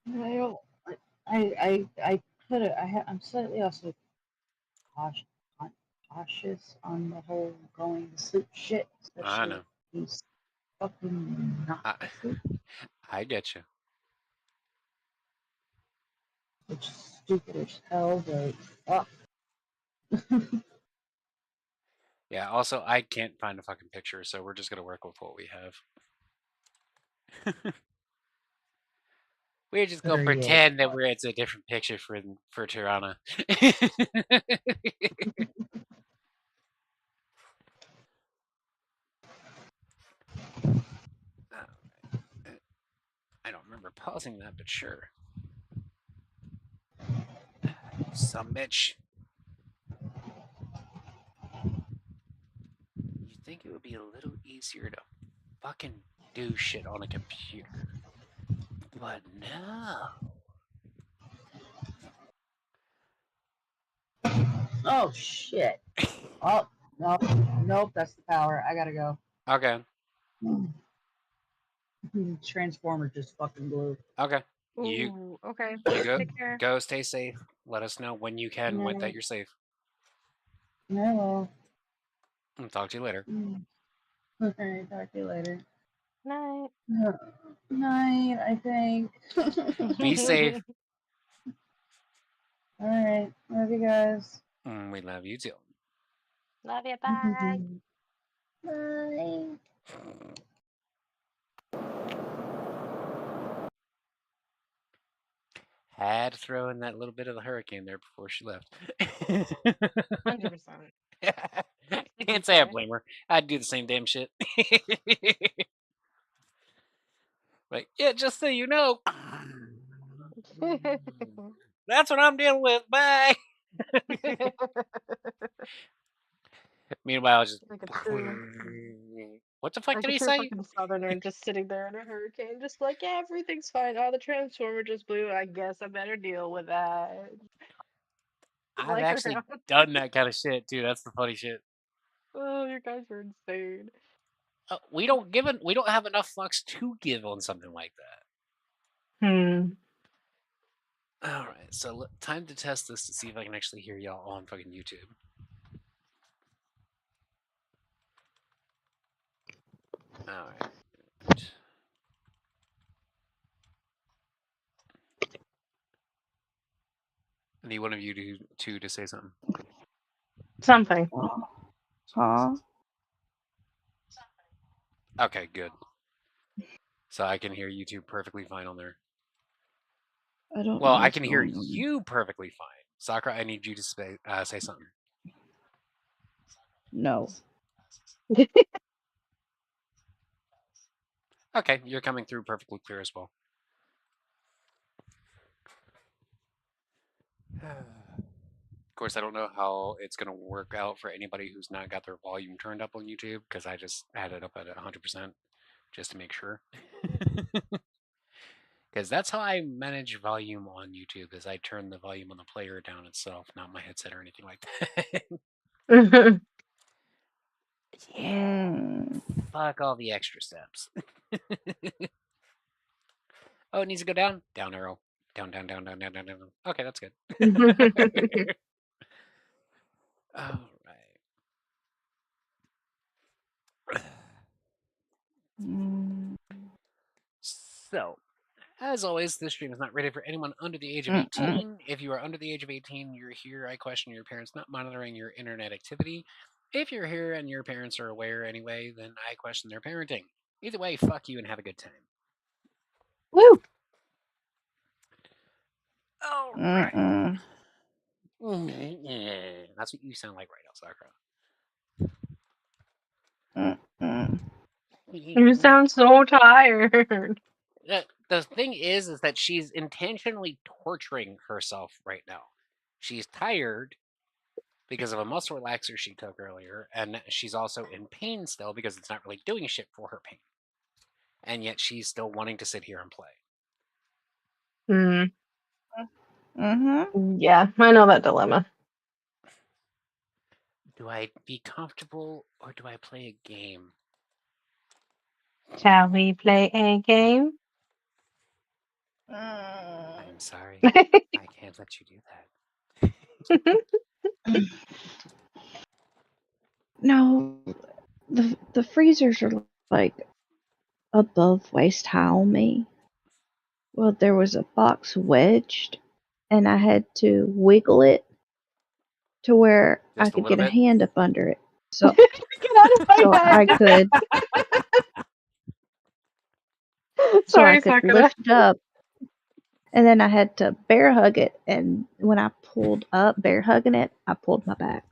I don't. I put it. I'm slightly also cautious, cautious on the whole going to sleep shit, I especially know. if he's fucking not I, asleep, I get you. which is stupid as hell, but fuck. Yeah, also, I can't find a fucking picture, so we're just gonna work with what we have. We're just gonna Better yet. pretend that it's a different picture for Tirana. I don't remember pausing that, but sure. Some bitch. You'd think it would be a little easier to fucking do shit on a computer. But no. Oh shit. Oh no, nope. That's the power. I gotta go. Okay. Transformer just fucking blew. Okay. You Ooh, okay. you go Take care. go stay safe. Let us know when you can that you're safe. No. I'll talk to you later. Alright, talk to you later. Night. Night, I think. Be safe. Alright, love you guys. We love you too. Love you. Bye. Bye. Had to throw in that little bit of the hurricane there before she left. 100%. Can't say I blame her. I'd do the same damn shit. Like, yeah, just so you know. That's what I'm dealing with. Bye. Meanwhile, just Like a true, what the fuck like did a he true say? fucking southerner just sitting there in a hurricane, just like, yeah, everything's fine. Oh, the transformer just blew. I guess I better deal with that. I've Like actually around. done that kind of shit too. That's the funny shit. Oh, you guys are insane. We don't have enough fucks to give on something like that. All right, so time to test this to see if I can actually hear y'all on fucking YouTube. All right. I need one of you to say something. Something. Huh? Okay, good. So I can hear YouTube perfectly fine on there. I don't Well, know I what's can hear going on. you perfectly fine. Sakura, I need you to say something. No. Okay, you're coming through perfectly clear as well. Of course, I don't know how it's going to work out for anybody who's not got their volume turned up on YouTube because I just had it up at 100% just to make sure. Because that's how I manage volume on YouTube is I turn the volume on the player down itself, not my headset or anything like that. Yeah. Fuck all the extra steps. Oh, it needs to go down? Down arrow. Down, down, down, down, down, down, down. Okay, that's good. All right. So, as always, this stream is not rated for anyone under the age of 18. If you are under the age of 18, you're here. I question your parents not monitoring your internet activity. If you're here and your parents are aware anyway, then I question their parenting. Either way, fuck you and have a good time. Woo! All right. That's what you sound like right now, Sakura. You sound so tired. The thing is that she's intentionally torturing herself right now. She's tired because of a muscle relaxer she took earlier, and she's also in pain still because it's not really doing shit for her pain. And yet she's still wanting to sit here and play. Yeah, I know that dilemma. Do I be comfortable or do I play a game? Shall we play a game? sorry. I can't let you do that. No, the freezers are like above waist high on me. Well, there was a box wedged, and I had to wiggle it to where I Just a could little get a bit. hand up under it. So Get out of my so I head. could Sorry, Sakura. lift it up. And then I had to bear hug it, and when I pulled up bear hugging it, I pulled my back.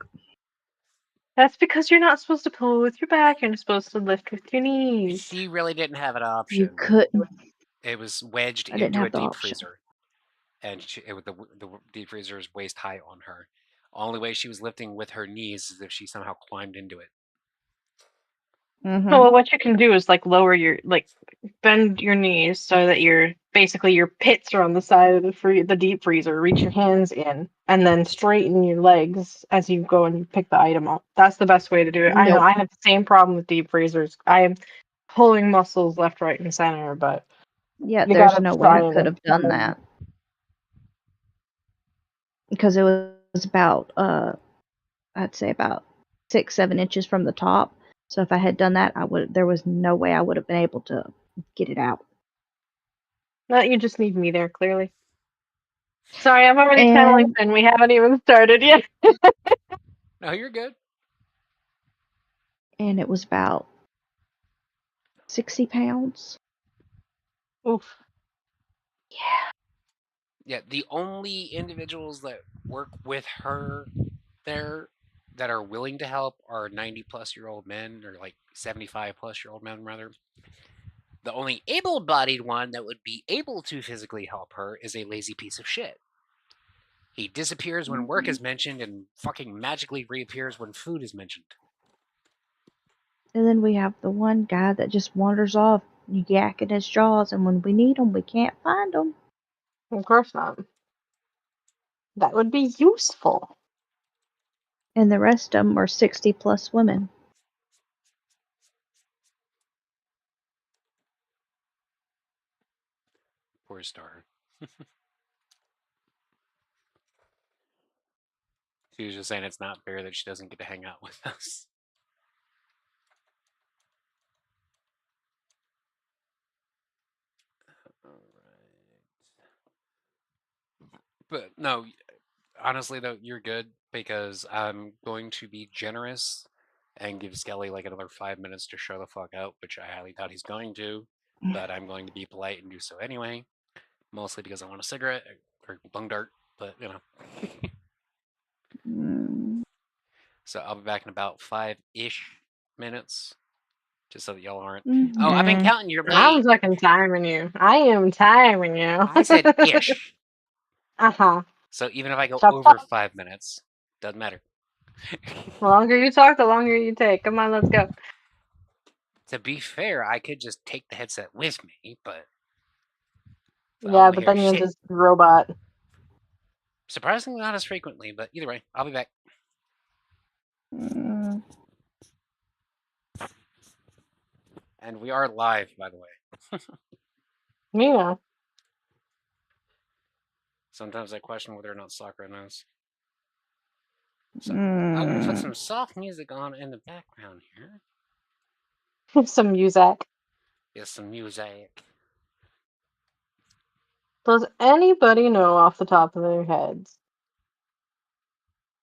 That's because you're not supposed to pull with your back. You're supposed to lift with your knees. She really didn't have an option. You couldn't. It was wedged I didn't into a have the deep option. freezer, and the deep freezer is waist high on her. Only way she was lifting with her knees is if she somehow climbed into it. Mhm. Well, what you can do is like lower your bend your knees so that your pits are on the side of the deep freezer. Reach your hands in, and then straighten your legs as you go and pick the item up. That's the best way to do it. I know Nope. I have the same problem with deep freezers. I am pulling muscles left, right, and center, but Yeah, you there's gotta no way try I and could have done that because it was about I'd say about 6-7 inches from the top. So if I had done that, there was no way I would have been able to get it out. No, you just need me there, clearly. Sorry, I'm already channeling And Finn. We haven't even started yet. No, you're good. and it was about 60 pounds. Oof. Yeah, the only individuals that work with her there that are willing to help are 90-plus-year-old men, or like 75-plus-year-old men, rather. The only able-bodied one that would be able to physically help her is a lazy piece of shit. He disappears when work is mentioned and fucking magically reappears when food is mentioned. And then we have the one guy that just wanders off, yakking his jaws, and when we need him, we can't find him. Of course not. That would be useful. And the rest of them are 60-plus women. Poor Star. She was just saying it's not fair that she doesn't get to hang out with us. All right. But no, honestly though, you're good because I'm going to be generous and give Skelly like another 5 minutes to show the fuck out, which I highly doubt he's going to. But I'm going to be polite and do so anyway, mostly because I want a cigarette or lung dart. But you know. So I'll be back in about 5-ish minutes, just so that y'all aren't. Oh, I've been counting your I'm late. fucking timing you. I am timing you. I said ish. Uh-huh. So even if I go Shut over up. 5 minutes, doesn't matter. The longer you talk, the longer you take. Come on, let's go. To be fair, I could just take the headset with me, but Yeah, but then you'll just robot. Surprisingly, not as frequently, but either way, I'll be back. And we are live, by the way. Yeah. Sometimes I question whether or not Sakura knows. So I'm gonna put some soft music on in the background here. Some music. Yes, some music. Does anybody know off the top of their heads?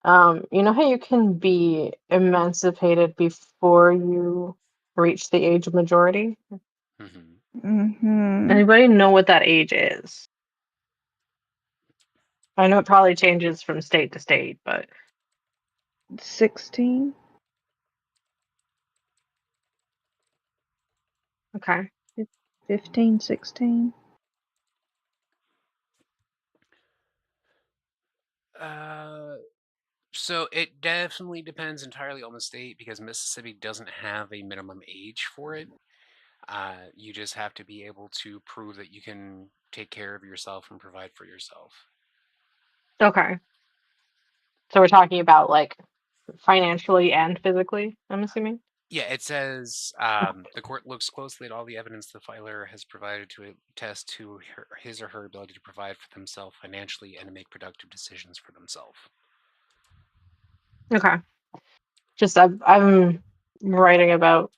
You know how you can be emancipated before you reach the age of majority? Anybody know what that age is? I know it probably changes from state to state, but 16. okay. 15, 16. So it definitely depends entirely on the state because Mississippi doesn't have a minimum age for it. You just have to be able to prove that you can take care of yourself and provide for yourself. Okay. So we're talking about like financially and physically, I'm assuming? Yeah, it says the court looks closely at all the evidence the filer has provided to attest to his or her ability to provide for themselves financially and to make productive decisions for themselves. Okay. Just I'm writing about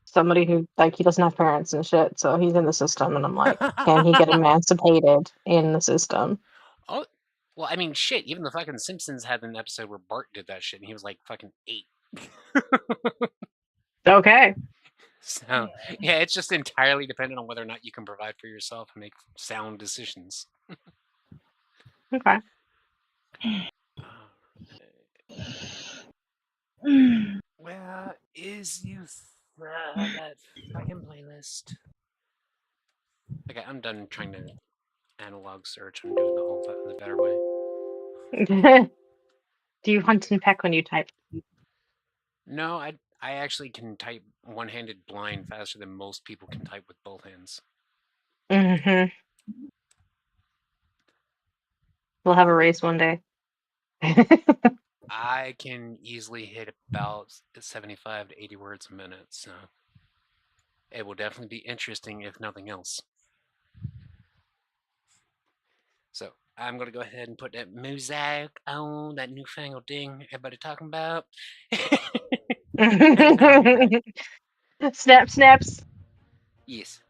somebody who like he doesn't have parents and shit, so he's in the system, and I'm like, can he get emancipated in the system? Oh, well, I mean, shit. Even the fucking Simpsons had an episode where Bart did that shit, and he was like fucking 8. Okay. So yeah, it's just entirely dependent on whether or not you can provide for yourself and make sound decisions. Okay. Where is that fucking playlist? Okay, I'm done trying to analog search. I'm doing the better way. Do you hunt and peck when you type? No, I actually can type one-handed blind faster than most people can type with both hands. Mm-hmm. We'll have a race one day. I can easily hit about 75 to 80 words a minute, so it will definitely be interesting if nothing else. So I'm gonna go ahead and put that mosaic on, that newfangled thing everybody talking about. Snap, snaps. Yes.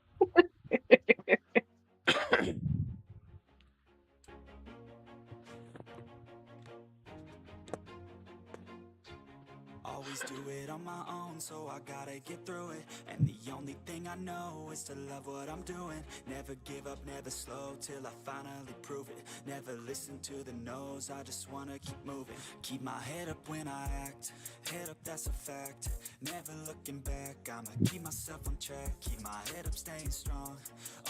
Always do it on my own, so I gotta get through it. And the only thing I know is to love what I'm doing. Never give up, never slow, till I finally prove it. Never listen to the no's, I just wanna keep moving. Keep my head up when I act, head up, that's a fact. Never looking back, I'ma keep myself on track. Keep my head up, staying strong,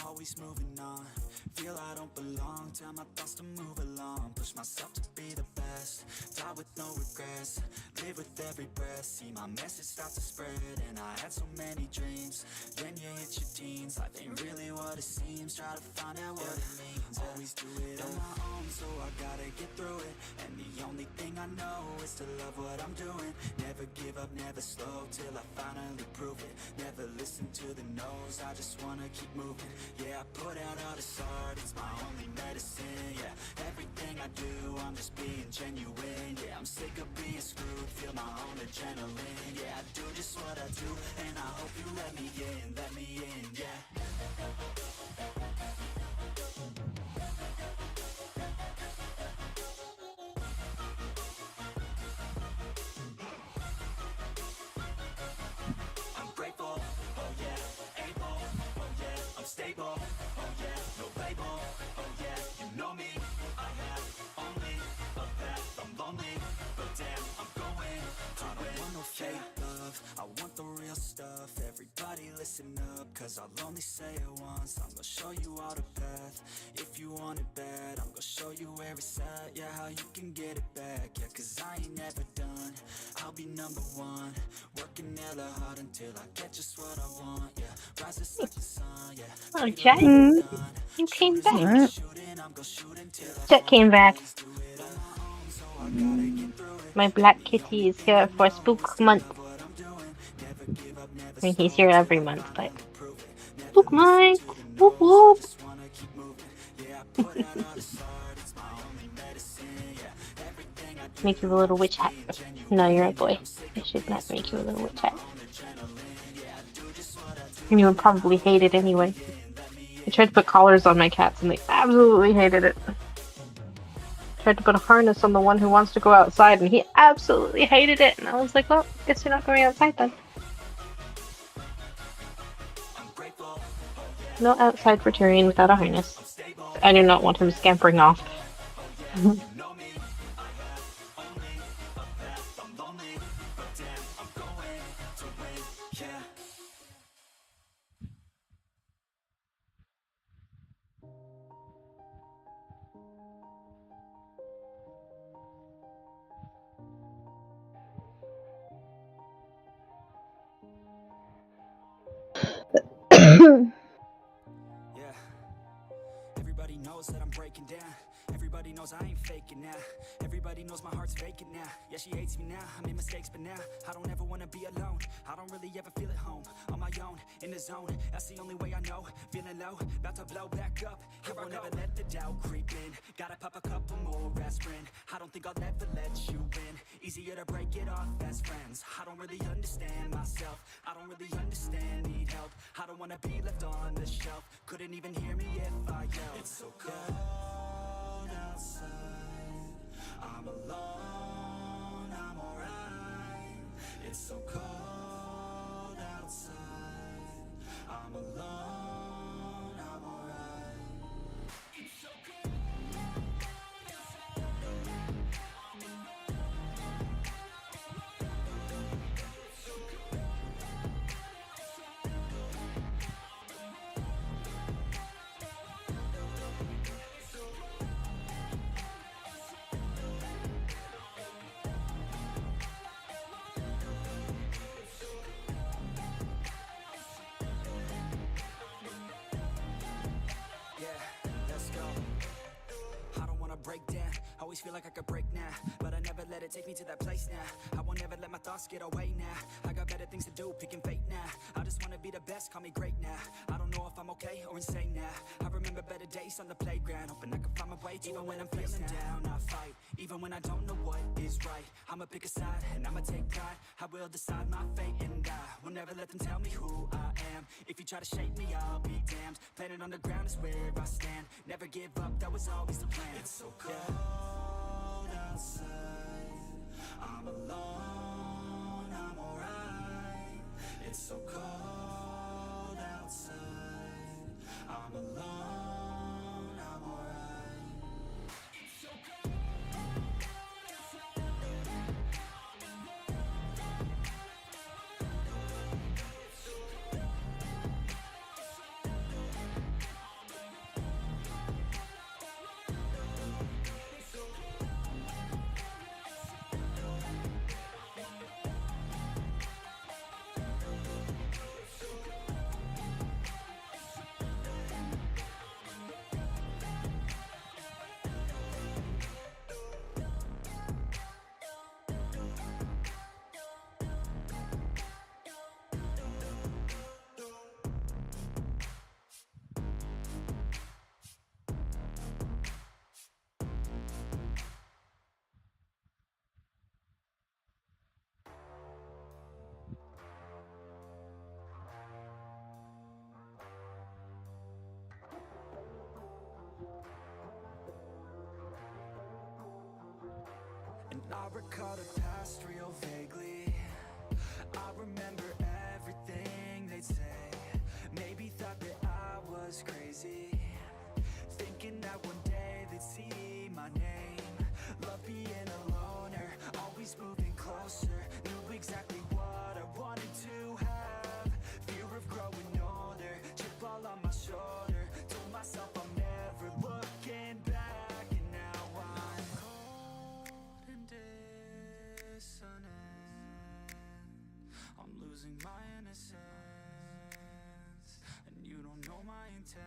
always moving on. Feel I don't belong, tell my thoughts to move along. Push myself to be the best, die with no regrets. Live with every breath, see my message start to spread. And I had so many dreams, then you hit your teens. Life ain't really what it seems, try to find out what it means. Always do it on my own, so I gotta get through it. And the only thing I know is to love what I'm doing. Never give up, never slow, till I finally prove it. Never listen to the no's, I just wanna keep moving. Yeah, I put out all this art, it's my only medicine. Yeah, everything I do, I'm just being genuine. Yeah, I'm sick of being screwed, feel my own adrenaline. Yeah, I do just what I do, and I hope you let me in, yeah. I'm grateful, oh yeah, able, oh yeah, I'm stable, oh yeah, no label, oh yeah, you know me, I have only a path, I'm lonely, but damn, I'm going to win. I don't want no fake love, I want the real stuff. Everybody listen up, cause I'll only say it once. I'm gonna show you all the path, if you want it bad. I'm gonna show you where it's at, yeah, how you can get it back. Yeah, cause I ain't never done, I'll be number one. Working hella hard until I get just what I want, yeah. Rises like the sun, yeah. Okay. Mm, You came back. alright. Chet came back. My black kitty is here for Spook Month. I mean, he's here every month, but Spook Month. Whoop whoop. Make you a little witch hat. No, you're a boy. I should not make you a little witch hat. And you would probably hate it anyway. I tried to put collars on my cats and they absolutely hated it. Tried to put a harness on the one who wants to go outside and he absolutely hated it. And I was like, well, guess you're not going outside then. No outside for Tyrion without a harness. I do not want him scampering off. Everybody knows that I'm breaking down. Everybody knows I ain't faking now. Everybody knows my heart's vacant now. Yeah, she hates me now. I made mistakes, but now I don't ever wanna be alone. I don't really ever feel at home. On my own, in the zone. That's the only way I know. Feeling low, about to blow back up. Here I won't ever let the doubt creep in. Gotta pop a couple more aspirin. I don't think I'll ever let you in. Easier to break it off as friends. I don't really understand myself. I don't really understand, need help. I don't wanna be left on the shelf. Couldn't even hear me if I yelled. It's so cold outside. I'm alone, I'm alright. It's so cold outside. I'm alone, I'm alright. It's so cold. Break down, always feel like I could break now, but I never let it take me to that place now. I won't ever let my thoughts get away now. I got better things to do, picking fate now. I just wanna be the best, call me great now. I don't know if I'm okay or insane now. I remember better days on the playground, hoping I can find my way even when I'm feeling down. I fight, even when I don't know what is right. I'ma pick a side, and I'ma take pride. I will decide my fate, and I will never let them tell me who I am. If you try to shape me, I'll be damned. Planet on the ground is where I stand. Never give up, that was always the plan. It's so cold outside. I'm alone, I'm alright. It's so cold outside. I'm alone, I'm alright. It's so cold. And I recall the past real vaguely. I remember everything they'd say. Maybe thought that I was crazy, thinking that one day they'd see my name. Love being a loner, always moving closer. Knew exactly what I wanted to have. Fear of growing older, chip all on my shoulder. Told myself I'm never looking back, and now I'm cold and dissonant. I'm losing my innocence, and you don't know my intent.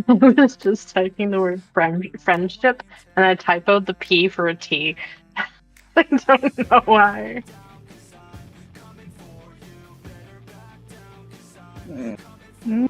I was just typing the word friendship, and I typoed the P for a T. I don't know why. Mm.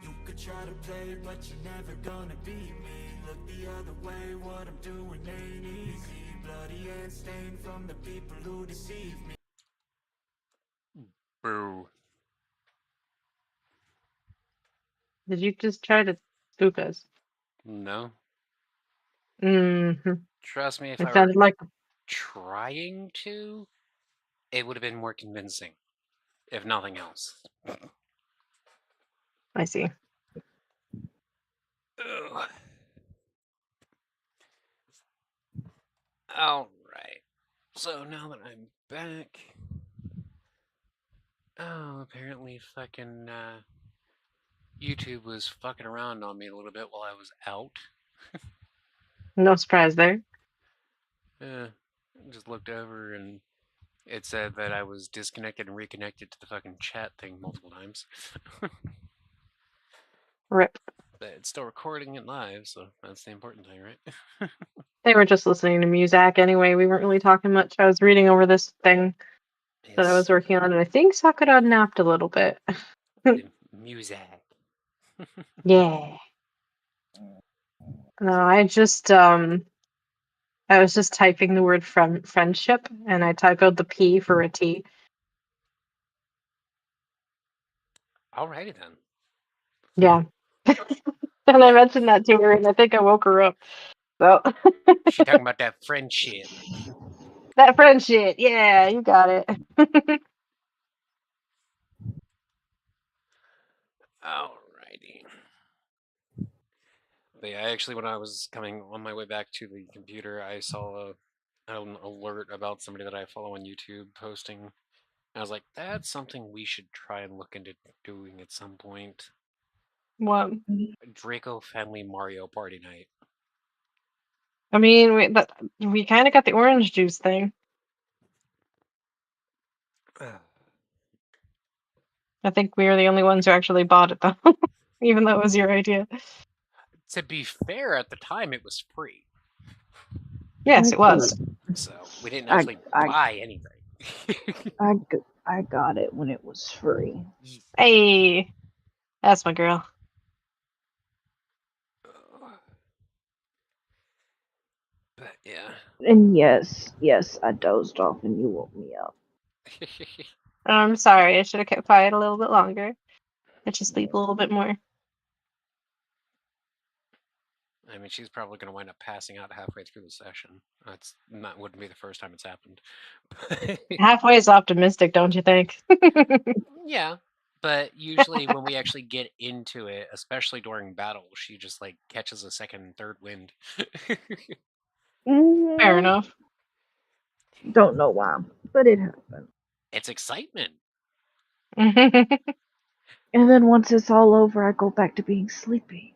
You could try to play, but you're never gonna beat me. Look the other way, what I'm doing ain't easy. Bloody and stained from the people who deceive me. Boo. Did you just try to spook us? No. Mm-hmm. Trust me, if It I were sounded like trying to, it would have been more convincing, if nothing else. I see. Ugh. All right. So now that I'm back, apparently fucking YouTube was fucking around on me a little bit while I was out. No surprise there. Just looked over and it said that I was disconnected and reconnected to the fucking chat thing multiple times. Rip. But it's still recording it live, so that's the important thing, right? They were just listening to music anyway. We weren't really talking much. I was reading over this thing that I was working on, and I think Sakura napped a little bit. The music. Yeah. No, I was just typing the word friendship, and I typoed the P for a T. Alrighty then. Yeah. And I mentioned that to her, and I think I woke her up. So She talking about that friendship. that friendship, yeah, you got it. Alrighty. But yeah, actually, when I was coming on my way back to the computer, I saw an alert about somebody that I follow on YouTube posting. I was like, that's something we should try and look into doing at some point. What? Draco Family Mario Party Night. I mean, we kind of got the orange juice thing. I think we are the only ones who actually bought it, though, even though it was your idea. To be fair, at the time it was free, Yes, it was. so we didn't I- actually I- buy anything. I got it when it was free. Hey, that's my girl. But yeah. And yes, I dozed off and you woke me up. I'm sorry. I should have kept quiet a little bit longer. I should sleep a little bit more. I mean, she's probably going to wind up passing out halfway through the session. That wouldn't be the first time it's happened. Halfway is optimistic, don't you think? Yeah, but usually when we actually get into it, especially during battle, she just like catches a second and third wind. Fair enough. Don't know why, but it happened. It's excitement. And then once it's all over, I go back to being sleepy.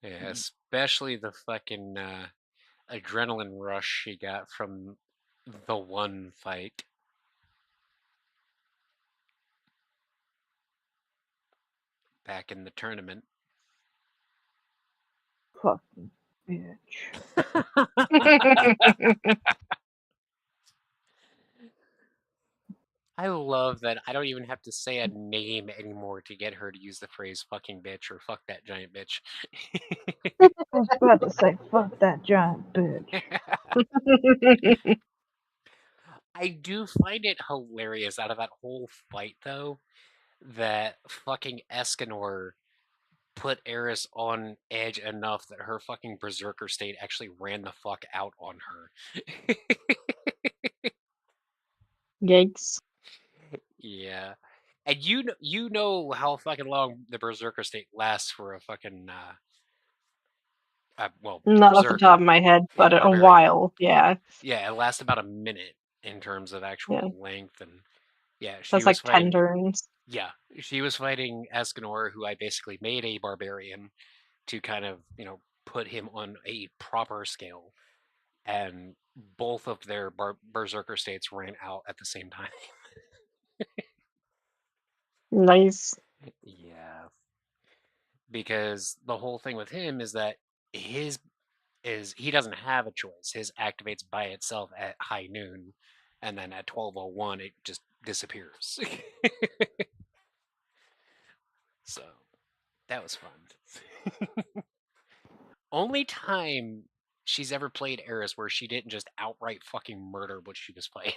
Yeah, especially the fucking adrenaline rush she got from the one fight. Back in the tournament. Fucking bitch. I love that I don't even have to say a name anymore to get her to use the phrase fucking bitch or fuck that giant bitch. I was about to say, fuck that giant bitch. I do find it hilarious out of that whole fight, though, that fucking Escanor put Eris on edge enough that her fucking berserker state actually ran the fuck out on her. Yikes. Yeah. And you know how fucking long the berserker state lasts for a fucking well, Not off the top of berserker. my head, Yeah, but a barbarian. while, yeah. Yeah, it lasts about a minute in terms of actual Yeah. length, and yeah, she That's was like 10 fighting. turns. Yeah, she was fighting Escanor, who I basically made a barbarian to kind of, put him on a proper scale, and both of their berserker states ran out at the same time. Nice. Yeah, because the whole thing with him is that he doesn't have a choice. His activates by itself at high noon, and then at 12:01 it just disappears. So that was fun. Only time she's ever played Eris where she didn't just outright fucking murder what she was playing.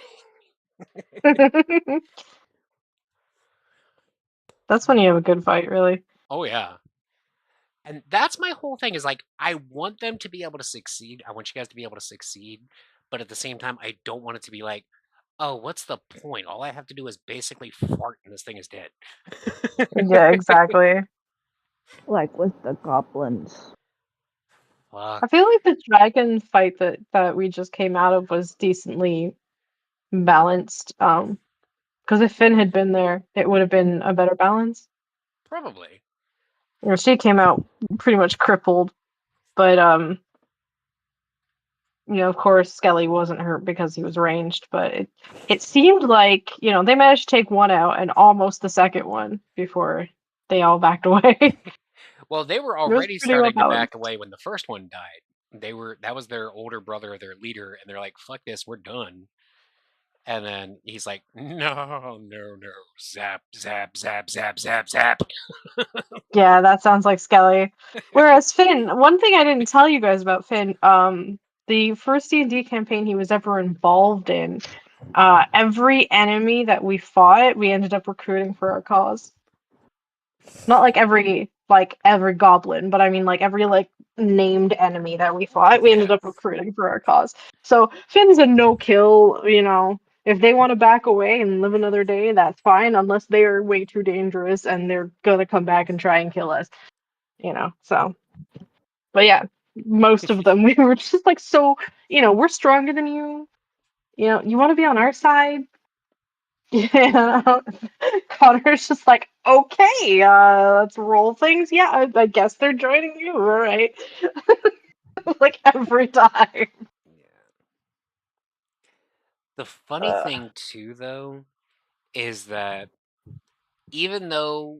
That's when you have a good fight, really. Oh yeah. And that's my whole thing is like I want them to be able to succeed. I want you guys to be able to succeed, but at the same time I don't want it to be like, "Oh, what's the point? All I have to do is basically fart and this thing is dead." Yeah, exactly. Like with the goblins. I Fuck. feel like the dragon fight that we just came out of was decently balanced. Because if Finn had been there, it would have been a better balance. Probably. She came out pretty much crippled, but of course Skelly wasn't hurt because he was ranged, but it seemed like, they managed to take one out and almost the second one before they all backed away. Well, they were It was already pretty well starting to back balanced. away when the first one died. That was their older brother, their leader, and they're like, "Fuck this, we're done." And then he's like, "No, no, no, zap, zap, zap, zap, zap, zap." Yeah, that sounds like Skelly. Whereas Finn, one thing I didn't tell you guys about Finn, the first D&D campaign he was ever involved in, every enemy that we fought, we ended up recruiting for our cause. Not like every goblin, but I mean like every named enemy that we fought, we ended Yeah. up recruiting for our cause. So Finn's a no-kill, if they want to back away and live another day, that's fine, unless they are way too dangerous and they're gonna come back and try and kill us. So. But yeah, most of them we were just like, so, we're stronger than you. You want to be on our side? Yeah. Connor's just like, okay, let's roll things. Yeah, I guess they're joining you, all right. Like every time. Yeah. The funny thing too, though, is that even though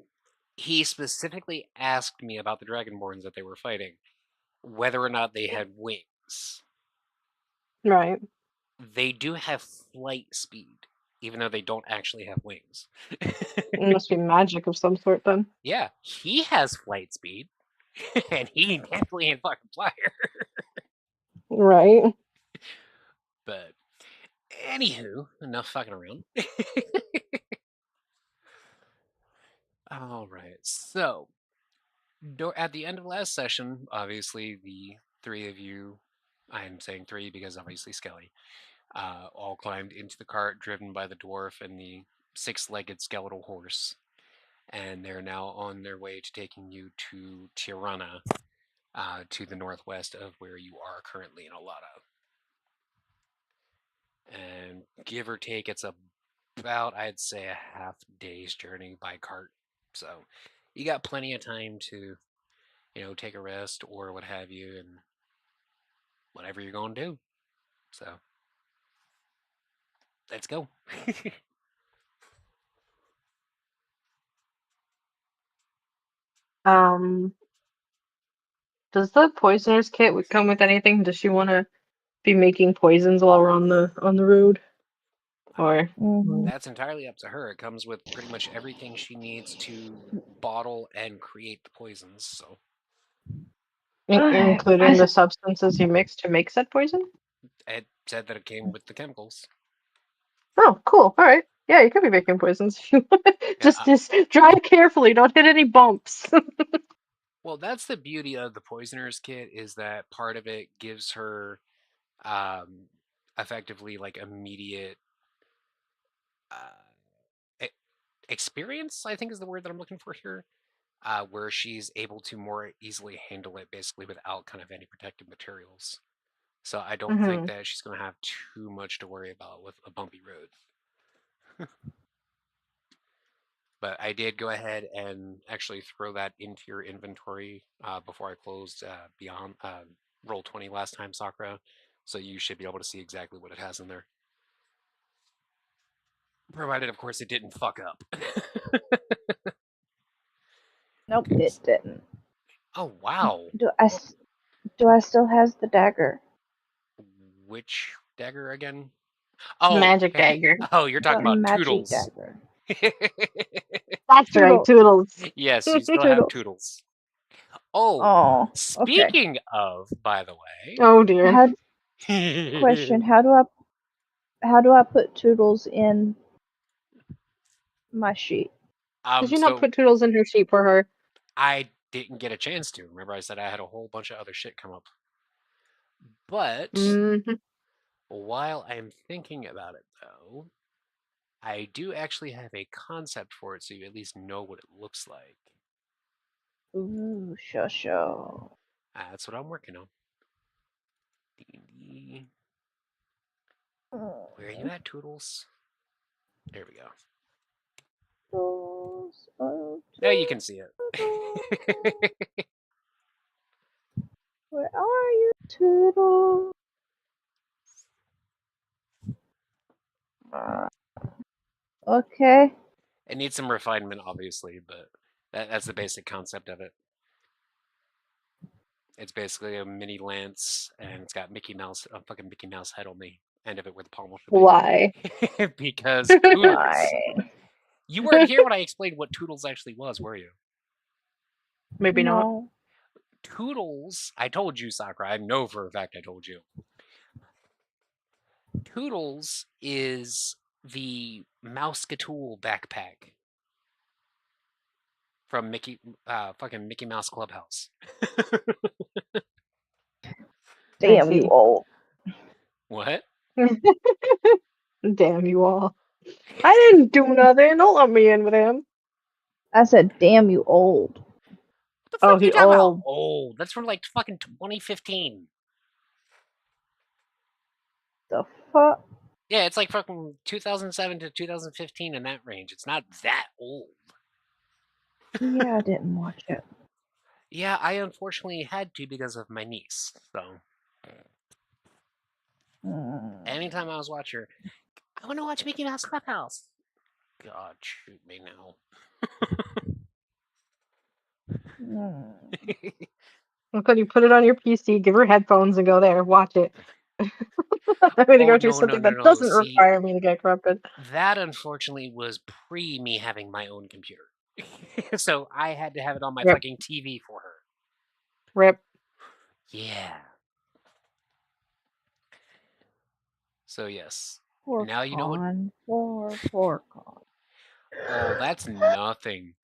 he specifically asked me about the Dragonborns that they were fighting, whether or not they had wings, Right. they do have flight speed, even though they don't actually have wings. It must be magic of some sort then. Yeah, he has flight speed, and he definitely ain't fucking flyer. Right. But anywho, enough fucking around. All right, so at the end of last session, obviously the three of you, I'm saying three because obviously Skelly, all climbed into the cart driven by the dwarf and the six-legged skeletal horse, and they're now on their way to taking you to Tirana, to the northwest of where you are currently in Alada. And give or take, it's about, I'd say, a half day's journey by cart. So you got plenty of time to, take a rest or what have you, and whatever you're going to do. So let's go. Does the poisoner's kit come with anything? Does she want to be making poisons while we're on the road? Or Mhm. That's entirely up to her. It comes with pretty much everything she needs to bottle and create the poisons. So including the substances you mix to make said poison? it said that it came with the chemicals. Oh, cool. All right. Yeah, you could be making poisons. just drive carefully. Don't hit any bumps. Well, that's the beauty of the poisoner's kit, is that part of it gives her effectively like immediate experience, I think is the word that I'm looking for here, where she's able to more easily handle it basically without kind of any protective materials. So I don't think that she's going to have too much to worry about with a bumpy road. But I did go ahead and actually throw that into your inventory before I closed beyond Roll20 last time, Sakura. So you should be able to see exactly what it has in there. Provided, of course, it didn't fuck up. Nope, it didn't. Oh, wow. Do I still has the dagger? Which dagger again? Oh, Magic dagger. Oh, you're talking The about magic Toodles. dagger. That's right, Toodles. Yes, you still have Toodles. Toodles. Oh, Oh, okay. speaking of, by the way. Oh dear. Question: How do I put Toodles in my sheet? Did you not put Toodles in her sheet for her? I didn't get a chance to. Remember, I said I had a whole bunch of other shit come up. But while I'm thinking about it, though, I do actually have a concept for it, so you at least know what it looks like. Ooh, show. That's what I'm working on. D&D. Where are you at, Toodles? There we go. Toodles, oh, Now you can see it. Where are you, Toodles? Okay. It needs some refinement, obviously, but that's the basic concept of it. It's basically a mini lance, and it's got a fucking Mickey Mouse head on the end of it where the pommel should be. Why? Because Toodles. Why? You weren't here when I explained what Toodles actually was, were you? Maybe not. No. Toodles, I told you, Sakura. I know for a fact I told you. Toodles is the Mousecatool backpack from fucking Mickey Mouse Clubhouse. Damn you all. What? Damn you all. I didn't do nothing. Don't let me in with him. I said, damn you old. What the fuck he you talking about? old. Old. That's from like fucking 2015. The fuck? Yeah, it's like fucking 2007 to 2015 in that range. It's not that old. Yeah, I didn't watch it. Yeah, I unfortunately had to because of my niece. So anytime I was watching her, I want to watch Mickey Mouse Clubhouse. God, shoot me now. Could you put it on your PC, give her headphones, and go there, watch it? I'm going to go through something that doesn't require me to get corrupted. That, unfortunately, was pre me having my own computer. So I had to have it on my fucking TV for her. Rip. Yeah. So, yes. Poor Now you know what... Poor con. Oh, that's nothing.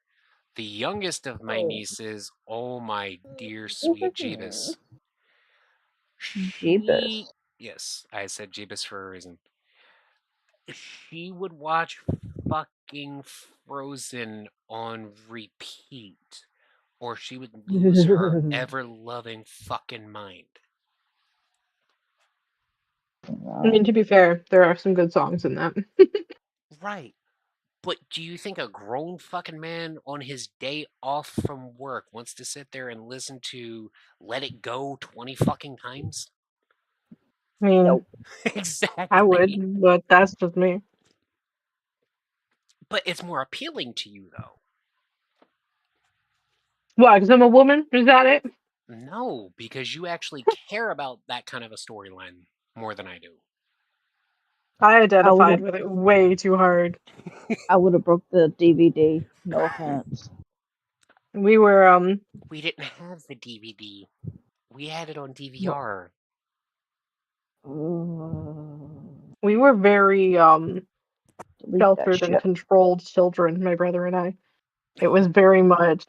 The youngest of my nieces, oh my dear sweet Jeebus. Jeebus. Yes, I said Jeebus for a reason. She would watch fucking Frozen on repeat, or she would lose her ever-loving fucking mind. I mean, to be fair, there are some good songs in that. Right. But do you think a grown fucking man on his day off from work wants to sit there and listen to Let It Go 20 fucking times? I mean, nope. Exactly. I would, but that's just me. But it's more appealing to you, though. Why? Because I'm a woman? Is that it? No, because you actually care about that kind of a storyline more than I do. I identified would've- with it way too hard. I would have broke the DVD. No offense. We were We didn't have the DVD. We had it on DVR. we were very Delete that sheltered and shit. controlled children, my brother and I. It was very much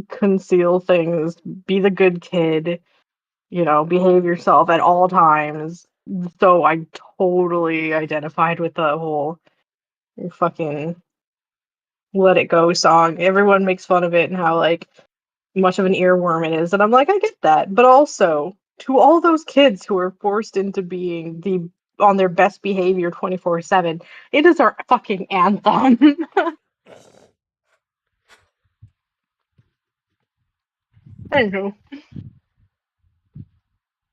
conceal things, be the good kid, behave yourself at all times. So I totally identified with the whole fucking Let It Go song. Everyone makes fun of it and how like much of an earworm it is, and I'm like, I get that. But also to all those kids who are forced into being on their best behavior 24/7, it is our fucking anthem. Anywho.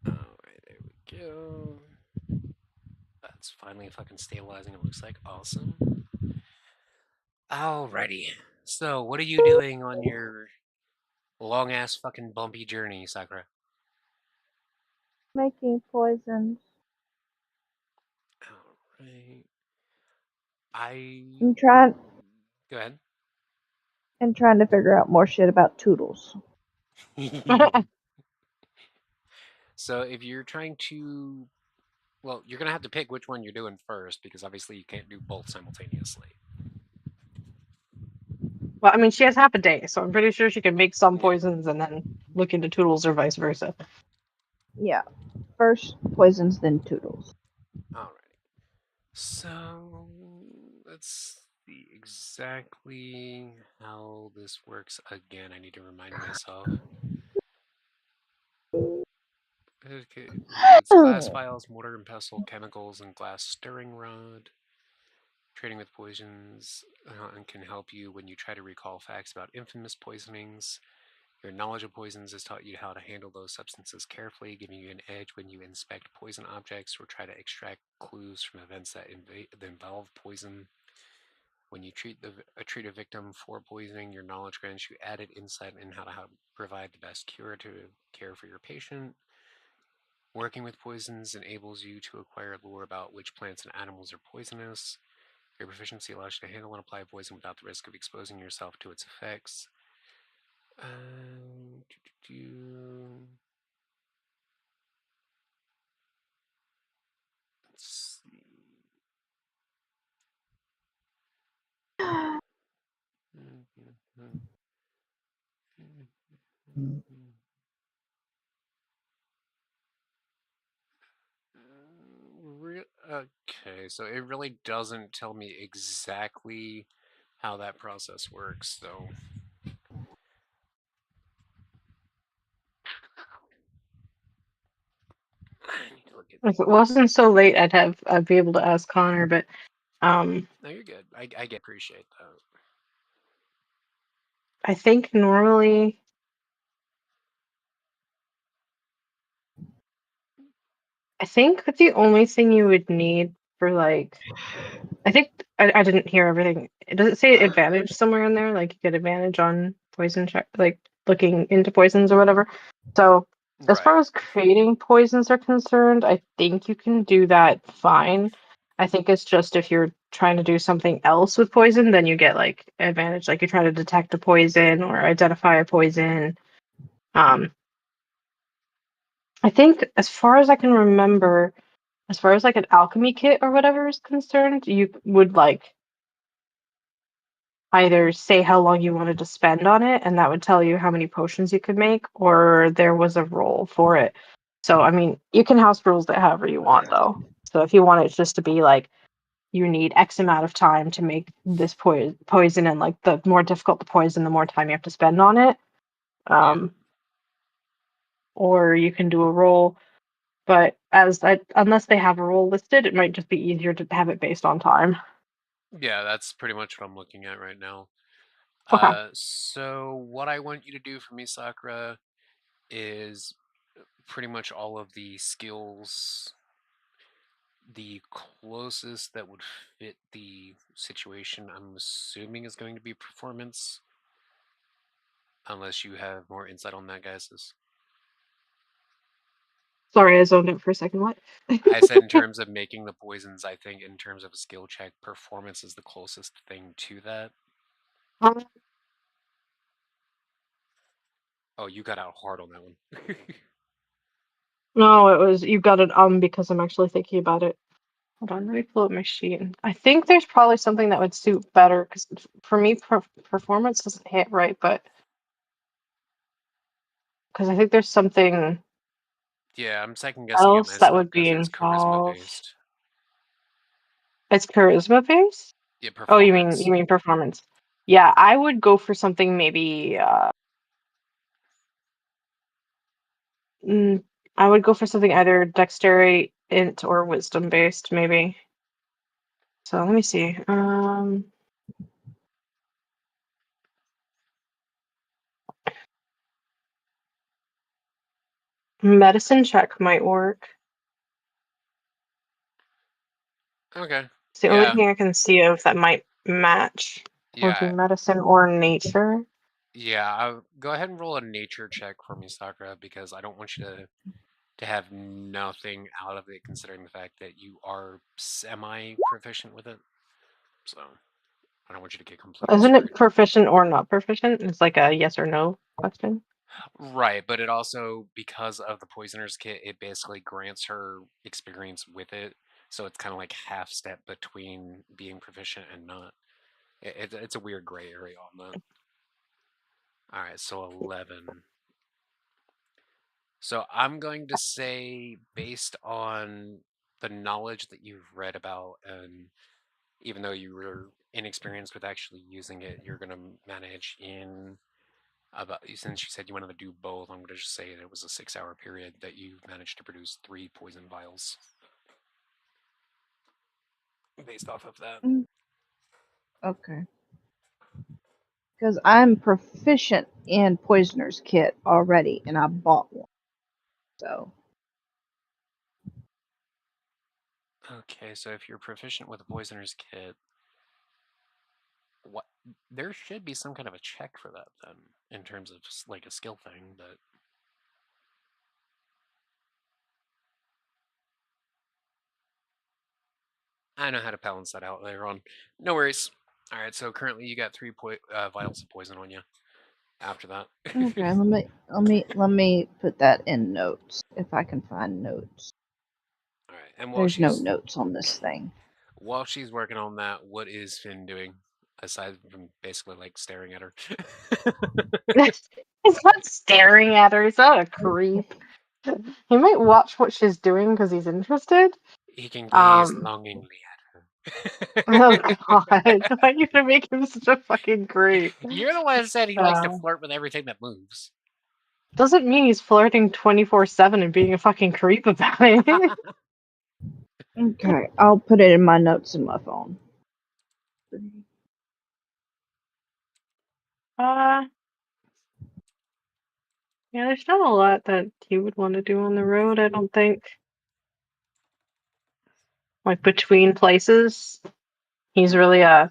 Alright, there we go. That's finally fucking stabilizing, it looks like. Awesome. Alrighty. So, what are you doing on your long ass fucking bumpy journey, Sakura? Making poisons. Alright. I'm trying Go ahead. and trying to figure out more shit about Toodles. So, if you're trying to. Well, you're gonna have to pick which one you're doing first, because obviously you can't do both simultaneously. Well, I mean, she has half a day, so I'm pretty sure she can make some Yeah. poisons and then look into Toodles or vice versa. Yeah. First poisons, then Toodles. Alrighty. So, let's see exactly how this works again. I need to remind myself. Okay, it's glass vials, mortar and pestle, chemicals, and glass stirring rod. Trading with poisons and can help you when you try to recall facts about infamous poisonings. Your knowledge of poisons has taught you how to handle those substances carefully, giving you an edge when you inspect poison objects or try to extract clues from events that involve poison. When you treat a victim for poisoning, your knowledge grants you added insight in how to provide the best curative care for your patient. Working with poisons enables you to acquire lore about which plants and animals are poisonous. Your proficiency allows you to handle and apply poison without the risk of exposing yourself to its effects. Let's see. Okay, so it really doesn't tell me exactly how that process works, so. I need to look at If it wasn't so late, I'd be able to ask Connor, but No, you're good. I appreciate that. I think normally the only thing you would need for like I think I didn't hear everything. Does it say advantage somewhere in there? Like you get advantage on poison check, like looking into poisons or whatever. So as far as creating poisons are concerned, I think you can do that fine. I think it's just if you're trying to do something else with poison, then you get like advantage. Like you try to detect a poison or identify a poison. I think as far as I can remember, as far as like an alchemy kit or whatever is concerned, you would like either say how long you wanted to spend on it, and that would tell you how many potions you could make, or there was a roll for it. So, I mean, you can house rules that however you want, though. So, if you want it just to be like, you need X amount of time to make this poison, and like the more difficult the poison, the more time you have to spend on it. Or you can do a roll, but unless they have a roll listed, it might just be easier to have it based on time. Yeah, that's pretty much what I'm looking at right now. Okay. So what I want you to do for me, Sakura, is pretty much all of the skills. The closest that would fit the situation, I'm assuming, is going to be performance. Unless you have more insight on that, guys. Sorry, I zoned out for a second. What? I said in terms of making the poisons, I think in terms of a skill check, performance is the closest thing to that. Um, Oh, you got out hard on that one. no, it was you got it because I'm actually thinking about it. Hold on, let me pull up my sheet. I think there's probably something that would suit better because for me, performance doesn't hit right, but because I think there's something Yeah, I'm second guessing it else that myself would be because it's charisma involved. based. It's charisma based? Yeah, Oh, you performance. mean performance? Yeah, I would go for something maybe. I would go for something either dexterity, int, or wisdom based, maybe. So let me see. Medicine check might work. Okay. It's the only Yeah. thing I can see of that might match. Would be Yeah. medicine or nature. Yeah. Go ahead and roll a nature check for me, Sakura, because I don't want you to have nothing out of it, considering the fact that you are semi proficient with it. So I don't want you to get completely Isn't screwed. it proficient or not proficient? It's like a yes or no question. Right, but it also, because of the poisoner's kit, it basically grants her experience with it. So it's kind of like half step between being proficient and not. It's a weird gray area on that. All right, so 11. So I'm going to say, based on the knowledge that you've read about, and even though you were inexperienced with actually using it, you're going to manage in about, since you said you wanted to do both, I'm going to just say that it was a 6-hour period that you managed to produce 3 poison vials. Based off of that. Okay. Because I'm proficient in Poisoner's Kit already, and I bought one. So. Okay, so if you're proficient with a poisoner's kit, what there should be some kind of a check for that then, in terms of like a skill thing, but I know how to balance that out later on. No worries. All right, so currently you got 3 vials of poison on you. After that. Okay, let me put that in notes if I can find notes. All right, and There's no notes on this thing. While she's working on that, what is Finn doing aside from basically like staring at her? He's not staring at her. He's not a creep. He might watch what she's doing because he's interested. He can gaze longingly at her. Oh god, why are you gonna make him such a fucking creep? You're the one that said he likes to flirt with everything that moves. Doesn't mean he's flirting 24/7 and being a fucking creep about it. Okay, I'll put it in my notes in my phone. Yeah, there's not a lot that he would want to do on the road, I don't think. Like between places, he's really a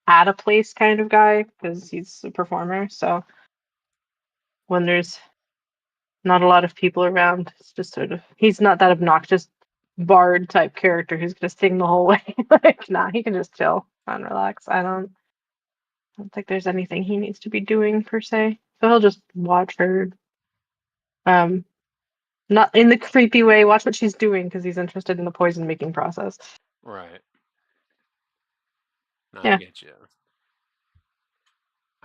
at a place kind of guy because he's a performer. So when there's not a lot of people around, it's just sort of he's not that obnoxious bard type character who's gonna sing the whole way. Like, nah, he can just chill and relax. I don't think there's anything he needs to be doing per se. So he'll just watch her. Not in the creepy way. Watch what she's doing because he's interested in the poison making process. Right. No, Yeah. I get you.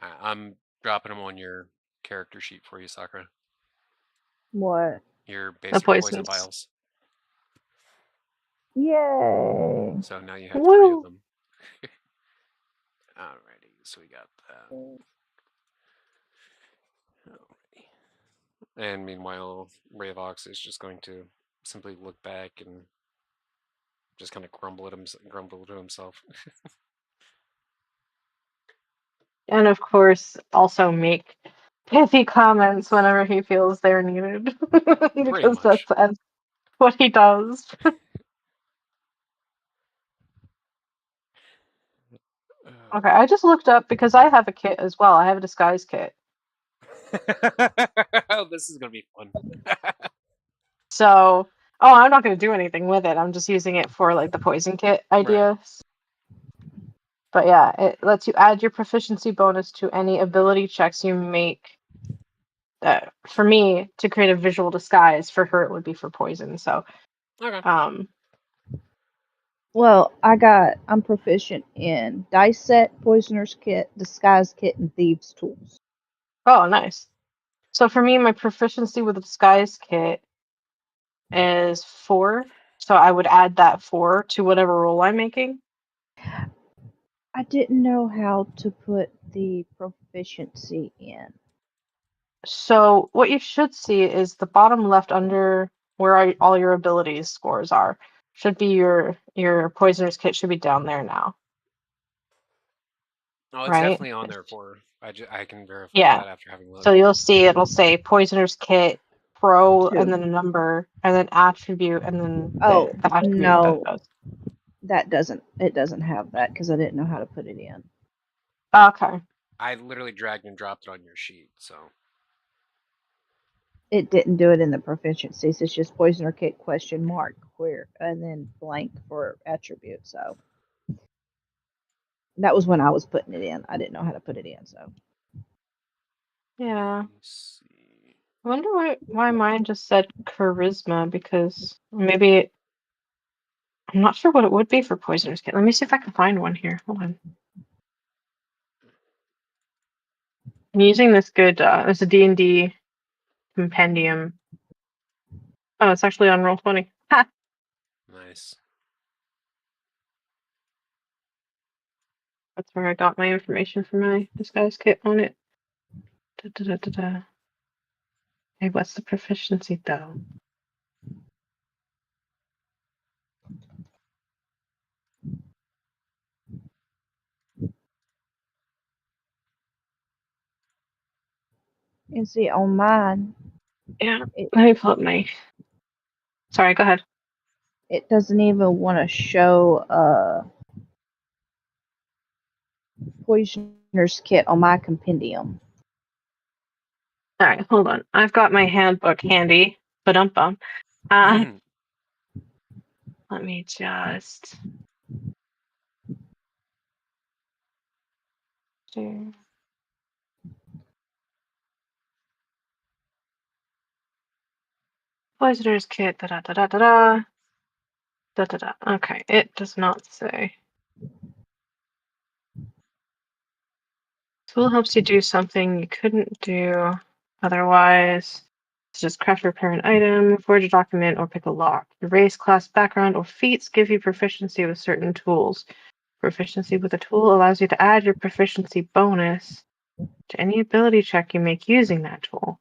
I'm dropping them on your character sheet for you, Sakura. What? Your basic poison vials. Yay! So now you have 3 of them. Alrighty, so we got that. Alrighty. And meanwhile, Ravox is just going to simply look back and just kind of grumble to himself. And of course, also make pithy comments whenever he feels they're needed. Because that's what he does. Okay, I just looked up because I have a kit as well. I have a disguise kit. Oh, this is gonna be fun. So, oh, I'm not going to do anything with it. I'm just using it for like the poison kit idea. But yeah, it lets you add your proficiency bonus to any ability checks you make. For me, to create a visual disguise. For her, it would be for poison. So, Okay. Well, I'm proficient in dice set, poisoner's kit, disguise kit, and thieves tools. Oh, nice. So for me, my proficiency with the disguise kit is 4. So I would add that 4 to whatever roll I'm making. I didn't know how to put the proficiency in. So what you should see is the bottom left under where all your abilities scores are. Should be your poisoner's kit should be down there now. Oh, it's right? definitely on there for. I can verify Yeah. that after having looked. So you'll see it'll say poisoner's kit, pro, 2. and then a number, and then attribute, and then Oh, the attribute no. that goes. It doesn't have that because I didn't know how to put it in. Okay. I literally dragged and dropped it on your sheet, so. It didn't do it in the proficiencies. It's just poisoner kit ? Where and then blank for attribute. So that was when I was putting it in. I didn't know how to put it in. So Yeah. Let me see. I wonder why mine just said charisma, because maybe I'm not sure what it would be for poisoner's kit. Let me see if I can find one here. Hold on. I'm using this good. It's a D&D compendium. Oh, it's actually on Roll20. Ha! Nice. That's where I got my information for my disguise kit on it. Da-da-da-da-da. Hey, what's the proficiency though? and see on mine, Yeah, let me pull up my. Sorry, go ahead. it doesn't even want to show poisoner's kit on my compendium. All right, hold on. I've got my handbook handy, but let me just. do- Poisoner's kit. Da da da da da da. Da da da. Okay, it does not say. Tool helps you do something you couldn't do otherwise. Just craft or repair an item, forge a document, or pick a lock. Your race, class, background, or feats give you proficiency with certain tools. Proficiency with a tool allows you to add your proficiency bonus to any ability check you make using that tool.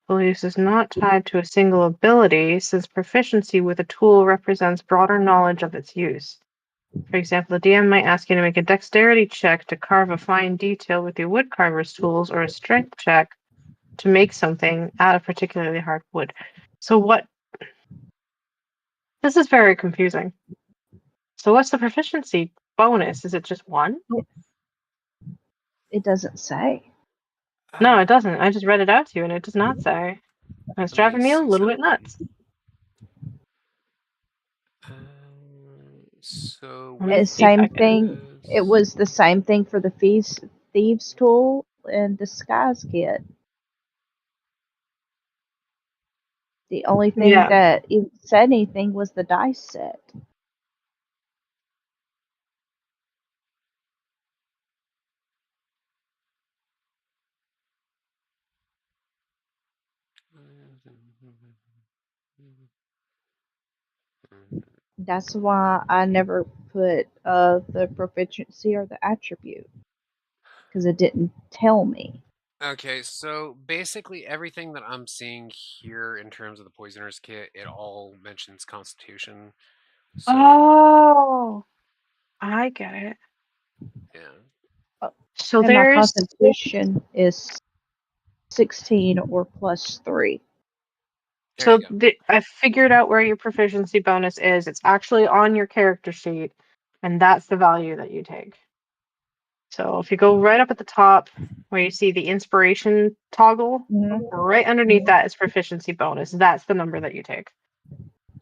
Tool use is not tied to a single ability, since proficiency with a tool represents broader knowledge of its use. For example, the DM might ask you to make a dexterity check to carve a fine detail with your woodcarver's tools, or a strength check to make something out of particularly hard wood. So what? This is very confusing. So what's the proficiency bonus? Is it just 1? It doesn't say. No, it doesn't. I just read it out to you, and it does not say. And it's driving me a little bit nuts. So Let's It's see if I same can- thing. It was the same thing for the thieves tool and disguise kit. The only thing Yeah. that it said anything was the dice set. That's why I never put the proficiency or the attribute, because it didn't tell me. Okay, so basically everything that I'm seeing here in terms of the poisoner's kit, it all mentions Constitution. So Oh, I get it. yeah. So And my there's Constitution is 16 or plus 3. There so you go. I figured out where your proficiency bonus is. It's actually on your character sheet, and that's the value that you take. So if you go right up at the top where you see the inspiration toggle. Mhm. Right underneath that is proficiency bonus. That's the number that you take.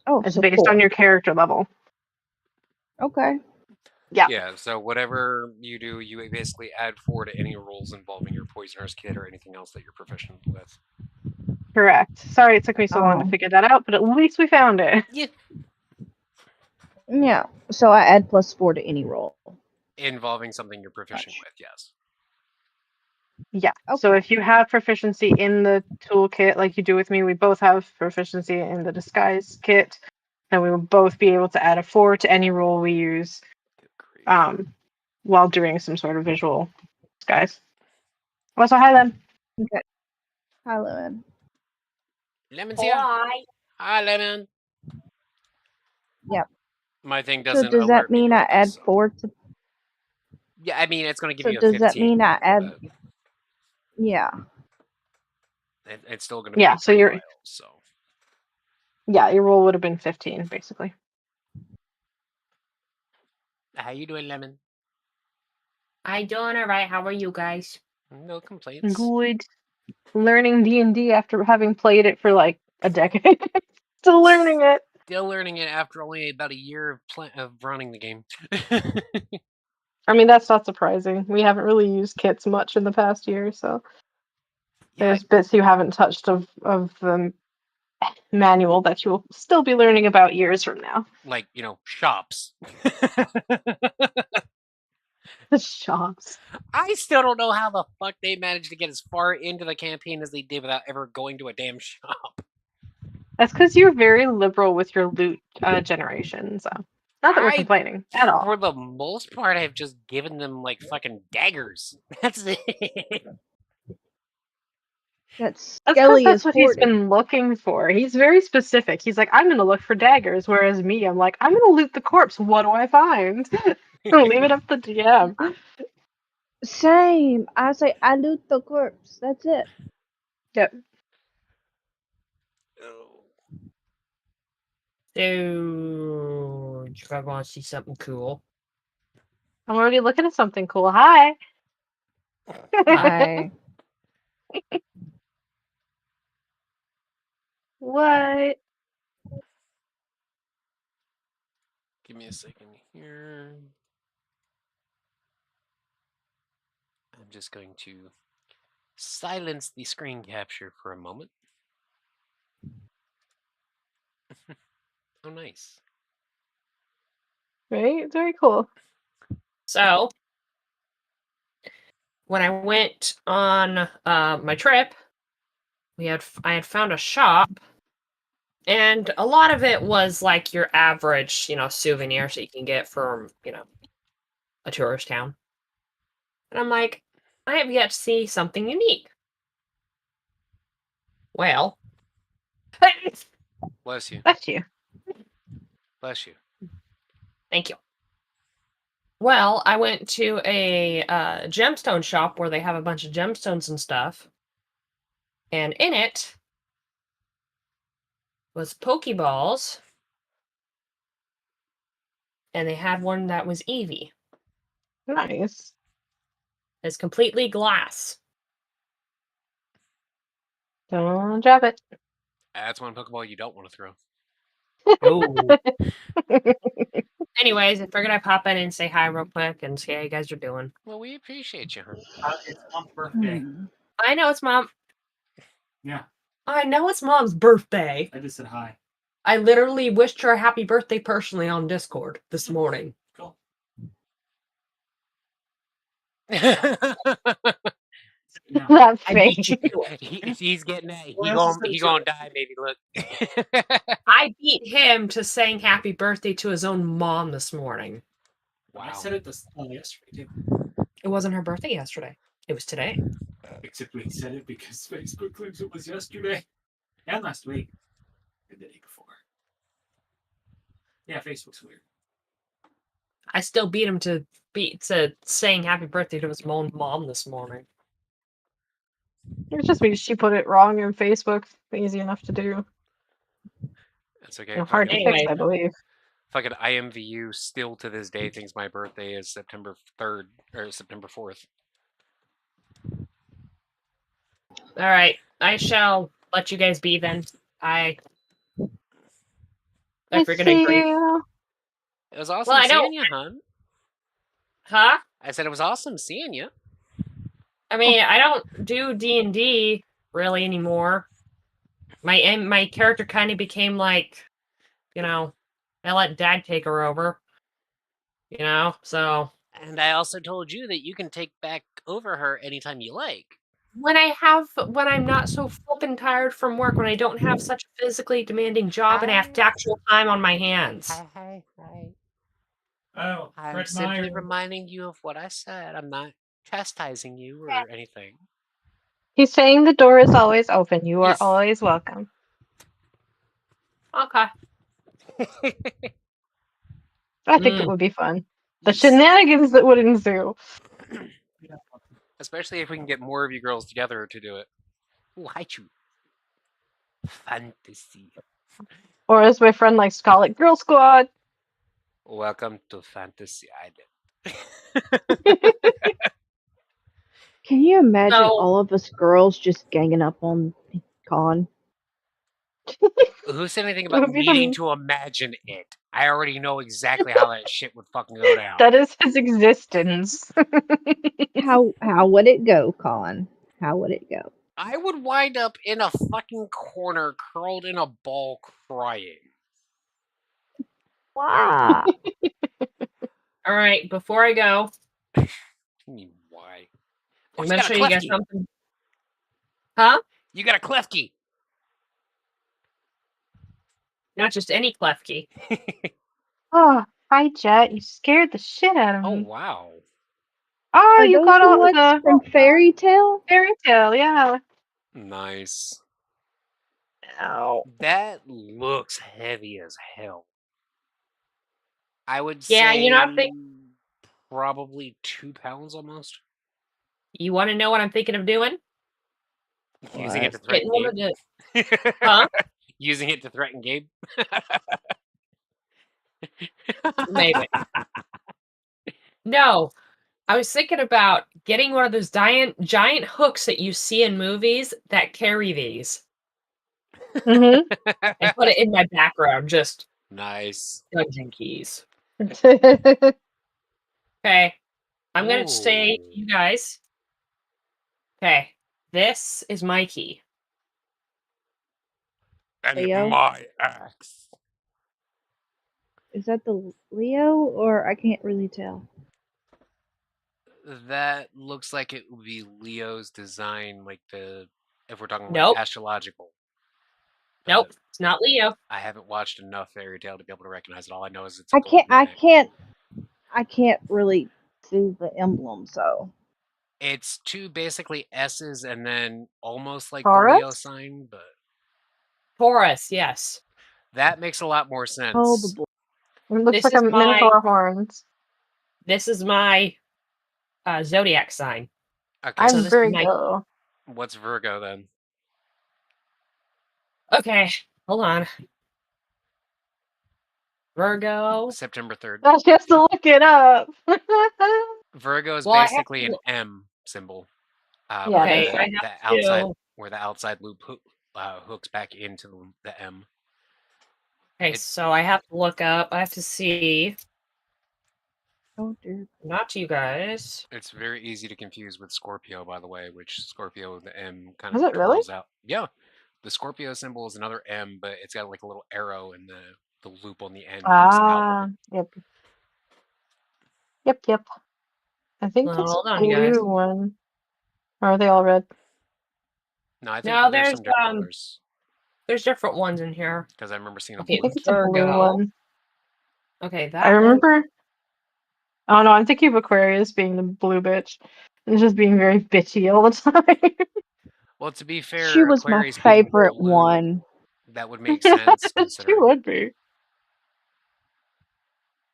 Oh, It's so based 4. on your character level. Okay. Yeah. Yeah, so whatever you do, you basically add 4 to any rolls involving your poisoner's kit or anything else that you're proficient with. Correct. Sorry it took me so long to Oh. figure that out, but at least we found it. Yeah. Yeah. So I add +4 to any roll. Involving something you're proficient Gotcha. with, yes. Yeah. So Okay. if you have proficiency in the toolkit like you do with me, we both have proficiency in the disguise kit, and we will both be able to add a 4 to any roll we use Good grief. while doing some sort of visual disguise. Also, hi then. Okay. Hi, Lemon. Lemon's here. Hi, Lemon. Yep. My thing So doesn't does that alert me mean I normally, add so- 4 to? Yeah, I mean, it's going to give So you a does 15. that mean I add? but Yeah. it's still going to be Yeah, so you're wild, so. yeah, your roll would have been 15 basically. How you doing, Lemon? I doing all right. How are you guys? No complaints. Good. Learning D&D after having played it for like a decade. Still learning it. Still learning it after only about a year of running the game. I mean, that's not surprising. We haven't really used kits much in the past year, so Yeah, there's bits you haven't touched of the manual that you'll still be learning about years from now. like, shops. The shops. I still don't know how the fuck they managed to get as far into the campaign as they did without ever going to a damn shop. That's because you're very liberal with your loot generation, so not that we're I- complaining at all. For the most part, I've just given them like fucking daggers. That's it. That's That's Skelly because that's is what he's hoarding. been looking for. He's very specific. He's like, I'm gonna look for daggers, whereas me, I'm like, I'm gonna loot the corpse. What do I find? Leave it up to DM. Same. I say I loot the corpse. That's it. Yep. So, you guys want to see something cool? I'm already looking at something cool. Hi. Hi. What? Give me a second here. I'm just going to silence the screen capture for a moment. Oh, nice. Right? Very cool. So, when I went on my trip, I had found a shop, and a lot of it was like your average, souvenirs that you can get from, a tourist town. And I'm like, I have yet to see something unique. Well, Bless you. Bless you. Bless you. thank you. Well, I went to a gemstone shop where they have a bunch of gemstones and stuff. And in it was Pokeballs. And they had one that was Eevee. Nice. It's completely glass. Don't drop it. That's one Pokeball you don't want to throw. Oh. Anyways, I figured I'd pop in and say hi real quick and see how you guys are doing. Well, we appreciate you, huh? It's Mom's birthday. Hmm. I know it's Mom. Yeah, I know it's Mom's birthday. I just said hi. I literally wished her a happy birthday personally on Discord this morning. Cool. No. That I beat face. you to it. He's getting that. He What else is there to gonna it? die, baby. Look. I beat him to saying happy birthday to his own mom this morning. I Wow. said it yesterday too. It wasn't her birthday yesterday. It was today. Except we said it because Facebook claims it was yesterday and last week and the day before. Yeah, Facebook's weird. I still beat him to saying happy birthday to his own mom this morning. It's just because she put it wrong in Facebook. Easy enough to do. That's okay. Hard to Anyway. fix, I believe. Fucking IMVU still to this day thinks my birthday is September 3rd or September 4th. All right, I shall let you guys be then. If you're gonna see agree, you. It was awesome I don't- seeing you, hon. huh? I said it was awesome seeing you. I mean, I don't do D&D really anymore. My character kind of became like, I let Dad take her over. So And I also told you that you can take back over her anytime you like. when I'm not so flippin' tired from work, when I don't have such a physically demanding job and I have actual time on my hands. Hi. Oh, I'm Fred simply Meyer. reminding you of what I said. I'm not chastising you or anything. He's saying the door is always open. You are Yes. always welcome. Okay. I think it would be fun. The Yes. shenanigans that would ensue. Especially if we can get more of you girls together to do it. Ooh, hi, Chu. Fantasy. Or as my friend likes to call it, Girl Squad. Welcome to Fantasy Island. Can you imagine So- all of us girls just ganging up on Con? Who said anything It would about be needing the- to imagine it? I already know exactly how that shit would fucking go down. That is his existence. How would it go, Con? How would it go? I would wind up in a fucking corner, curled in a ball, crying. Wow. All right, before I go, I mean, why? Oh, I'm you gonna got show a you guys Klefki. something. Huh? You got a Klefki. Not just any Klefki. Oh, hi, Jet. You scared the shit out of Oh, me. wow. Oh, Are you those got the all ones the from Fairy Tale? fairy tale, yeah. Nice. Ow. That looks heavy as hell. I would Yeah, say I'm probably 2 pounds almost. You want to know what I'm thinking of doing? Using it to Getting threaten one of Gabe. the Huh? Using it to threaten Gabe. Maybe. No, I was thinking about getting one of those giant hooks that you see in movies that carry these Mm-hmm. and put it in my background, just Nice. dungeon keys. Mm-hmm. Okay, I'm gonna say Ooh. you guys. Okay, this is my key. And Leo? my axe. Is that the Leo, or I can't really tell? That looks like it would be Leo's design, like if we're talking Nope. like astrological. Nope, But it's not Leo. I haven't watched enough Fairy Tale to be able to recognize it. All I know is it's. I can't golden egg. I can't really see the emblem, so It's two basically S's and then almost like Taurus? the Leo sign, but Taurus, yes. that makes a lot more sense. oh the boy. It looks This like is a minotaur horns. This is my zodiac sign. Okay, I'm So this is my- Virgo. what's Virgo then? Okay, hold on. Virgo. September 3rd. I have to look it up. Virgo is Well, I have basically to- an M symbol. Yeah, where Okay, that's I the have outside to. where the outside loop hooks back into the M. Okay, so I have to look up. I have to see. Oh dear. Not you guys. It's very easy to confuse with Scorpio, by the way, which Scorpio the M kind Is of it really? twirls out. Yeah, the Scorpio symbol is another M, but it's got like a little arrow and the loop on the end hooks outward. Yep. Yep. I think Well, that's hold a on, you guys. blue one. Or are they all red? No, I think No, there's some different there's, colors There's different ones in here. because I remember seeing a Okay, I blue. think it's a blue Virgo. one. Okay, that I one- remember. Oh no, I'm thinking of Aquarius being the blue bitch. And just being very bitchy all the time. Well, to be fair, She was my Aquarius being favorite blue, one. That would make sense She considering. would be.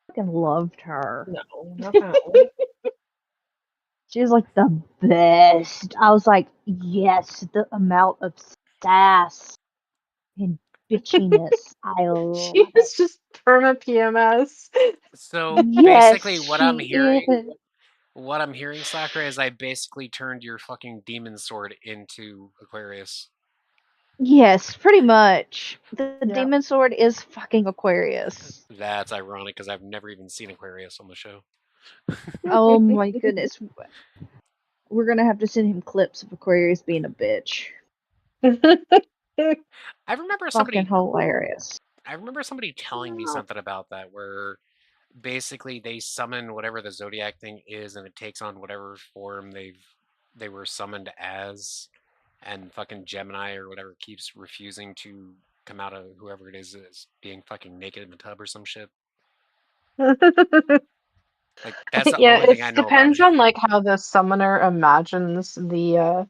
I fucking loved her. No, not that one. She was like the best. I was like, yes, the amount of sass and bitchiness. I love She is just perma PMS. So Yes, basically, what I'm she hearing, is. What I'm hearing, Sakura, is I basically turned your fucking demon sword into Aquarius. Yes, pretty much. The Yeah. demon sword is fucking Aquarius. That's ironic because I've never even seen Aquarius on the show. Oh my goodness. We're gonna have to send him clips of Aquarius being a bitch. I remember somebody. Fucking hilarious. I remember somebody telling me something about that, where basically they summon whatever the zodiac thing is, and it takes on whatever form they were summoned as, and fucking Gemini or whatever keeps refusing to come out of whoever it is being fucking naked in the tub or some shit. Like that's the Yeah, only thing I it know depends about it. on like how the summoner imagines the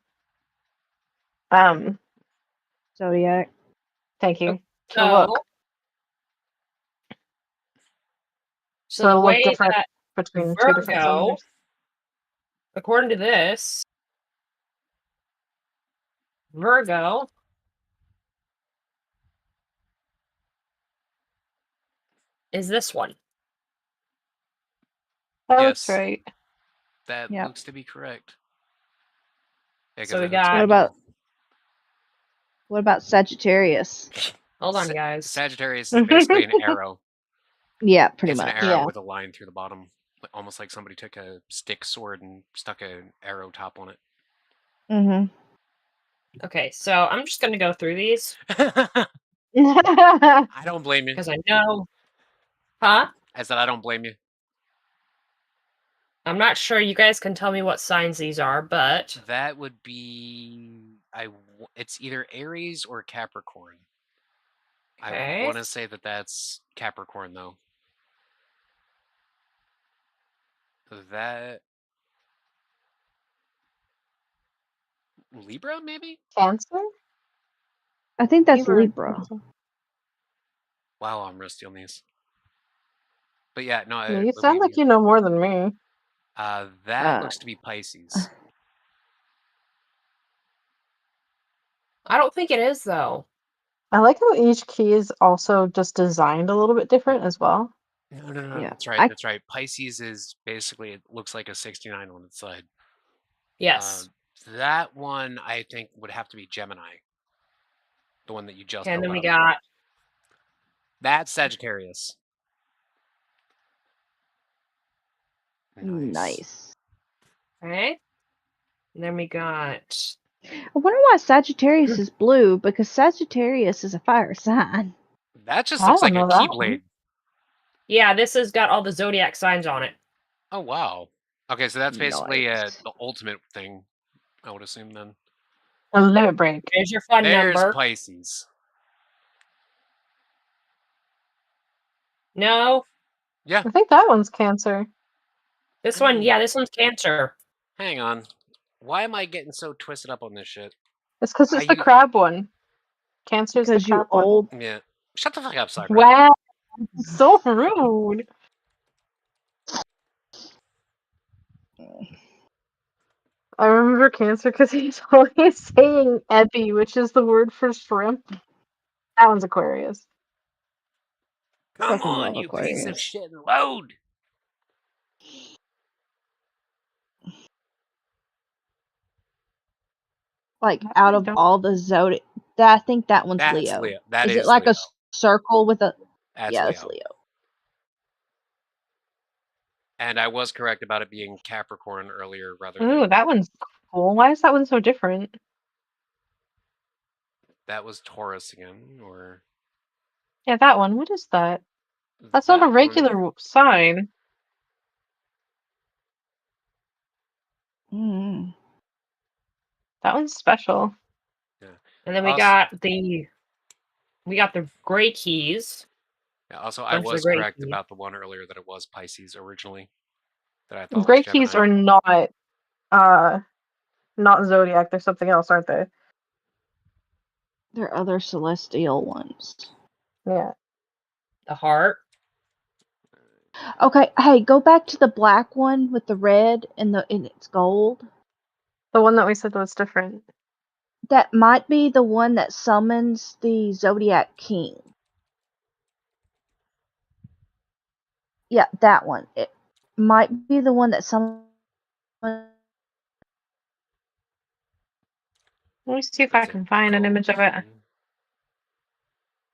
Zodiac. thank you. To So, look. so So the it'll look way different that between two different Virgo, summoners. according to this, Virgo is this one. That Yes. looks right. That Yep. looks to be correct. Yeah, So 'cause we it looks got- What about Sagittarius? Hold on, guys. Sagittarius is basically an arrow. Yeah, pretty It's much. an arrow Yeah. with a line through the bottom, almost like somebody took a stick sword and stuck an arrow top on it. Mm-hmm. Okay, so I'm just gonna go through these I don't blame you. because I know. Huh? I said I don't blame you. I'm not sure you guys can tell me what signs these are, but That would be it's either Aries or Capricorn. I Okay. want to say that that's Capricorn though. That Libra maybe? Cancer? I think that's Libra. Libra. Wow, I'm rusty on these. But yeah, no. Yeah, you sound like you know more than me. That looks to be Pisces. I don't think it is though. I like how each key is also just designed a little bit different as well. No. Yeah, That's right. That's right. Pisces is basically, it looks like a 69 on its side. Yes. That one I think would have to be Gemini. The one that you just And then held we up. got That's Sagittarius. nice. okay. And then we got I wonder why Sagittarius is blue, because Sagittarius is a fire sign. That just I looks like don't a know that Keyblade. yeah, this has got all the zodiac signs on it. Oh wow. Okay, so that's basically Nice. the ultimate thing, I would assume then. A limit break. There's your fun There's number. Pisces. No, Yeah. I think that one's Cancer. this one, yeah, this one's Cancer. Hang on. Why am I getting so twisted up on this shit? It's because it's I the u- crab one. Cancer's the Because you crab one. old. Yeah. Shut the fuck up, Sakura. Wow, so rude. I remember Cancer because he's always saying epi, which is the word for shrimp. That one's Aquarius. Come Fucking on, love you piece of Aquarius. shit, and load. Like, I out of don't- all the zodiac, I think that one's That's Leo. Leo. That is is it like Leo. a circle with a? That's yeah, Leo. it's Leo. And I was correct about it being Capricorn earlier rather Ooh, than that one's cool. Why is that one so different? that was Taurus again, or Yeah, that one. What is that? That's not that a regular sign. Mm. That one's special. And then we Also- got the gray keys. Yeah, also, I Bunch of was great correct keys. about the one earlier that it was Pisces originally. That I thought Gray was keys Gemini. are not zodiac. They're something else, aren't they? There are other celestial ones. Yeah. The heart. Okay, hey, go back to the black one with the red and it's gold. The one that we said was different. That might be the one that summons the Zodiac King. Yeah, that one. It might be the one that summons Let me see if I That's a can find an gold image of it.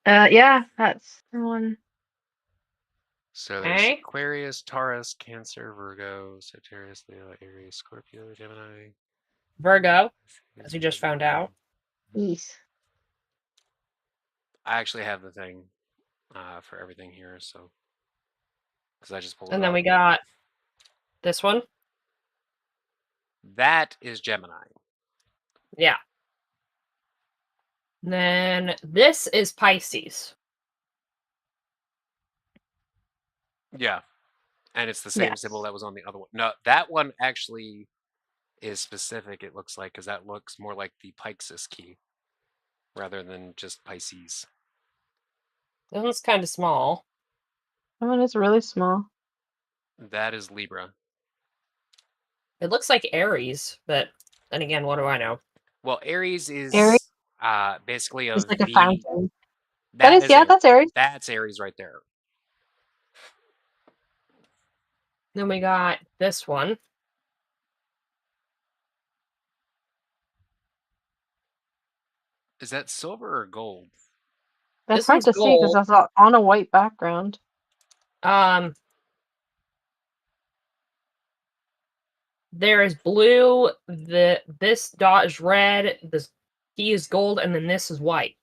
one. Yeah, that's the one. So there's Okay. Aquarius, Taurus, Cancer, Virgo, Sagittarius, Leo, Aries, Scorpio, Gemini. Virgo, Pisces, as we just found Virgo. out. Yes. I actually have the thing for everything here, so because I just pulled it And then up. we got this one. That is Gemini. Yeah. And then this is Pisces. Yeah, and it's the same Yes. symbol that was on the other one. No, that one actually is specific. It looks like because that looks more like the Pyxis key rather than just Pisces. This one's kind of small. That one is really small. That is Libra. It looks like Aries, but then again, what do I know? Well, Aries is Aries basically It's of like a the. fountain. That That is, yeah, Aries. that's Aries. That's Aries right there. Then we got this one. Is that silver or gold? That's This hard one's to see because gold. that's on a white background. There is blue. This dot is red. This key is gold, and then this is white.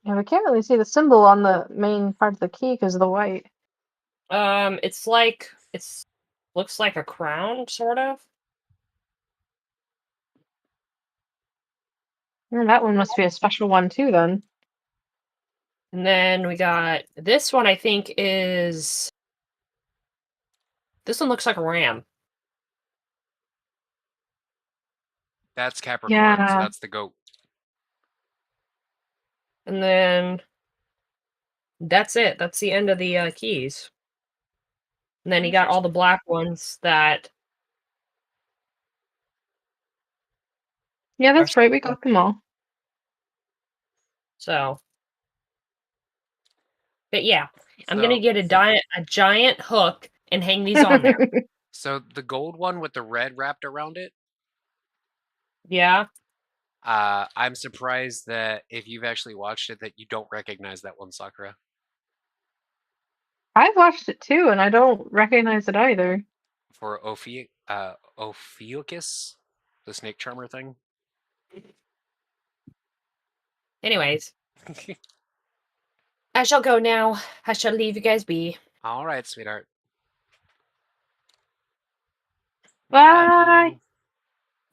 Yeah, we can't really see the symbol on the main part of the key because of the white. It's like looks like a crown, sort of. That one must be a special one too, then. And then we got this one. I think is this one looks like a ram. That's Capricorn, so Yeah. that's the goat. And then that's it. That's the end of the keys. And then you got all the black ones that. Yeah, that's right. We got them all. So. But yeah, I'm So- gonna get a giant hook and hang these on there. So the gold one with the red wrapped around it. Yeah. I'm surprised that if you've actually watched it, that you don't recognize that one, Sakura. I've watched it too, and I don't recognize it either. For Ophiuchus, the snake charmer thing. Anyways, I shall go now. I shall leave you guys be. All right, sweetheart. Bye.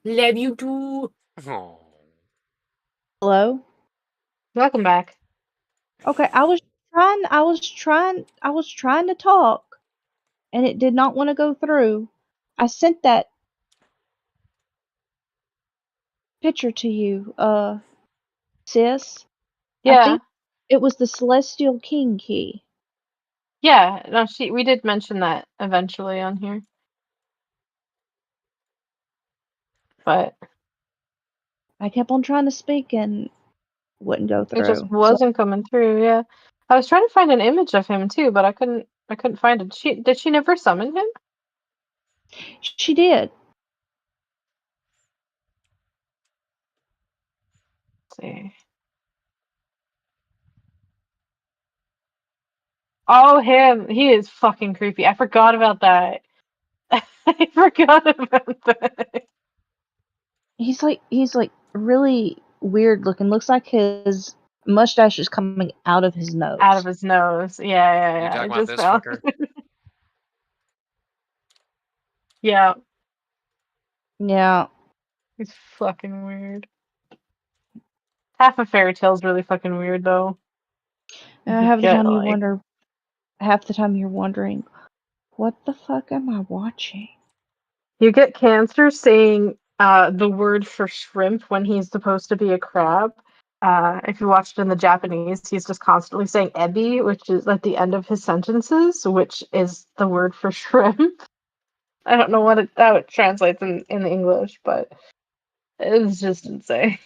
Love you too. Oh. Hello? Welcome back. Okay, I was trying to talk and it did not want to go through. I sent that picture to you, sis. I Yeah. think it was the Celestial King key. Yeah. No, we did mention that eventually on here. But I kept on trying to speak and wouldn't go through. it just So- wasn't coming through, yeah. I was trying to find an image of him too, but I couldn't find it. Did she never summon him? she did. Let's see. Oh, him. He is fucking creepy. I forgot about that. I forgot about that. He's like really weird looking. Looks like his mustache is coming out of his nose. Out of his nose. Yeah. You I talking about just this found- fucker? Yeah. Yeah. He's fucking weird. Half of Fairy Tail's really fucking weird though. And half the time you're wondering, what the fuck am I watching? You get Cancer saying the word for shrimp when he's supposed to be a crab. If you watched in the Japanese, he's just constantly saying ebi, which is at the end of his sentences, which is the word for shrimp. I don't know how it translates in the English, but it's just insane.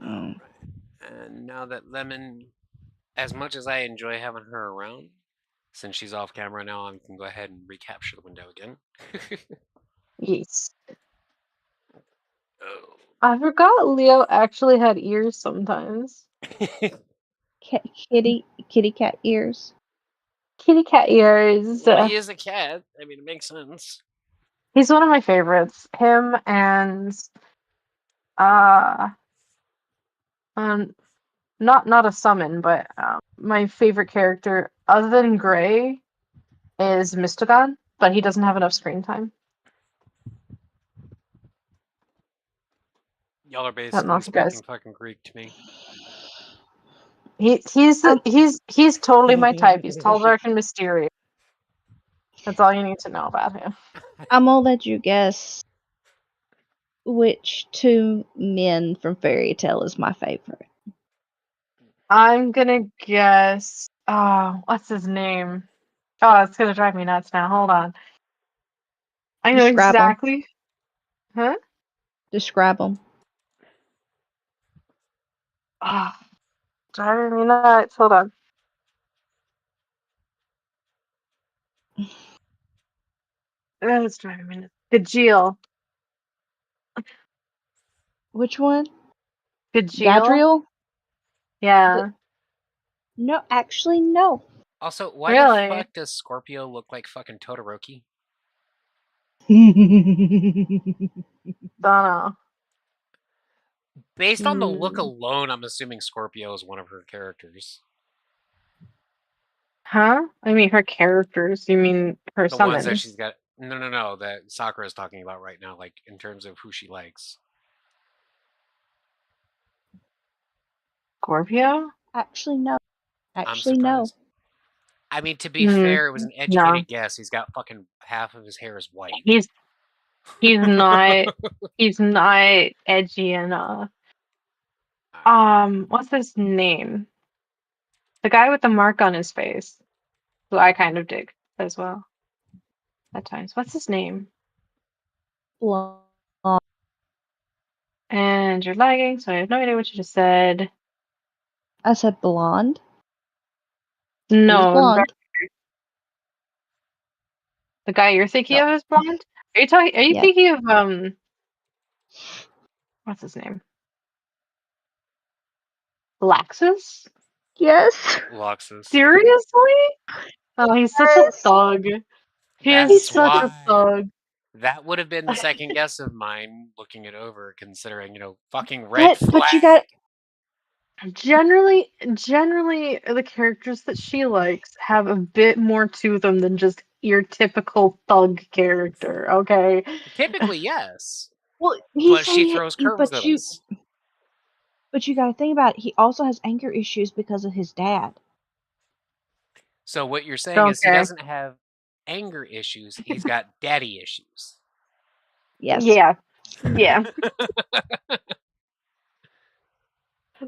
And now that Lemon, as much as I enjoy having her around, Since she's off camera now, I can go ahead and recapture the window again. Yes. Oh. I forgot Leo actually had ears sometimes. Kitty cat ears. Kitty cat ears. Well, he is a cat. I mean, it makes sense. He's one of my favorites. Him and uh not a summon, but my favorite character other than Gray is Mistodon, but he doesn't have enough screen time. Y'all are I don't know basically if you guys. speaking fucking Greek to me. He's totally my type. He's tall, dark, and mysterious. That's all you need to know about him. I'm gonna let you guess which two men from Fairy Tale is my favorite. I'm gonna guess. Oh, what's his name? Oh, it's gonna drive me nuts now. Hold on. I know Describe 'em. exactly. Huh? Describe them. Ah, driving me nuts. Hold on. It's driving me nuts. Gajeel. Which one? Gajeel? Gadriel? Yeah. No, actually, no. Also, why Really? the fuck does Scorpio look like fucking Todoroki? Don't know. Based on the look Hmm. alone, I'm assuming Scorpio is one of her characters. Huh? I mean, her characters. You mean her The ones that summons? she's got. No, that Sakura is talking about right now, like in terms of who she likes. Scorpio? Actually, no. I'm Actually, no. surprised. I mean, to be fair, it was an No. educated guess. He's got fucking half of his hair is white. He's not he's not edgy enough. What's his name? The guy with the mark on his face, who I kind of dig as well at times. What's his name? Blonde. And you're lagging, so I have no idea what you just said. I said blonde. He's No, blonde. the guy you're thinking No. of is blonde. Are you Yeah. thinking of what's his name? Laxus? Yes. Luxus. Seriously? Oh, he's such a Yes. thug. He That's is such a why. thug. That would have been the second guess of mine, looking it over, considering, fucking red flag. But you got Generally, the characters that she likes have a bit more to them than just your typical thug character. Okay. Typically, yes. well. But she throws curves at us. But you got to think about it. He also has anger issues because of his dad. So what you're saying is he Okay. doesn't have anger issues, he's got daddy issues. Yes. Yeah. Yeah.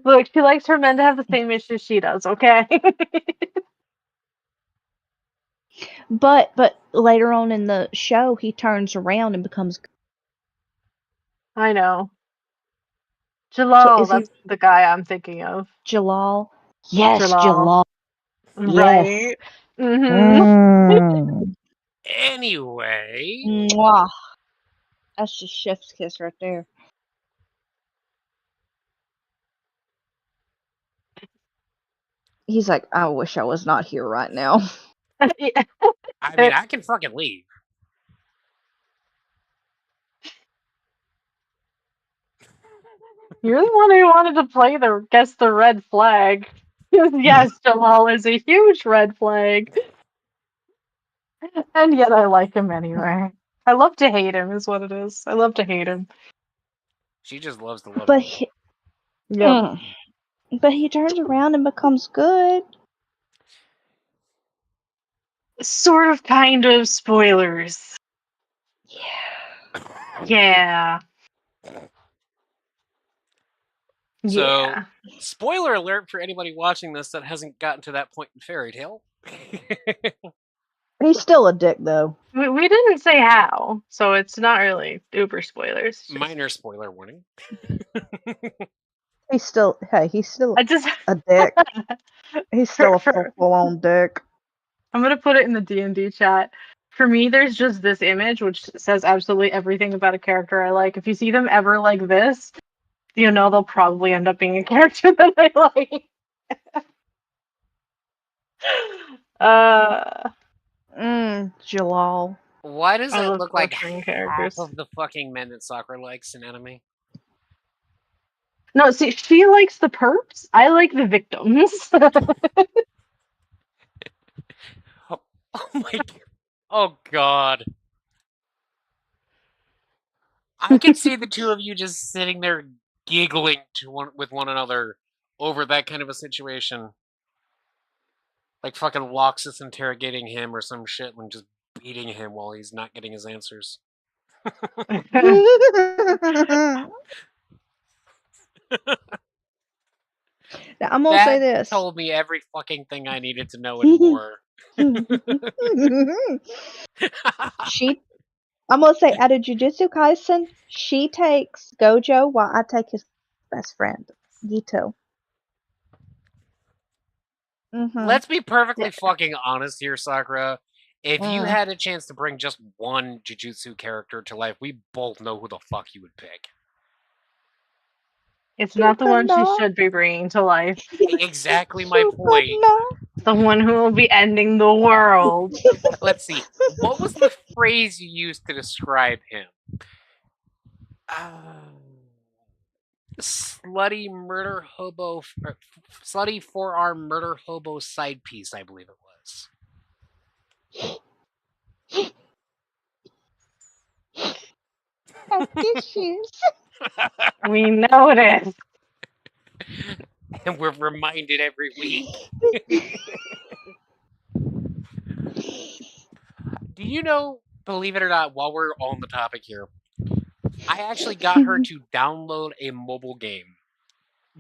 Look, she likes her men to have the same issues she does. Okay. But later on in the show, he turns around and becomes. I know. Jalal, is he- that's the guy I'm thinking of. Jalal. Yes, Jalal. Jalal. Right. Mm. Anyway, Mwah. That's just chef's kiss right there. He's like, I wish I was not here right now. Yeah. I mean, I can fucking leave. You're the one who wanted to play guess the red flag. Yes, Jalal is a huge red flag. And yet I like him anyway. I love to hate him is what it is. I love to hate him. She just loves to love But him. he, Yep. but he turns around and becomes good. Sort of, kind of, spoilers. Yeah. Yeah. So, Yeah. spoiler alert for anybody watching this that hasn't gotten to that point in Fairy Tale. He's still a dick though. We didn't say how, so it's not really uber spoilers. It's just- Minor spoiler warning. He's still I just a dick. He's still a full on dick. I'm gonna put it in the D&D chat. For me, there's just this image which says absolutely everything about a character I like. If you see them ever like this, you know they'll probably end up being a character that I like. Jalal. Why does I that love look like torturing half characters. of the fucking men that Sakura likes in anime? No, see, she likes the perps. I like the victims. Oh my god. Oh god. I can see the two of you just sitting there giggling with one another over that kind of a situation. Like fucking Loxus interrogating him or some shit and just beating him while he's not getting his answers. Now, I'm gonna say That this. told me every fucking thing I needed to know and more. She, I'm gonna say, out of Jujutsu Kaisen, she takes Gojo while I take his best friend, Gito. Let's be perfectly fucking honest here, Sakura. If you Mm. had a chance to bring just one Jujutsu character to life, we both know who the fuck you would pick. It's not the one she Sukuna. should be bringing to life. Exactly my point. The one who will be ending the world. Let's see. What was the phrase you used to describe him? Slutty murder hobo, slutty forearm murder hobo side piece, I believe it was. Issues. We noticed. And we're reminded every week. Do you know, believe it or not, while we're on the topic here, I actually got her to download a mobile game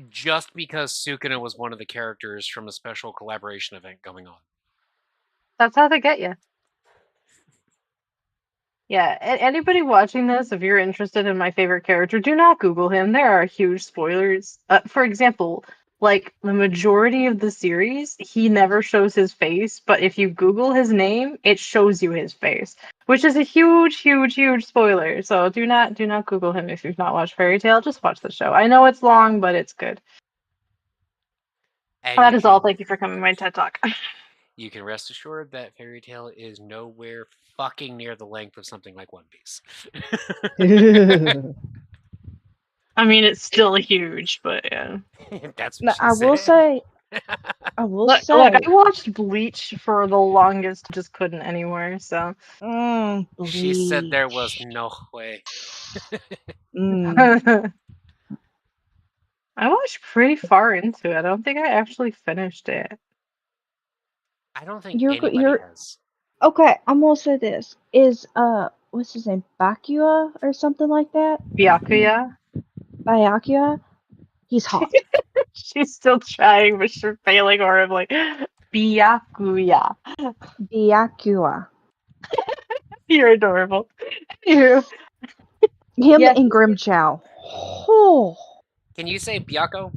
just because Sukuna was one of the characters from a special collaboration event going on. That's how they get you. Yeah, anybody watching this, if you're interested in my favorite character, do not Google him. There are huge spoilers. For example, like the majority of the series, he never shows his face, but if you Google his name, it shows you his face, which is a huge, huge, huge spoiler. So do not Google him if you've not watched Fairy Tail. Just watch the show. I know it's long, but it's good. And That is all. Thank you for coming to my TED Talk. You can rest assured that Fairy Tail is nowhere fucking near the length of something like One Piece. I mean, it's still huge, but yeah. That's No, what she I will said. say. I will Look, say. I watched Bleach for the longest, just couldn't anymore. So She said there was Bleach. no way. I watched pretty far into it. I don't think I actually finished it. I don't think You're anybody has. okay. I'm gonna say this is what's his name, Bakua or something like that. Byakuya. Byakuya. He's hot. She's still trying, but she's failing horribly. Byakuya. Byakuya. You're adorable. You. Him Yes. and Grimchow. Oh. Can you say Byako?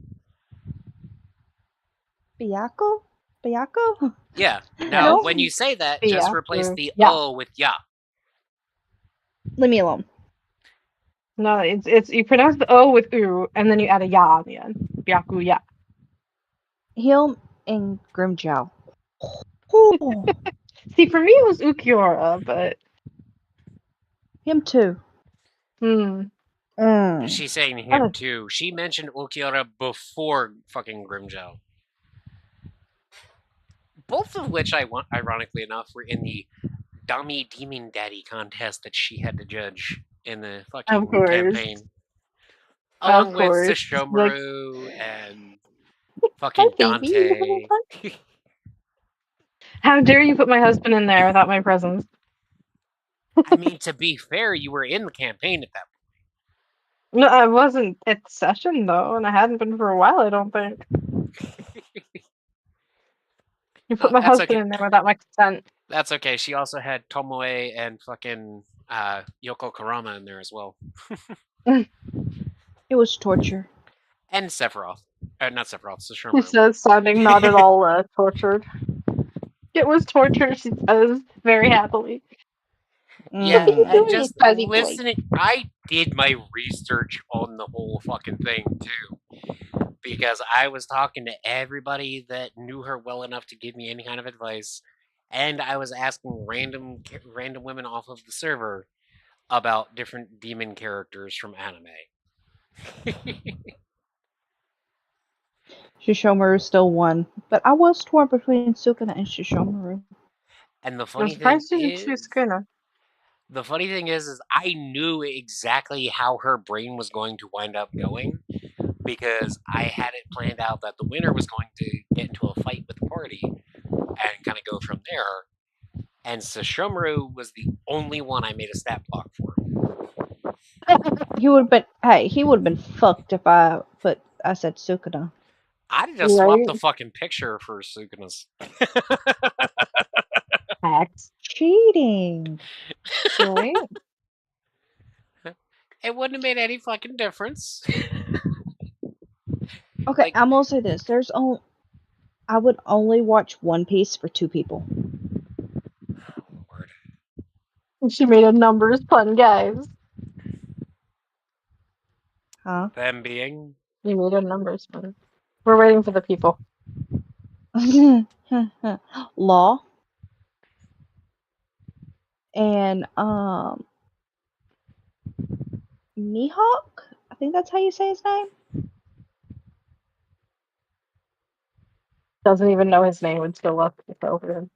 Byako? Byako? Yeah. No. No, when you say that, just replace the Yeah. O with ya. Leave me alone. No, it's you pronounce the O with U, and then you add a ya on the end. Byakuya. Him and Grimchow. Oh. See, for me it was Ukiura, but Him too. She's saying him too. She mentioned Ukiura before fucking Grimjow. Both of which, ironically enough, were in the Dummy Demon Daddy contest that she had to judge in the fucking campaign. Along with Sesshomaru and fucking Dante. How dare you put my husband in there without my presence? I mean, to be fair, you were in the campaign at that point. No, I wasn't at session though, and I hadn't been for a while, I don't think. You put my husband in there without my consent. That's okay. She also had Tomoe and fucking Yoko Karama in there as well. It was torture. And Sephiroth. Not Sephiroth, He Sesshomaru. says, sounding not at all tortured. It was torture, she says very happily. Yeah, Mm. and just Fuzzy boy. listening, I did my research on the whole fucking thing too, because I was talking to everybody that knew her well enough to give me any kind of advice, and I was asking random women off of the server about different demon characters from anime. Shishomaru still won, but I was torn between Sukuna and Shishomaru. And the I'm funny thing surprised you didn't choose is, Sukuna. the funny thing is I knew exactly how her brain was going to wind up going, because I had it planned out that the winner was going to get into a fight with the party and kind of go from there. And Sashomaru was the only one I made a stat block for. He would have been. Hey, he would have been fucked if I said Sukuna. I'd have just swapped Right. the fucking picture for Sukuna's. Facts. Cheating. Right? It wouldn't have made any fucking difference. Okay, Like- I'm gonna say this. I would only watch One Piece for 2 people. Lord. She made a numbers pun, guys. Huh? Them being. You made a numbers pun. We're waiting for the people. Law. And Mihawk? I think that's how you say his name. Doesn't even know his name and still up over him.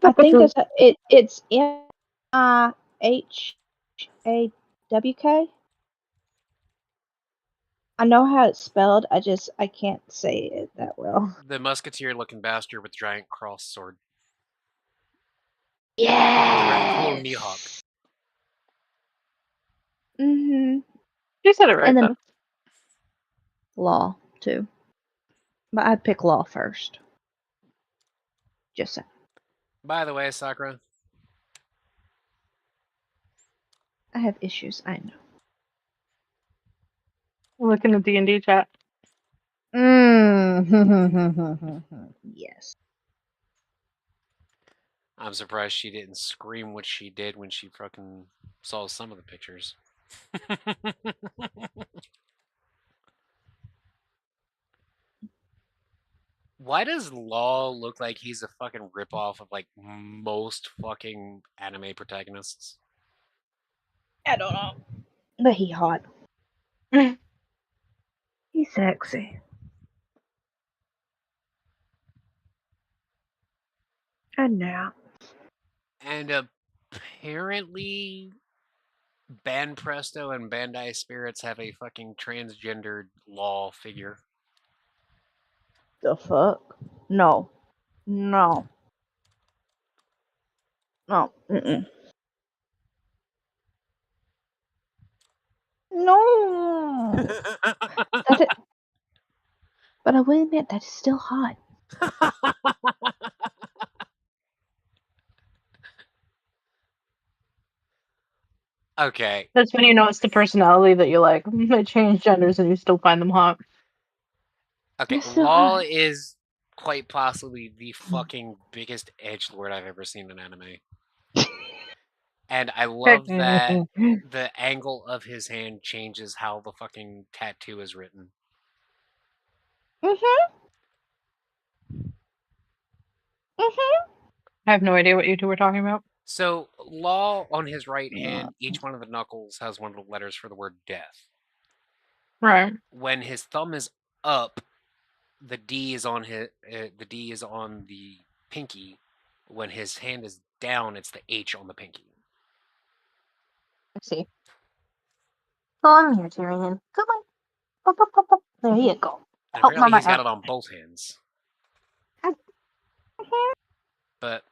I think that's it's Mihawk. I know how it's spelled. I can't say it that well. The musketeer looking bastard with giant cross sword. Yeah. Raccoon Mihawk. Mhm. You said it right. And then though. Law too, but I'd pick Law first. Just saying. By the way, Sakura, I have issues. I know. Look in the D&D chat. Yes. I'm surprised she didn't scream what she did when she fucking saw some of the pictures. Why does Law look like he's a fucking ripoff of like most fucking anime protagonists? I don't know. But he hot. He's sexy. And now. And apparently Band Presto and Bandai Spirits have a fucking transgendered Law figure. The fuck? No. No. No. Mm-mm. No. That's it. But I will admit that is still hot. Okay. That's when you know it's the personality that you like. They change genders and you still find them hot. Okay, It's still Law hot. is quite possibly the fucking biggest edgelord I've ever seen in anime. And I love that the angle of his hand changes how the fucking tattoo is written. I have no idea what you two were talking about. So, Law on his right hand, each one of the knuckles has one of the letters for the word death. Right. When his thumb is up, the D is on the pinky. When his hand is down, it's the H on the pinky. I see. Go on here, Tyrion. Come on. Up, up, up, up. There you go. And Help apparently Mama he's got out. it on both hands. But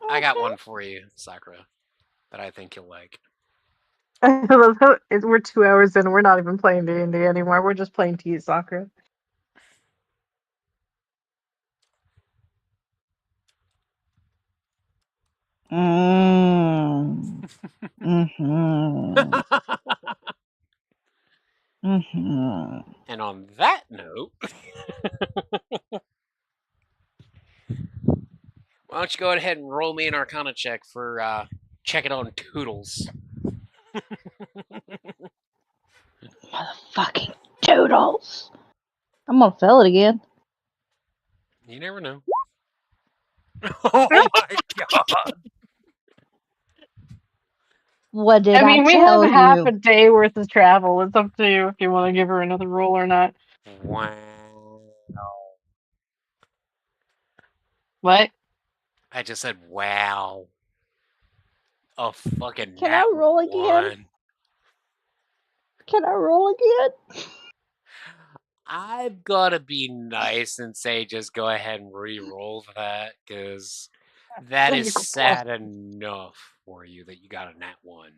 I got one for you, Sakura, that I think you'll like. We're 2 hours in. We're not even playing D&D anymore. We're just playing Tease Soccer. Mm. And on that note, don't you go ahead and roll me an Arcana check for checking on Toodles? Motherfucking Toodles. I'm gonna fail it again. You never know. Oh my god! What did I mean, we have tell half you? a day worth of travel. It's up to you if you want to give her another roll or not. Wow. What? I just said wow. A fucking Can nat I roll again? 1. Can I roll again? I've got to be nice and say just go ahead and re-roll that, because that Then is you go sad enough for you that you got a nat 1.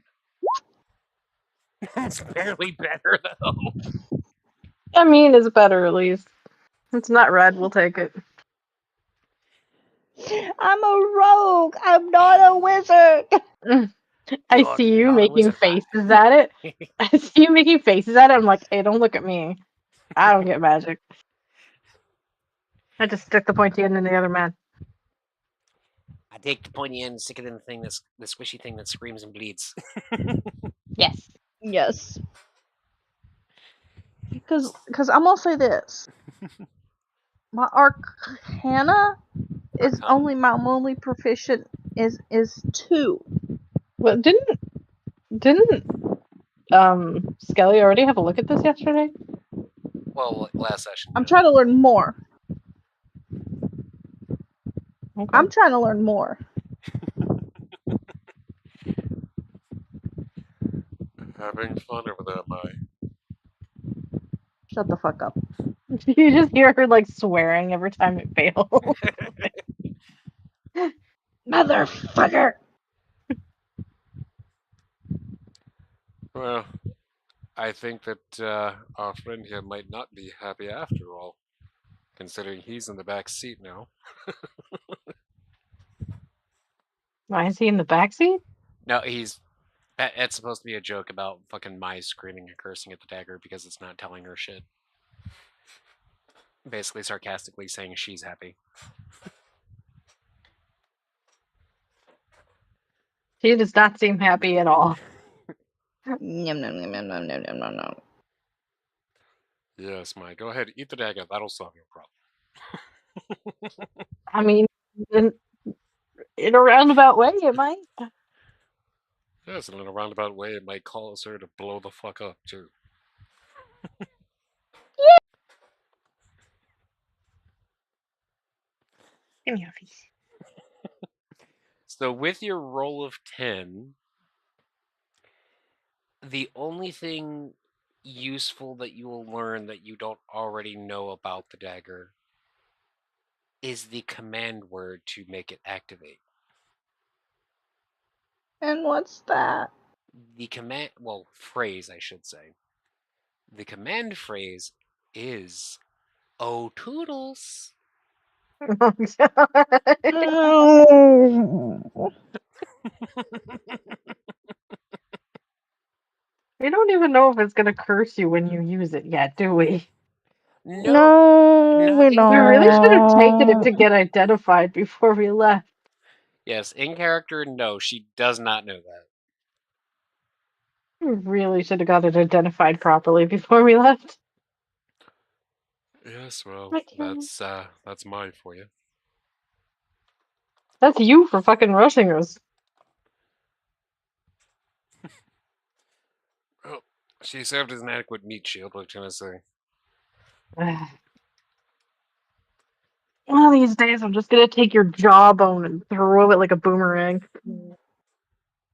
That's barely better, though. I mean, it's better at least. It's not red. We'll take it. I'm a rogue. I'm not a wizard. I You're see you not a making wizard. faces at it. I see you making faces at it. I'm like, hey, don't look at me. I don't get magic. I just stick the pointy end in the other man. I take the pointy end and stick it in the thing that's the squishy thing that screams and bleeds. Yes. Yes. Because I'm gonna say this. My Arcana is only my only proficient is 2. Well, didn't Skelly already have a look at this yesterday? Well, last session. I'm trying to learn more. Okay. I'm trying to learn more. having fun over there, Mai. Shut the fuck up. You just hear her like swearing every time it fails. Motherfucker! Well, I think that our friend here might not be happy after all, considering he's in the back seat now. Why is he in the backseat? No, it's supposed to be a joke about fucking Mai screaming and cursing at the dagger because it's not telling her shit. Basically sarcastically saying she's happy. She does not seem happy at all. Nom, nom, nom, nom, nom, nom, nom, nom, nom. Yes, Mai, go ahead, eat the dagger, that'll solve your problem. I mean, in a roundabout way, it might. Yes, and in a roundabout way, it might cause her to blow the fuck up, too. In your face. So with your roll of 10, the only thing useful that you will learn that you don't already know about the dagger is the command word to make it activate. And what's that? The command, well, phrase, I should say. The command phrase is, "Oh, Toodles." Oh, God. Oh. We don't even know if it's gonna curse you when you use it yet, do we? No, No, not we in don't. We really should have taken it character. to get identified before we left. Yes, in character, no, she does not know that. We really should have got it identified properly before we left. Yes, well, Right. that's mine for you. That's you for fucking rushing us. Well, she served as an adequate meat shield, what can I say? One of these days, I'm just gonna take your jawbone and throw it like a boomerang.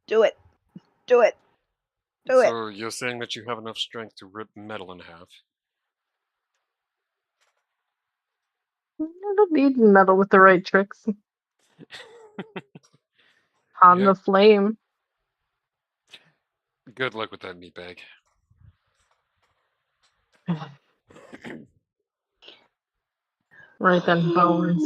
Do it. Do it. Do it. So you're saying that you have enough strength to rip metal in half? I don't need metal with the right tricks. On Yeah. the flame. Good luck with that meatbag. Right then, bones.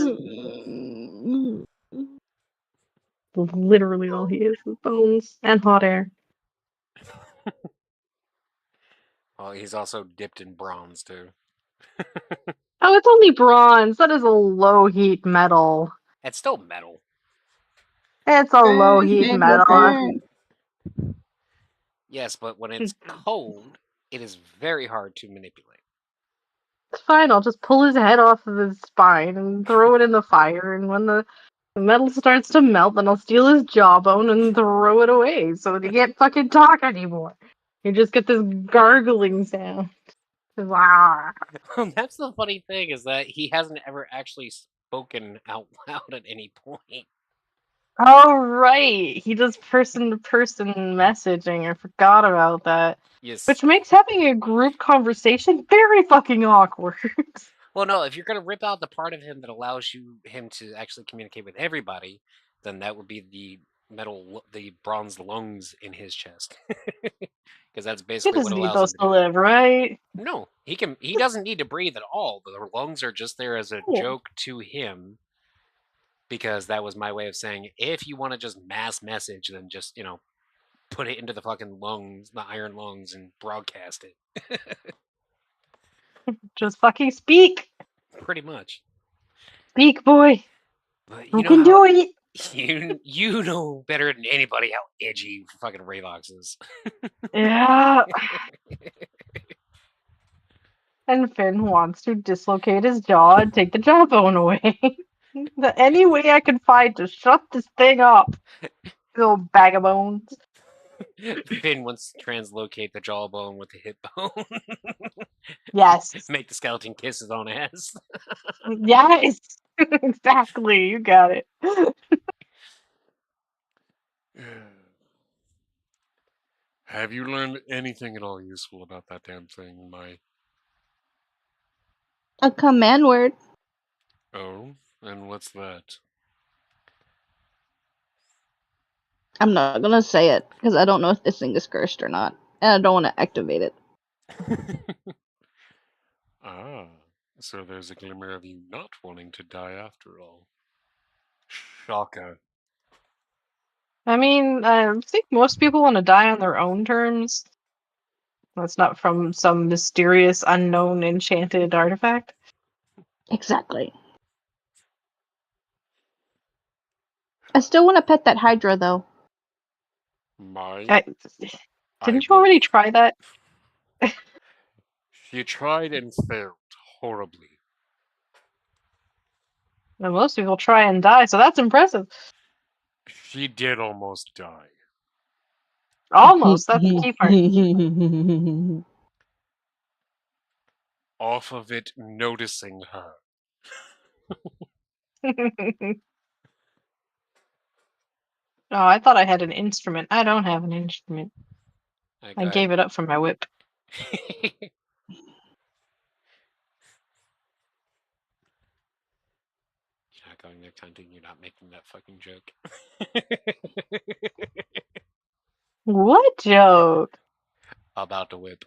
Literally all he is bones and hot air. Well, he's also dipped in bronze, too. Oh, it's only bronze. That is a low heat metal. It's still metal. It's a low heat Make the metal. burn. Yes, but when it's cold, it is very hard to manipulate. It's fine. I'll just pull his head off of his spine and throw it in the fire. And when the metal starts to melt, then I'll steal his jawbone and throw it away so that he can't fucking talk anymore. You just get this gargling sound. Wow. That's the funny thing, is that he hasn't ever actually spoken out loud at any point. Oh, right. He does person-to-person messaging. I forgot about that. Yes. Which makes having a group conversation very fucking awkward. Well, no, if you're gonna rip out the part of him that allows him to actually communicate with everybody, then that would be the bronze lungs in his chest, because that's He basically what doesn't need allows those him to to do it. live, right? No, he doesn't need to breathe at all. The lungs are just there as a Cool. joke to him, because that was my way of saying, if you want to just mass message, then just, put it into the fucking lungs, the iron lungs, and broadcast it. Just fucking speak. Pretty much. Speak, boy. But You can do it. You know better than anybody how edgy fucking Ravox is. Yeah. And Finn wants to dislocate his jaw and take the jawbone away. Any way I can find to shut this thing up. Little bag of bones. Finn wants to translocate the jawbone with the hip bone. Yes. Make the skeleton kiss his own ass. Yes. Exactly. You got it. Have you learned anything at all useful about that damn thing, Mai? A command word. Oh, and what's that? I'm not gonna say it because I don't know if this thing is cursed or not, and I don't want to activate it. Ah, so there's a glimmer of you not wanting to die after all. Shocker. I mean, I think most people want to die on their own terms. That's not from some mysterious, unknown, enchanted artifact. Exactly. I still want to pet that Hydra though. Mai? Didn't you already try that? She tried and failed horribly. Well, most people try and die, so that's impressive. She did almost die. Almost. That's the key part. Off of it noticing her. Oh, I thought I had an instrument. I don't have an instrument. I gave it up for my whip. You're not going there, Cunting. You're not making that fucking joke. What joke? About the whip.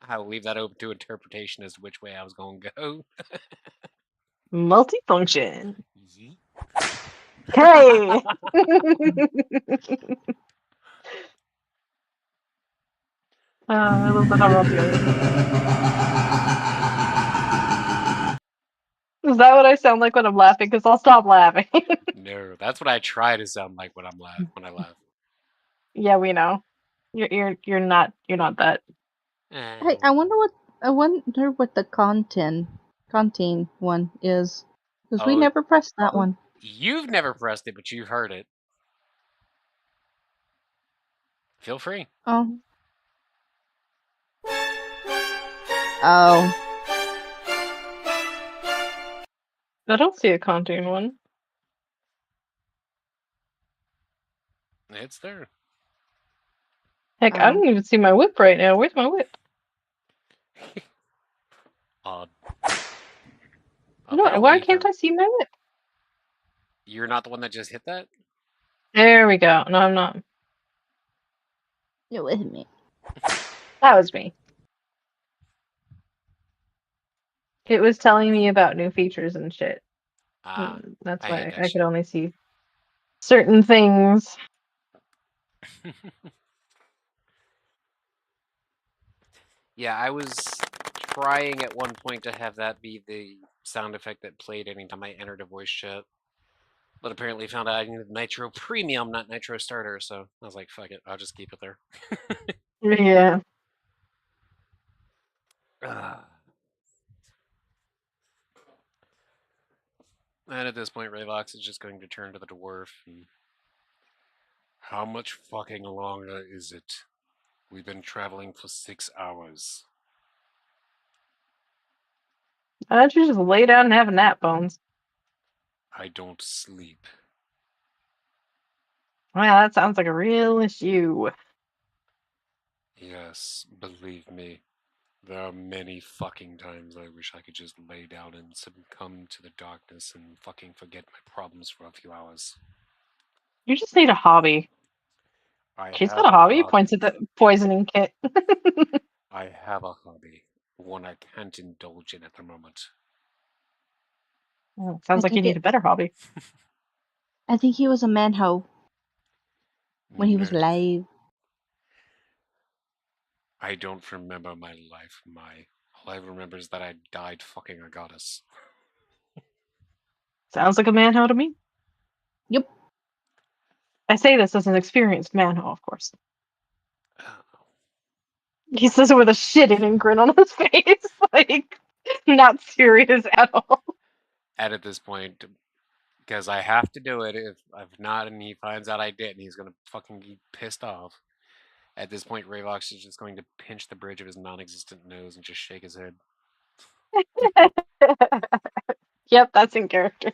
I will leave that open to interpretation as to which way I was going to go. Multifunction. Yeet. Hey! A little bit of Is that what I sound like when I'm laughing? Because I'll stop laughing. No, that's what I try to sound like when I laugh. Yeah, we know. You're not that. Hey, I wonder what the content one is, because we Oh. never pressed that one. You've never pressed it, but you've heard it. Feel free. Oh. Oh. I don't see a cartoon one. It's there. Heck, I don't even see my whip right now. Where's my whip? Odd. No, why can't I see my whip? You're not the one that just hit that? There we go. No, I'm not. It was me. That was me. It was telling me about new features and shit. That's I why hate that I could shit. only see certain things. Yeah, I was trying at one point to have that be the sound effect that played anytime I entered a voice chat. But apparently found out I needed Nitro Premium, not Nitro Starter, so I was like, fuck it, I'll just keep it there. Yeah. And at this point, Rayvox is just going to turn to the dwarf. And, how much fucking longer is it? We've been traveling for 6 hours. Why don't you just lay down and have a nap, Bones? I don't sleep. Well, that sounds like a real issue. Yes, believe me. There are many fucking times I wish I could just lay down and succumb to the darkness and fucking forget my problems for a few hours. You just need a hobby. She's have got a hobby. Points at the poisoning kit. I have a hobby, one I can't indulge in at the moment. Oh, sounds I like you think need a better hobby. I think he was a manhole when he was No, alive. I don't remember my life, all I remember is that I died fucking a goddess. Sounds like a manhole to me. Yep. I say this as an experienced manhole, of course. Oh. He says it with a shit-eating grin on his face, like not serious at all. And at this point, because I have to do it, if not, and he finds out I did, and he's gonna fucking be pissed off. At this point, Rayvox is just going to pinch the bridge of his non-existent nose and just shake his head. Yep, that's in character.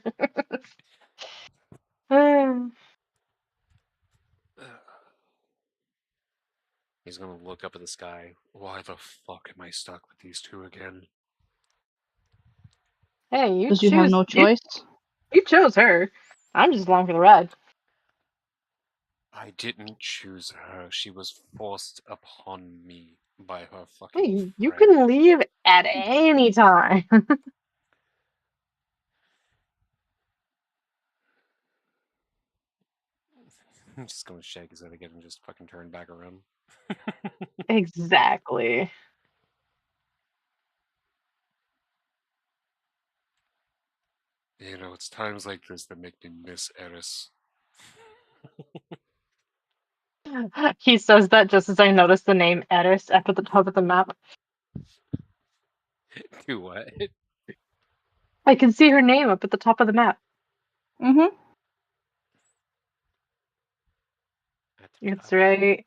He's gonna look up at the sky. Why the fuck am I stuck with these two again? Hey, you Because you have no choice. You chose her. I'm just along for the ride. I didn't choose her. She was forced upon me by her fucking Hey, you friend. can leave at any time. I'm just gonna shake his head again and just fucking turn back around. Exactly. You know, it's times like this that make me miss Eris. He says that just as I notice the name Eris up at the top of the map. Do what? I can see her name up at the top of the map. Mm-hmm. It's right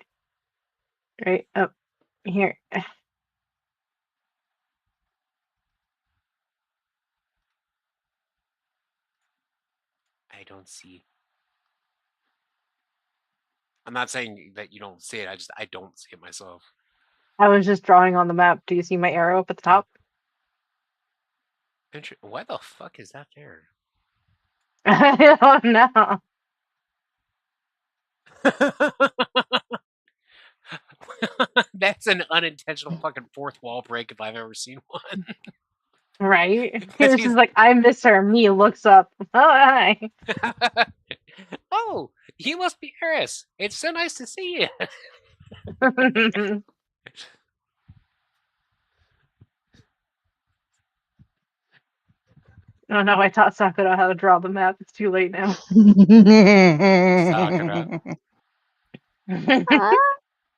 up here. I don't see. I'm not saying that you don't see it. I don't see it myself. I was just drawing on the map. Do you see my arrow up at the top? Why the fuck is that there? I don't know. That's an unintentional fucking fourth wall break if I've ever seen one. Right? Because It's just like, I miss her. Me looks up. Oh, hi. Oh, you must be Eris. It's so nice to see you. Oh no, I taught Sakura how to draw the map. It's too late now. Sakura. Ah,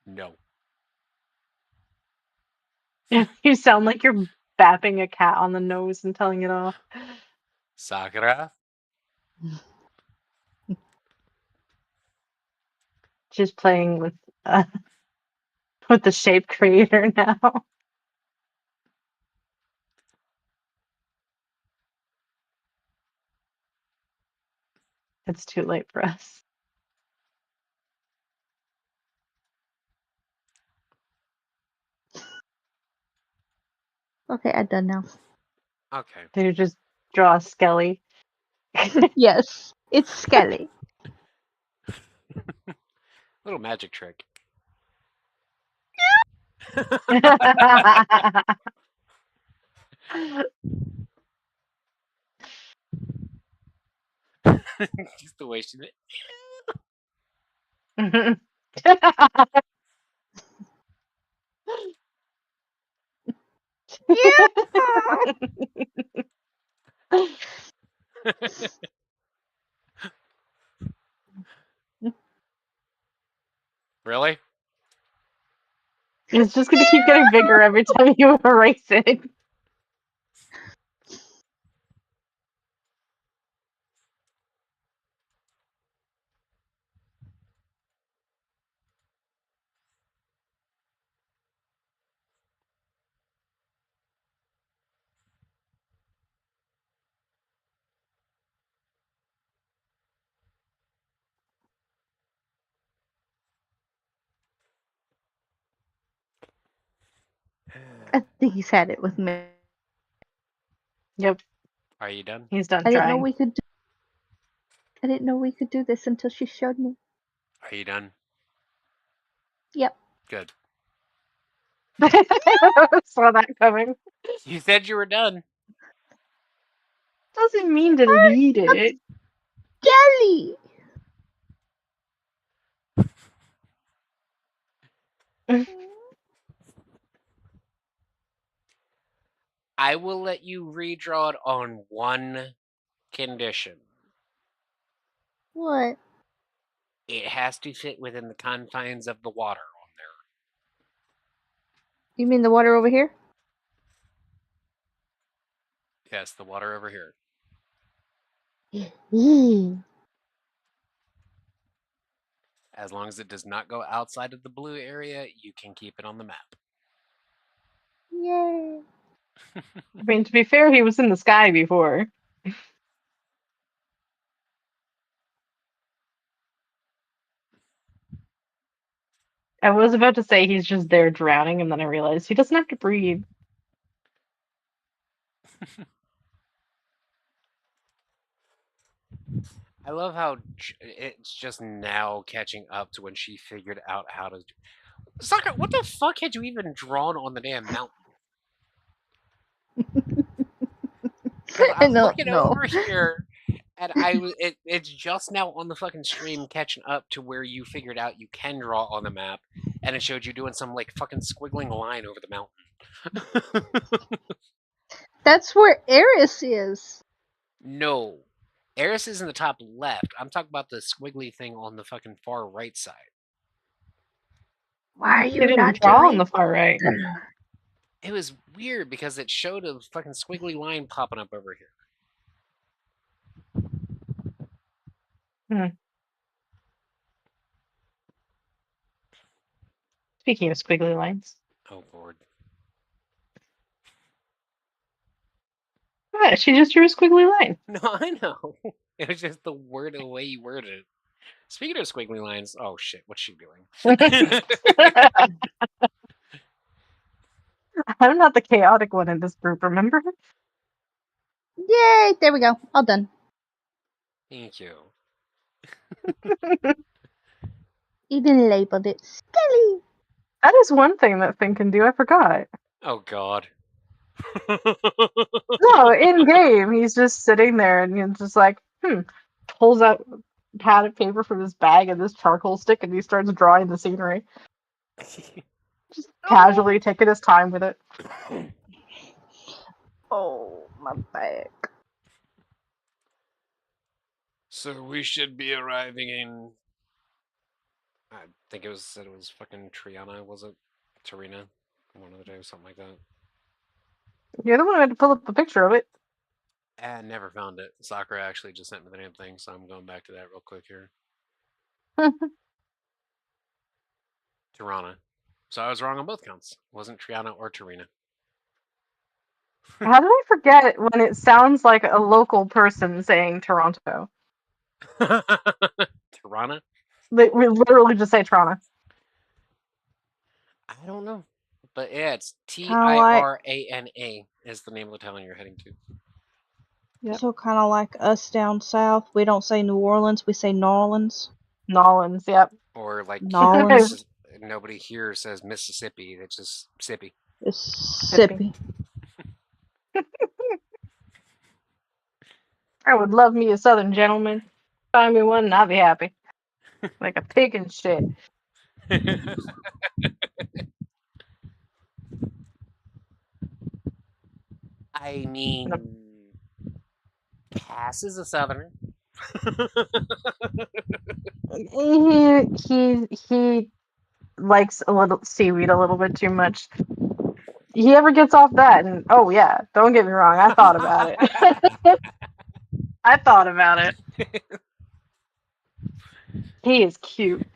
No. You sound like you're bapping a cat on the nose and telling it off. Sakura. Just playing with the shape creator now. It's too late for us. okay, I'm done now. Okay. Did you just draw a Skelly? Yes, it's Skelly. Little magic trick. Just the way she did. Yeah. Really? It's just gonna keep getting bigger every time you erase it. I think he's had it with me. Yep, Are you done? he's done I didn't know trying. we could. I didn't know we could do this until she showed me. Are you done? Yep. Good. Saw that coming. You said you were done. Doesn't mean delete it. Jelly. I will let you redraw it on one condition. What? It has to fit within the confines of the water on there. You mean the water over here? Yes, the water over here. As long as it does not go outside of the blue area, you can keep it on the map. Yay. I mean, to be fair, he was in the sky before. I was about to say he's just there drowning, and then I realized he doesn't have to breathe. I love how it's just now catching up to when she figured out how to. Sucker, what the fuck had you even drawn on the damn mountain? 'Cause I I'm don't looking know. over here, and it's just now on the fucking stream catching up to where you figured out you can draw on the map, and it showed you doing some like fucking squiggling line over the mountain. That's where Eris is. No. Eris is in the top left. I'm talking about the squiggly thing on the fucking far right side. Why are He you didn't not draw doing on the far right. It was weird because it showed a fucking squiggly line popping up over here. Speaking of squiggly lines. Oh, Lord. What? She just drew a squiggly line. No, I know. It was just the way you worded it. Speaking of squiggly lines, oh shit, what's she doing? I'm not the chaotic one in this group, remember? Yay! There we go. All done. Thank you. Even labeled it Skelly. That is one thing that thing can do. I forgot. Oh God. No, in game, he's just sitting there and he's just like, pulls out pad of paper from his bag and this charcoal stick and he starts drawing the scenery. Just casually taking his time with it. Oh, my back. So we should be arriving in. I think it said it was fucking Triana, was it? Tarina? One of the days, something like that. You're the one who had to pull up a picture of it. I never found it. Sakura actually just sent me the damn thing, so I'm going back to that real quick here. Tirana. So I was wrong on both counts. It wasn't Triana or Tarina. How did I forget when it sounds like a local person saying Toronto? Tirana? We literally just say Toronto. I don't know. But yeah, it's Kinda like- Tirana is the name of the town you're heading to. Yep. So kind of like us down south, we don't say New Orleans, we say Nolans. Nolans, yep. Or like Nolans. nobody here says Mississippi. It's just Sippy. It's Sippy. I would love me a southern gentleman. Find me one and I'll be happy. Like a pig and shit. I mean, passes a southerner. He likes a little seaweed a little bit too much. He ever gets off that, and oh yeah, don't get me wrong, I thought about it. I thought about it. He is cute.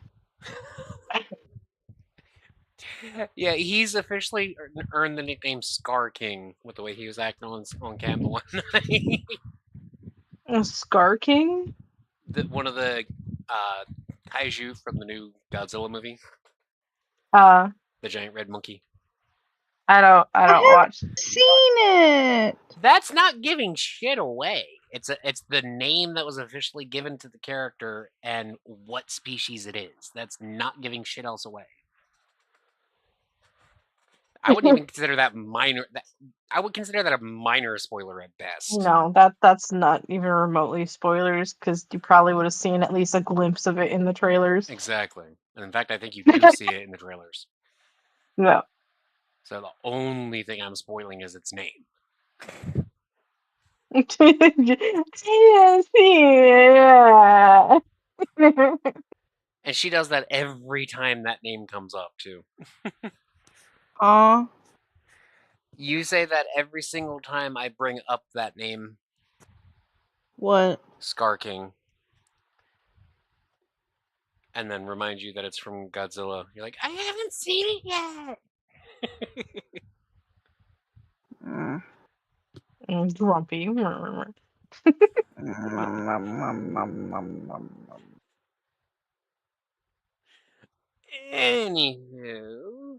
Yeah, he's officially earned the nickname Scar King with the way he was acting on cam the one night. Scar King? One of the kaiju from the new Godzilla movie, The giant red monkey. I don't watch. Seen it. That's not giving shit away. It's the name that was officially given to the character and what species it is. That's not giving shit else away. I wouldn't even consider that minor. I would consider that a minor spoiler at best. No, that's not even remotely spoilers because you probably would have seen at least a glimpse of it in the trailers. Exactly. And in fact, I think you do see it in the trailers. No. So the only thing I'm spoiling is its name. Yeah. And she does that every time that name comes up, too. Aw. You say that every single time I bring up that name, What? Scar King, and then remind you that it's from Godzilla. You're like, I haven't seen it yet. Grumpy. Anywho.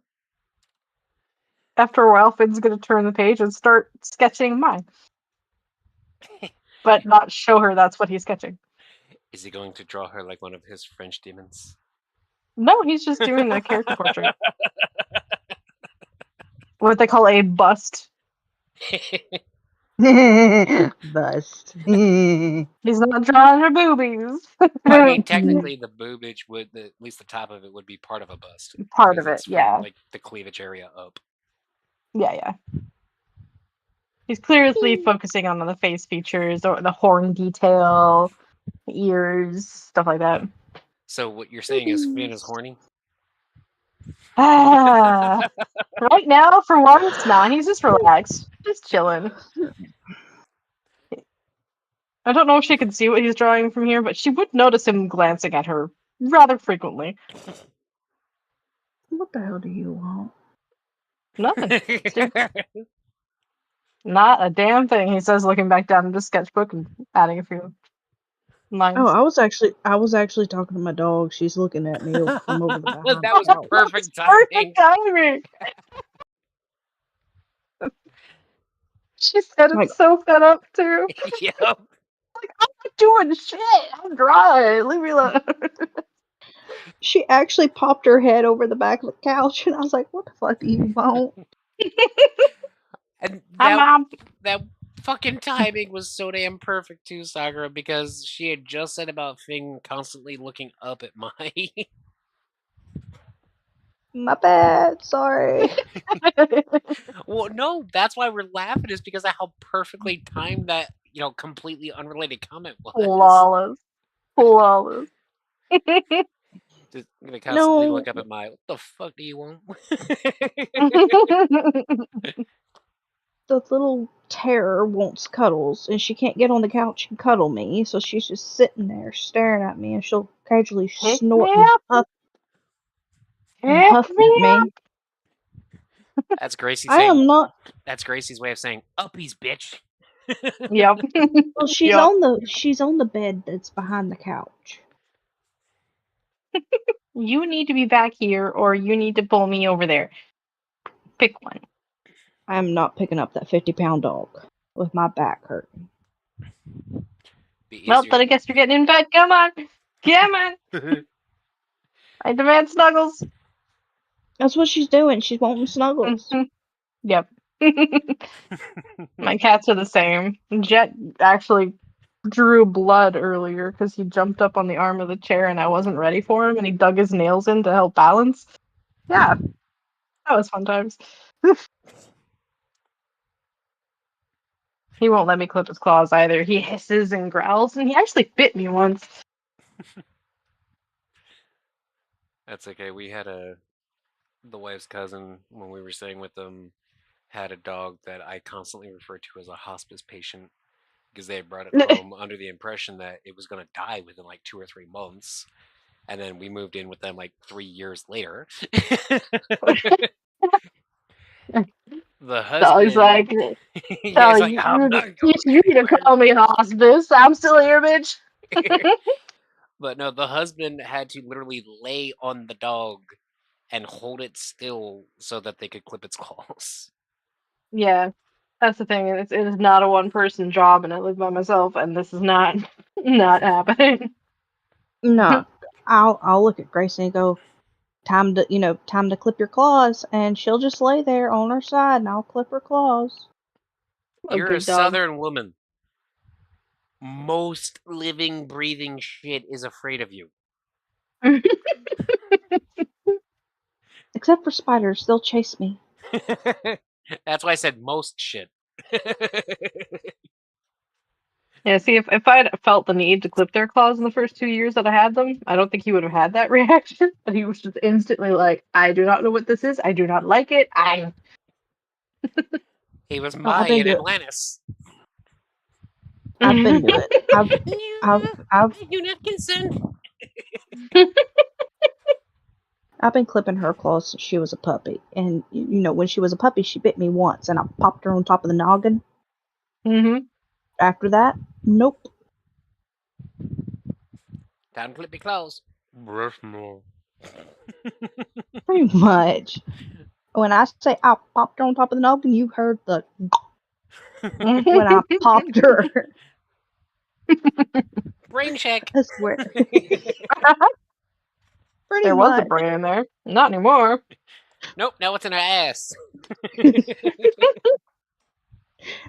After a while, Finn's gonna turn the page and start sketching mine. But not show her that's what he's sketching. Is he going to draw her like one of his French demons? No, he's just doing a character portrait. What they call a bust. Bust. He's not drawing her boobies. I mean, technically, the boobage would, at least the top of it, would be part of a bust. Part because of it, it's from, yeah. like the cleavage area up. Yeah. He's clearly focusing on the face features, or the horn detail, ears, stuff like that. So what you're saying is Finn is horny? Right now, for once, nah, he's just relaxed. Just chilling. I don't know if she can see what he's drawing from here, but she would notice him glancing at her rather frequently. What the hell do you want? Nothing. Not a damn thing, he says, looking back down at the sketchbook and adding a few lines. Oh, I was actually talking to my dog. She's looking at me from over the behind. That was perfect timing. Perfect timing. She said Like- it's so fed up too. Yep. Like, I'm not doing shit. I'm drawing. Leave me alone. She actually popped her head over the back of the couch, and I was like, "What the fuck do you want?" And Hi, Mom. that fucking timing was so damn perfect too, Sakura, because she had just said about Finn constantly looking up at Mai. My bad. Sorry. Well, no, that's why we're laughing, is because of how perfectly timed that, completely unrelated comment was. Flawless. Just gonna constantly No. look up at Mai. What the fuck do you want? The little terror wants cuddles, and she can't get on the couch and cuddle me, so she's just sitting there staring at me, and she'll casually Pick snort me and up. huff and Pick huff me at me. That's Gracie I saying. am not. That's Gracie's way of saying uppies, bitch. Yep. Well, she's Yep. on the bed that's behind the couch. You need to be back here, or you need to pull me over there. Pick one. I am not picking up that 50-pound dog with my back hurting. Be Well, easier- then I guess you're getting in bed. Come on. Come on. I demand snuggles. That's what she's doing. She's wanting snuggles. Yep. My cats are the same. Jet actually drew blood earlier because he jumped up on the arm of the chair and I wasn't ready for him, and he dug his nails in to help balance. Yeah. That was fun times. He won't let me clip his claws either. He hisses and growls, and he actually bit me once. That's okay. We had the wife's cousin when we were staying with them had a dog that I constantly referred to as a hospice patient because they had brought it home under the impression that it was going to die within like 2 or 3 months. And then we moved in with them like 3 years later. The husband. Dog's like, yeah, he's "Oh, like, I'm not going you need to call me hospice. I'm still here, bitch." But no, the husband had to literally lay on the dog and hold it still so that they could clip its claws. Yeah, that's the thing. It is not a one-person job, and I live by myself, and this is not happening. No, I'll look at Gracie and go, time to clip your claws, and she'll just lay there on her side, and I'll clip her claws. You're a good dog. southern woman. Most living, breathing shit is afraid of you. Except for spiders, they'll chase me. That's why I said most shit. Yeah, see, if I'd felt the need to clip their claws in the first 2 years that I had them, I don't think he would have had that reaction. But he was just instantly like, "I do not know what this is. I do not like it. He was I've Maya been in to it. Atlantis. I've been to it. I've I do not consent. I've been clipping her claws since she was a puppy, and when she was a puppy, she bit me once, and I popped her on top of the noggin. Mm-hmm. After that, nope. Time to clip your claws. Brush more. Pretty much. When I say I popped her on top of the noggin, you heard the when I popped her. Brain check. I swear. Pretty There was much. a brain in there. Not anymore. Nope, now it's in her ass.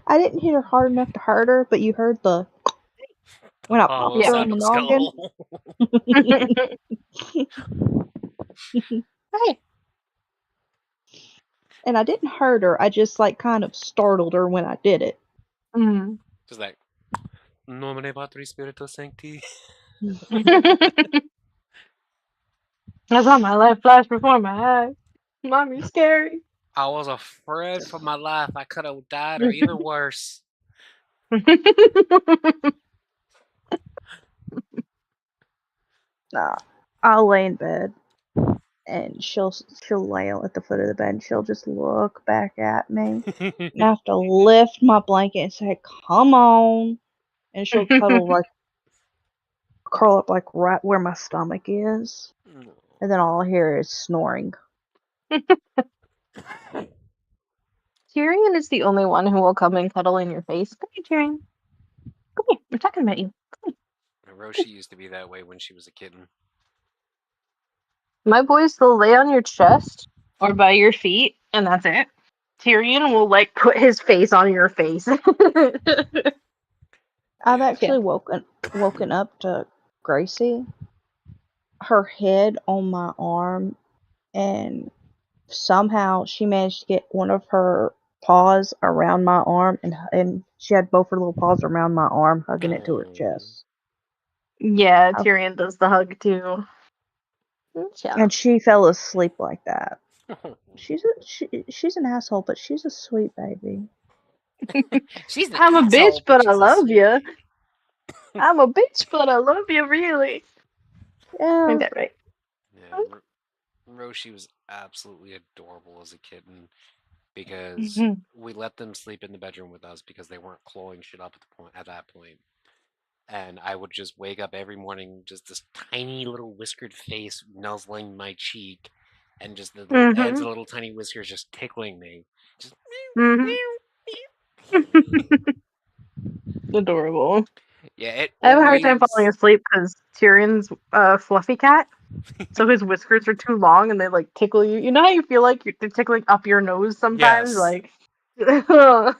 I didn't hit her hard enough to hurt her, but you heard the when I Hollow popped her on sound the of noggin. skull. Hey. And I didn't hurt her. I just kind of startled her when I did it. Mm. Just like Nomine Patri Spiritus Sancti. I saw my life flash before my eyes. Mommy's scary. I was afraid for my life. I could have died, or even worse. Nah, I'll lay in bed, and she'll lay at the foot of the bed, and she'll just look back at me. And I have to lift my blanket and say, "Come on," and she'll curl up right where my stomach is, and then all I hear is snoring. Tyrion is the only one who will come and cuddle in your face. Come here, Tyrion. Come here. I'm talking about you. Roshi used to be that way when she was a kitten. My boys will lay on your chest or by your feet, and that's it. Tyrion will put his face on your face. I've actually woken up to Gracie, her head on my arm, and somehow she managed to get one of her paws around my arm, and she had both her little paws around my arm, hugging it to her chest. Yeah, Tyrion does the hug too. Yeah. And she fell asleep like that. She's an asshole, but she's a sweet baby. I'm a bitch, but I love you. I'm a bitch, but I love you, really. Yeah. Ain't that right? Yeah, Roshi was absolutely adorable as a kitten because we let them sleep in the bedroom with us because they weren't clawing shit up at that point. And I would just wake up every morning, just this tiny little whiskered face nuzzling my cheek, and just the little ends of little tiny whiskers just tickling me. Just Adorable. yeah, I have a hard time falling asleep because Tyrion's fluffy cat. So his whiskers are too long and they tickle you. You know how you feel like they're tickling up your nose sometimes? Yes.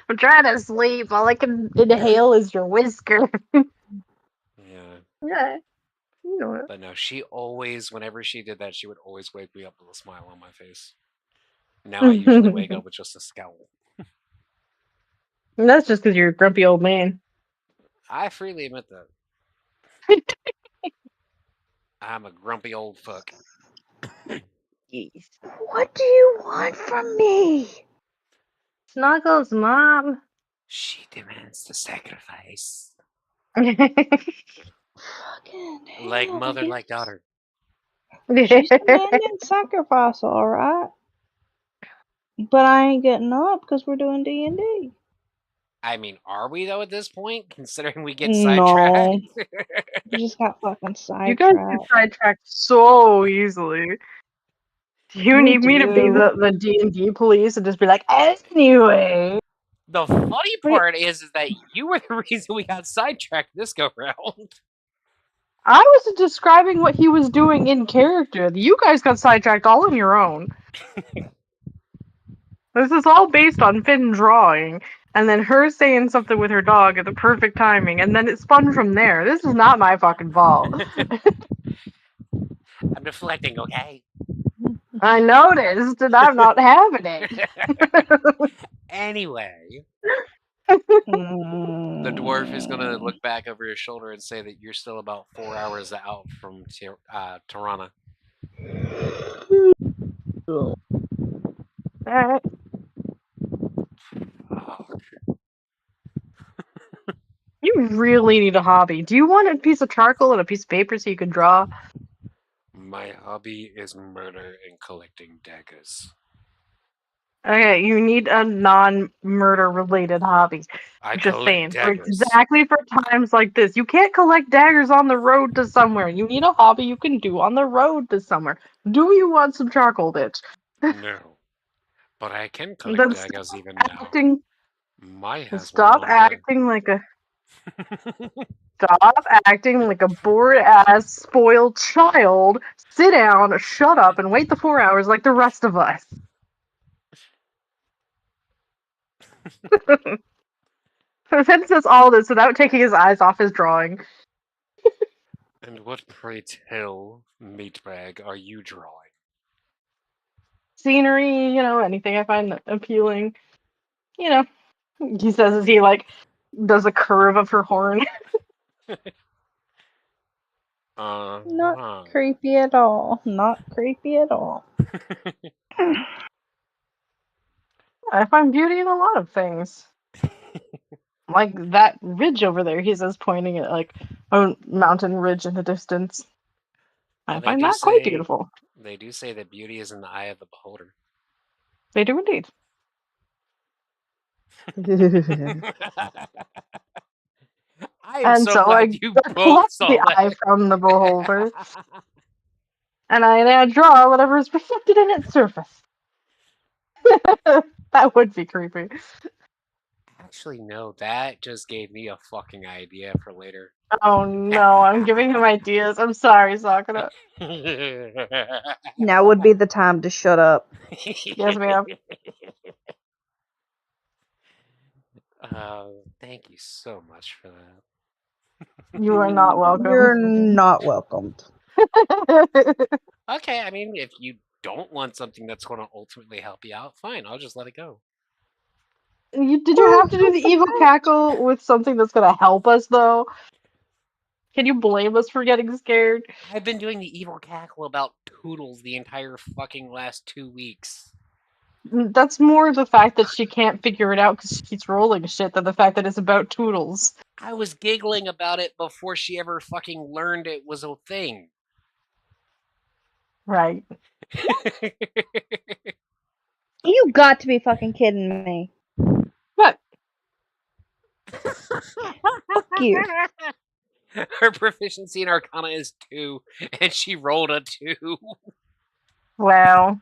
I'm trying to sleep. All I can inhale is your whisker. Yeah. You know it. But no, she always, whenever she did that, she would always wake me up with a smile on my face. Now I usually wake up with just a scowl. And that's just because you're a grumpy old man. I freely admit that. I'm a grumpy old fuck. Yes. What do you want from me? Snuggles, Mom. She demands the sacrifice. Fucking Like hell, mother, yes. like daughter. She's demanding sacrifice, all right. But I ain't getting up because we're doing D&D. I mean, are we though at this point? Considering we get No. sidetracked. We just got fucking You guys get sidetracked. sidetracked so easily. Do you We need me to be do. the D&D police and just be like, anyway? The funny Wait. part is that you were the reason we got sidetracked this go round. I was describing what he was doing in character. You guys got sidetracked all on your own. This is all based on Finn drawing, and then her saying something with her dog at the perfect timing, and then it spun from there. This is not my fucking fault. I'm deflecting, okay? I noticed, and I'm not having it. Anyway, Mm. the dwarf is gonna look back over your shoulder and say that you're still about 4 hours out from Tirana. Alright. You really need a hobby. Do you want a piece of charcoal and a piece of paper so you can draw? My hobby is murder and collecting daggers. Okay, you need a non-murder related hobby. I Just saying. collect For daggers. exactly for times like this. You can't collect daggers on the road to somewhere. You need a hobby you can do on the road to somewhere. Do you want some charcoal, bitch? No. But I can collect Then daggers even now. Acting, My has stop one on hand. acting like a stop acting like a bored ass spoiled child. Sit down, shut up, and wait the 4 hours like the rest of us. Finn says all this without taking his eyes off his drawing. And what, pray tell, meatbag, are you drawing? Scenery, anything I find appealing. He says as he does a curve of her horn. Not creepy at all. Not creepy at all. I find beauty in a lot of things. Like that ridge over there, he says, pointing at a mountain ridge in the distance. Well, I they find do that quite say- beautiful. They do say that beauty is in the eye of the beholder. They do indeed. I am And so so glad I you pluck both saw the that. eye from the beholder, and I now draw whatever is reflected in its surface. That would be creepy. Actually, no, that just gave me a fucking idea for later. Oh no, I'm giving him ideas. I'm sorry, Sakura. Now would be the time to shut up. Yes, ma'am. Thank you so much for that. You are not welcome. You're not welcomed. Okay, I mean, if you don't want something that's going to ultimately help you out, fine, I'll just let it go. Did you have to do the evil cackle with something that's gonna help us, though? Can you blame us for getting scared? I've been doing the evil cackle about Toodles the entire fucking last 2 weeks. That's more the fact that she can't figure it out because she keeps rolling shit than the fact that it's about Toodles. I was giggling about it before she ever fucking learned it was a thing. Right. You got to be fucking kidding me. What? Fuck you. Her proficiency in Arcana is 2, and she rolled a 2. Wow.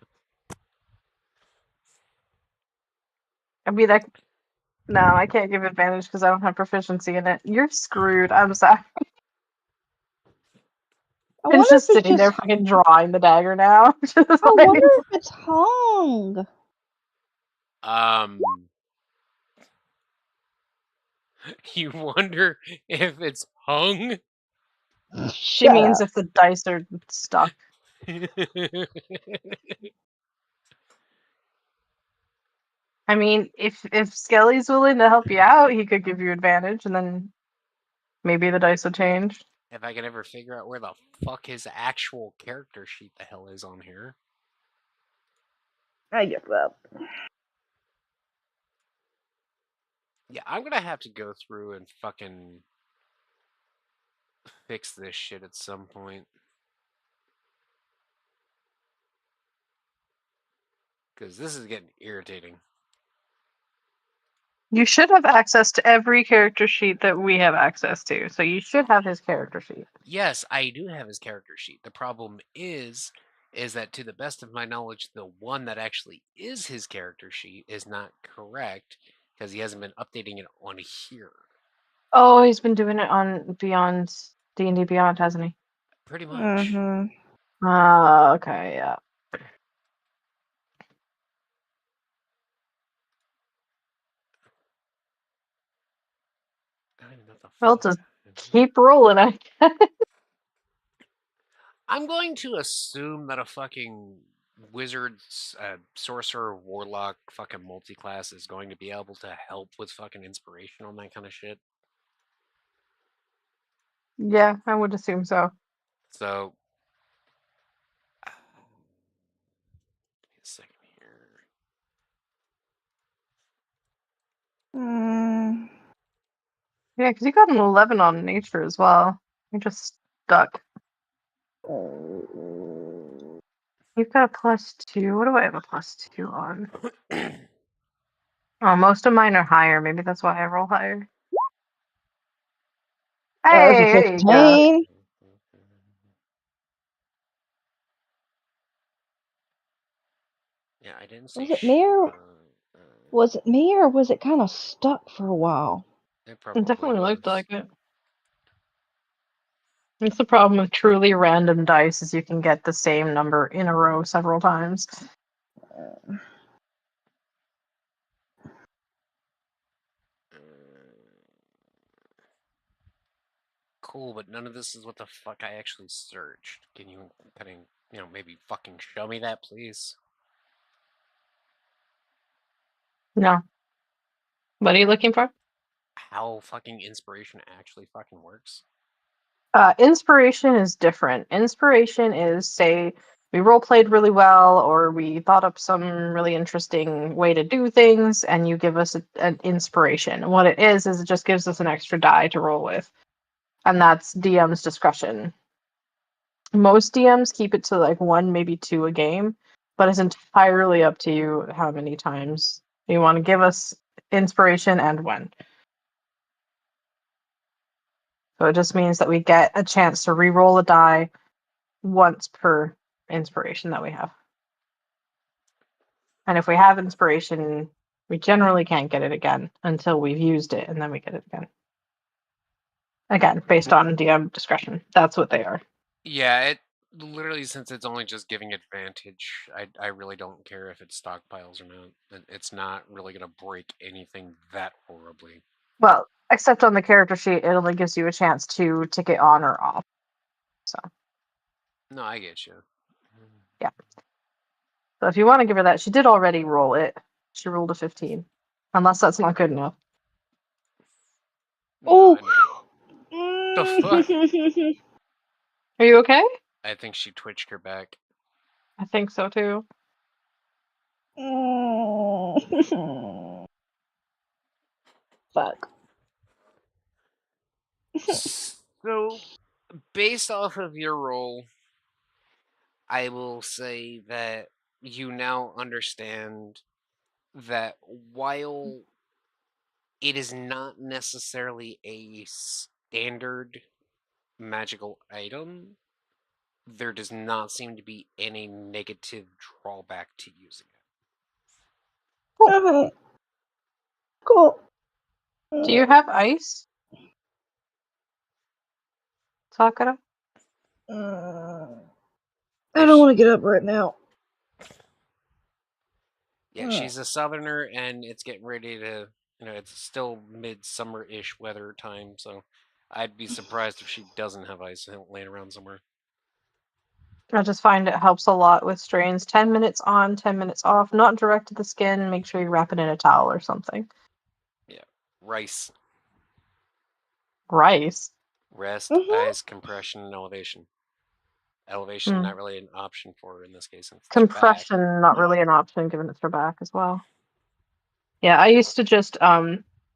No, I can't give advantage because I don't have proficiency in it. You're screwed. I'm sorry. I It's wonder just if sitting there fucking drawing the dagger now. I wonder if it's hung. You wonder if it's hung? She means if the dice are stuck. I mean, if Skelly's willing to help you out, he could give you advantage, and then maybe the dice will change. If I can ever figure out where the fuck his actual character sheet the hell is on here. I give up. Yeah, I'm gonna have to go through and fucking fix this shit at some point. Because this is getting irritating. You should have access to every character sheet that we have access to, so you should have his character sheet. Yes, I do have his character sheet. The problem is that to the best of my knowledge, the one that actually is his character sheet is not correct because he hasn't been updating it on here. Oh, he's been doing it on Beyond D&D Beyond, hasn't he? Pretty much. Okay, yeah. I don't even know what the Well, fuck just that is. keep rolling, I guess. I'm going to assume that a fucking wizard, sorcerer, warlock, fucking multi-class is going to be able to help with fucking inspiration on that kind of shit. Yeah, I would assume so. So, give me a second here. Yeah, because you got an 11 on nature as well. You're just stuck. You've got a +2. What do I have a +2 on? Oh, most of mine are higher. Maybe that's why I roll higher. That was a Hey, there you go. 15. Yeah, I didn't say Was it me or was it kind of stuck for a while? It probably It definitely looked was. like it. It's the problem with truly random dice is you can get the same number in a row several times. Cool, but none of this is what the fuck I actually searched. Can you kind of, maybe fucking show me that, please? No. What are you looking for? How fucking inspiration actually fucking works? Inspiration is different. Inspiration is, say, we role played really well, or we thought up some really interesting way to do things, and you give us an inspiration. What it is it just gives us an extra die to roll with, and that's DM's discretion. Most DMs keep it to like 1, maybe 2 a game, but it's entirely up to you how many times you want to give us inspiration and when. So it just means that we get a chance to re-roll a die once per inspiration that we have. And if we have inspiration, we generally can't get it again until we've used it, and then we get it again. Again, based on DM discretion. That's what they are. Yeah, it literally, since it's only just giving advantage, I really don't care if it stockpiles or not. It's not really gonna break anything that horribly. Well, except on the character sheet, it only gives you a chance to tick it on or off. So No, I get you. yeah. So if you want to give her that, she did already roll it. She rolled a 15. Unless that's not good enough. No, Oh. The fuck? Are you okay? I think she twitched her back. I think so too. Fuck. So, based off of your roll, I will say that you now understand that while it is not necessarily a standard magical item, there does not seem to be any negative drawback to using it. Alright. Cool. Do you have ice? Sakura? I don't want to get up right now. Yeah, she's a southerner, and it's getting ready to, it's still midsummer-ish weather time, so I'd be surprised if she doesn't have ice laying around somewhere. I just find it helps a lot with strains. 10 minutes on, 10 minutes off, not direct to the skin. Make sure you wrap it in a towel or something. Yeah. Rice. Rice. Rest, Mhm. ice, compression, and elevation. Elevation, Hmm. not really an option for her in this case. Since it's her back. Compression, not really an option given it's her back as well. Yeah, I used to just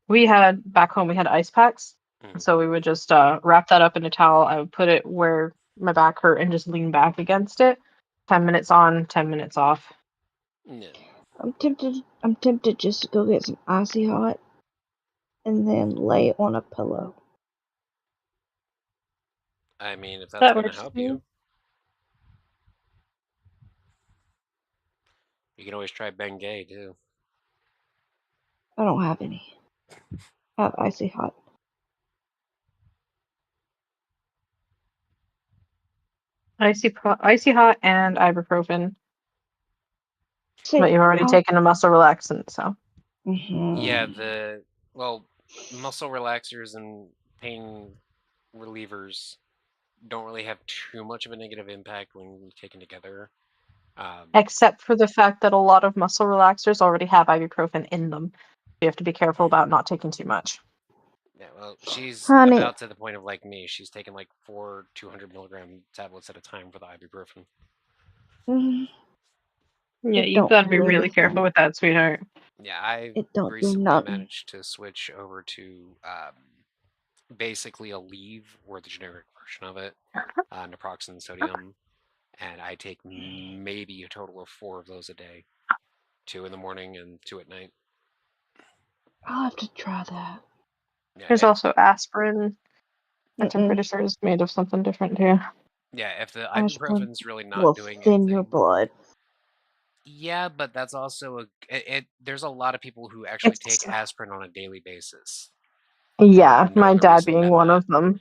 we had back home we had ice packs. Mhm. So we would just wrap that up in a towel. I would put it where my back hurt and just lean back against it. 10 minutes on, 10 minutes off. Yeah. I'm tempted just to go get some icy hot and then lay it on a pillow. I mean, if that's That going to works help too. you, you can always try Bengay too. I don't have any. I have icy hot. Icy hot and ibuprofen. See, But you've already taken a muscle relaxant, so. Yeah, Mhm. muscle relaxers and pain relievers don't really have too much of a negative impact when taken together. Except for the fact that a lot of muscle relaxers already have ibuprofen in them. You have to be careful about not taking too much. Yeah, well, she's Honey. about to the point of like me. She's taking like 4 200 milligram tablets at a time for the ibuprofen. Mhm. Yeah, It you've don't got to be do really anything. careful with that, sweetheart. Yeah, I It don't do recently nothing. managed to switch over to basically a leave or the generic version of it, naproxen sodium, and I take maybe a total of 4 of those a day, 2 in the morning and 2 at night. I'll have to try that. Yeah, There's also aspirin, which I'm Mm-mm. pretty sure is made of something different too. yeah. If the Aspirin ibuprofen's really will not doing thin anything, your blood. yeah, but that's also there's a lot of people who actually It's take aspirin on a daily basis. yeah, for no my other dad reason being than one that. of them.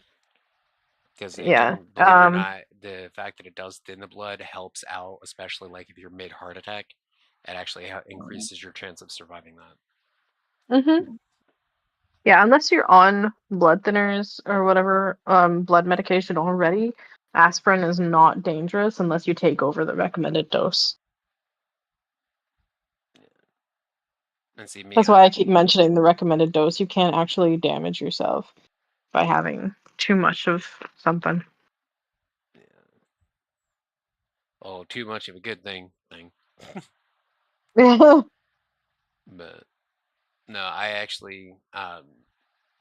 Because Yeah. again, believe it or not, the fact that it does thin the blood helps out, especially like if you're mid heart attack. It actually increases your chance of surviving that. Mm-hmm. Yeah, unless you're on blood thinners or whatever, blood medication already, aspirin is not dangerous unless you take over the recommended dose. And see me, That's why I keep mentioning the recommended dose. You can't actually damage yourself by having too much of something. oh, too much of a good thing. But no, I actually,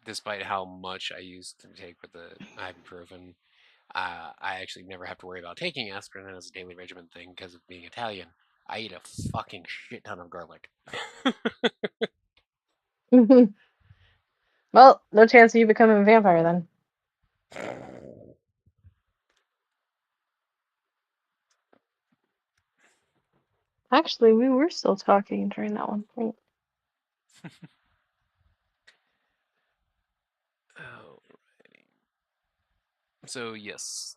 despite how much I used to take with the ibuprofen, I actually never have to worry about taking aspirin as a daily regimen thing because of being Italian. I eat a fucking shit ton of garlic. Well, no chance of you becoming a vampire then. Actually, we were still talking during that one point. Alrighty. So yes,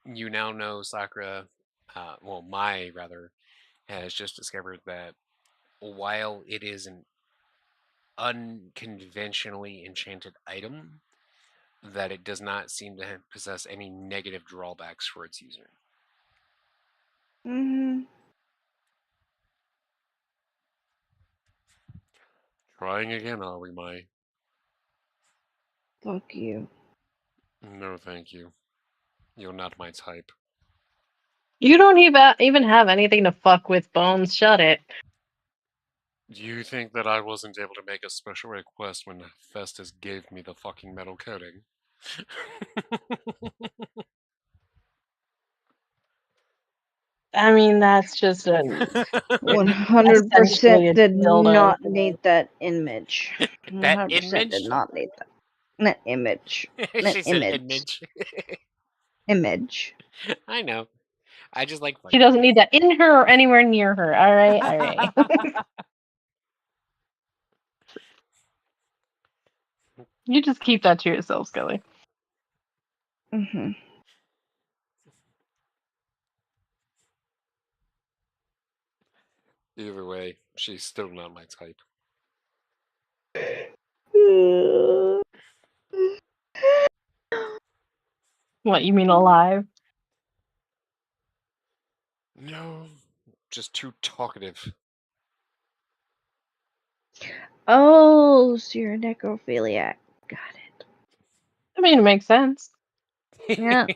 you now know Sakura. Well, Mai rather has just discovered that while it is an unconventionally enchanted item, that it does not seem to possess any negative drawbacks for its user. Mm-hmm. Trying again, are we, Mai? Fuck you. No, thank you. You're not my type. You don't even have anything to fuck with, Bones. Shut it. Do you think that I wasn't able to make a special request when Festus gave me the fucking metal coating? I mean, that's just a 100% essentially a did dildo. not need that image. That 100% did image? not need that. That image. That She said image. image. Image. I know. I just like She doesn't need that in her or anywhere near her. All right, all right. You just keep that to yourself, Scully. Mm-hmm. Either way, she's still not my type. What, you mean alive? No, just too talkative. Oh, so you're a necrophiliac. Got it. I mean, it makes sense. Yeah.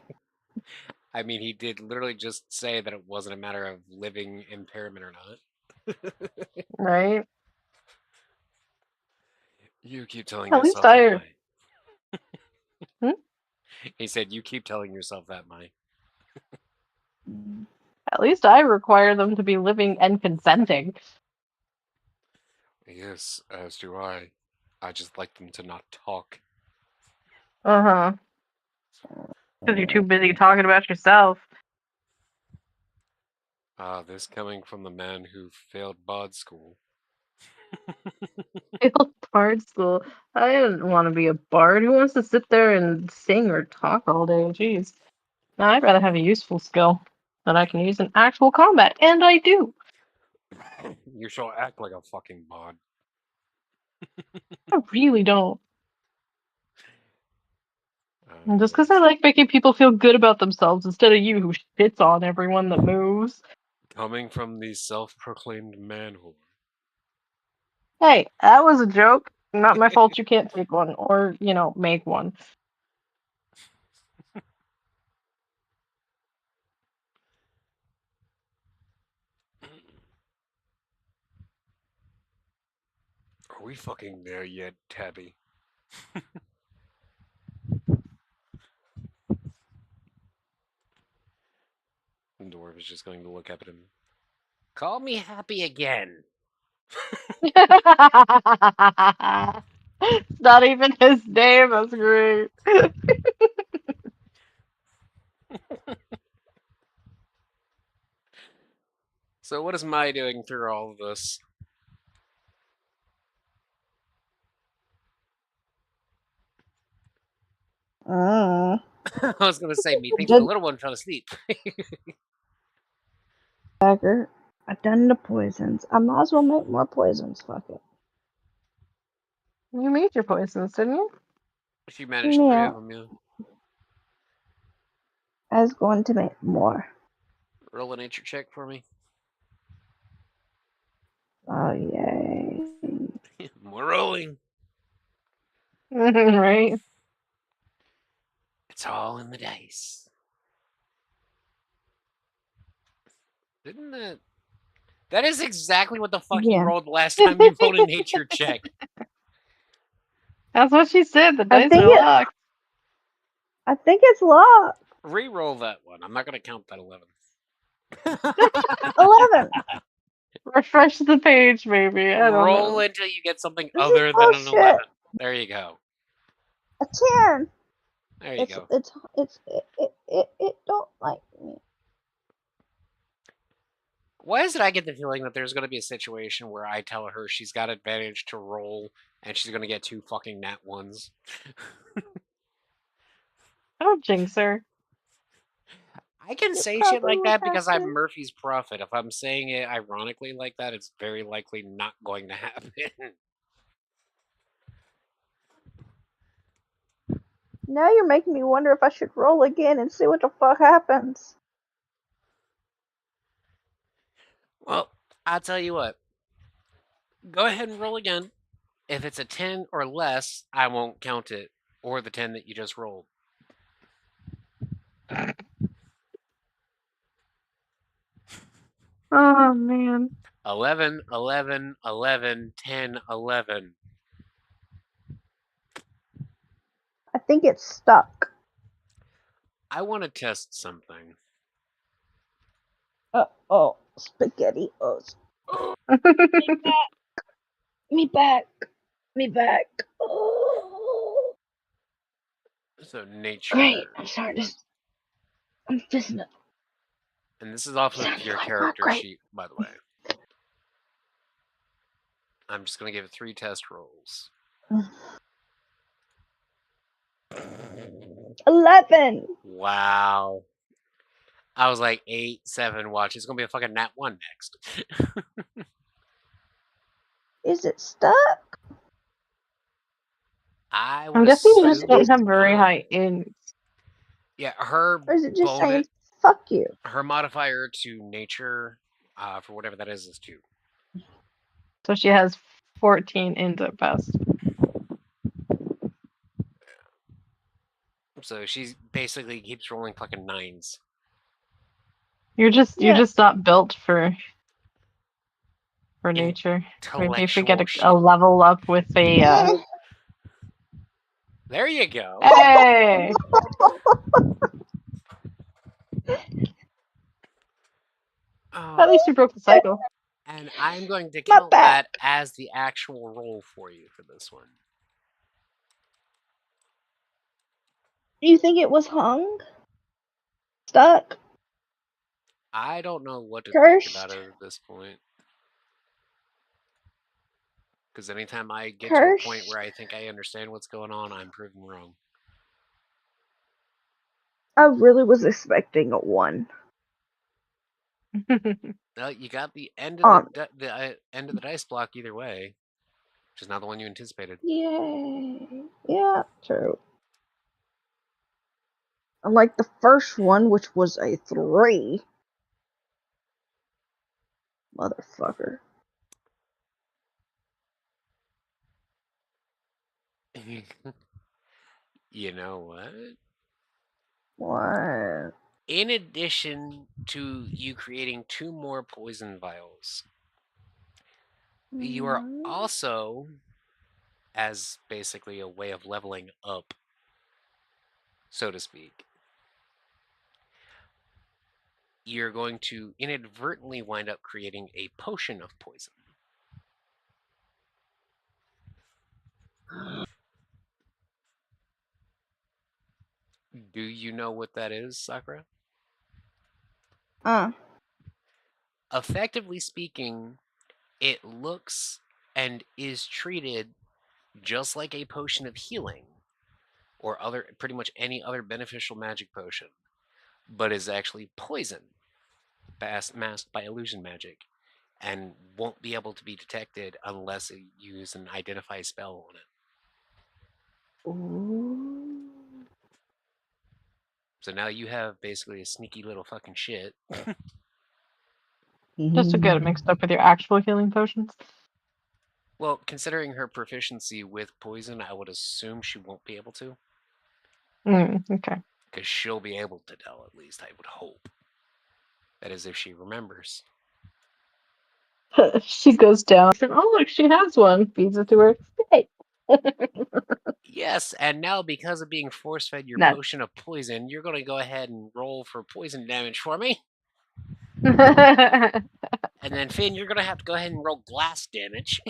I mean, he did literally just say that it wasn't a matter of living impairment or not. Right? You keep telling At least yourself that, Hmm? He said, you keep telling yourself that, Mai. At least I require them to be living and consenting. Yes, as do I. I just like them to not talk. Uh-huh. Because you're too busy talking about yourself. This coming from the man who failed bod school. Failed bard school. I didn't want to be a bard. Who wants to sit there and sing or talk all day? Jeez. No, I'd rather have a useful skill that I can use in actual combat, and I do. You shall act like a fucking bod. I really don't. And just because I Yes. like making people feel good about themselves instead of you who shits on everyone that moves. Coming from the self-proclaimed man whore. Hey, that was a joke. Not my fault you can't take one or, make one. Are we fucking there yet, Tabby? The dwarf is just going to look up at him. Call me happy again. Not even his name. That's great. So what is Mai doing through all of this? I was gonna say, methinks the little one fell asleep. Dagger. I've done the poisons. I might as well make more poisons. Fuck it. You made your poisons, didn't you? She managed 3 Yeah. of them, yeah. I was going to make more. Roll a nature check for me. Oh, yay. More rolling. Right? It's all in the dice. Didn't that... That is exactly what the fuck you Yeah. rolled the last time you rolled a nature check. That's what she said. The I dice think are locked. I think it's locked. Re-roll that one. I'm not gonna count that 11. 11. Refresh the page, maybe. I don't Roll know. until you get something This is other than an bullshit. 11. There you go. A 10. There you go. It don't like me. Why is it I get the feeling that there's going to be a situation where I tell her she's got advantage to roll and she's going to get 2 fucking nat ones? Don't jinx her. I can It say shit probably like would that because I'm happen. Murphy's Prophet. If I'm saying it ironically like that, it's very likely not going to happen. Now you're making me wonder if I should roll again and see what the fuck happens. Well, I'll tell you what. Go ahead and roll again. If it's a 10 or less, I won't count it. Or the 10 that you just rolled. Oh, man. 11, 11, 11, 10, 11. I think it's stuck. I want to test something. Oh, spaghettios. Me back. Oh. So nature. Great. I'm fizzing it. And this is off of Sounds your like character great. sheet, by the way. I'm just going to give it 3 test rolls. 11. Wow. I was like 8, 7, watch. It's going to be a fucking nat 1 next. Is it stuck? I I'm would guessing you just assume don't it's have very not. high ins. Yeah, her Or is it just saying bonus. Fuck you. Her modifier to nature, for whatever that is 2. So she has 14 into best. So she basically keeps rolling fucking 9s. You're just not built for In- nature. Maybe if we get Intellectual a shit. level up with a There you go. hey. At least we broke the cycle. And I'm going to My count bad. that as the actual roll for you for this one. You think it was hung? Stuck? I don't know what to Cursed? think about it at this point. Because anytime I get Cursed? to a point where I think I understand what's going on, I'm proven wrong. I really was expecting a 1. Well, you got the end of Um. the end of the dice block either way, which is not the one you anticipated. Yay. Yeah, true. Unlike the first one, which was a 3. Motherfucker. You know what? What? In addition to you creating 2 more poison vials, you are also, as basically a way of leveling up, so to speak, you're going to inadvertently wind up creating a potion of poison. Do you know what that is, Sakura? Effectively speaking, it looks and is treated just like a potion of healing or pretty much any other beneficial magic potion, but is actually poison masked by illusion magic and won't be able to be detected unless you use an identify spell on it. Ooh. So now you have basically a sneaky little fucking shit. Just to get it mixed up with your actual healing potions. Well, considering her proficiency with poison, I would assume she won't be able to. Okay. Because she'll be able to tell, at least, I would hope. That is, if she remembers. She goes down. Oh, look, she has one. Feeds it to her. Hey. Yes, and now because of being force-fed your Nuts. potion of poison, you're going to go ahead and roll for poison damage for me. And then, Finn, you're going to have to go ahead and roll glass damage.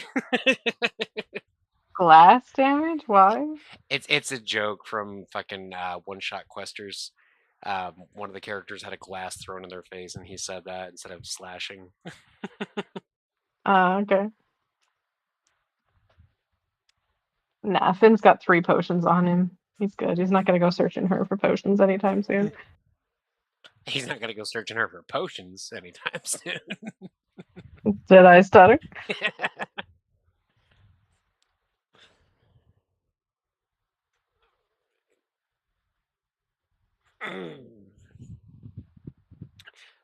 Glass damage? Why? It's a joke from fucking One-Shot Questers. One of the characters had a glass thrown in their face, and he said that instead of slashing. Okay. Nah, Finn's got 3 potions on him. He's good. He's not gonna go searching her for potions anytime soon. He's not going to go searching her for potions anytime soon. Did I stutter?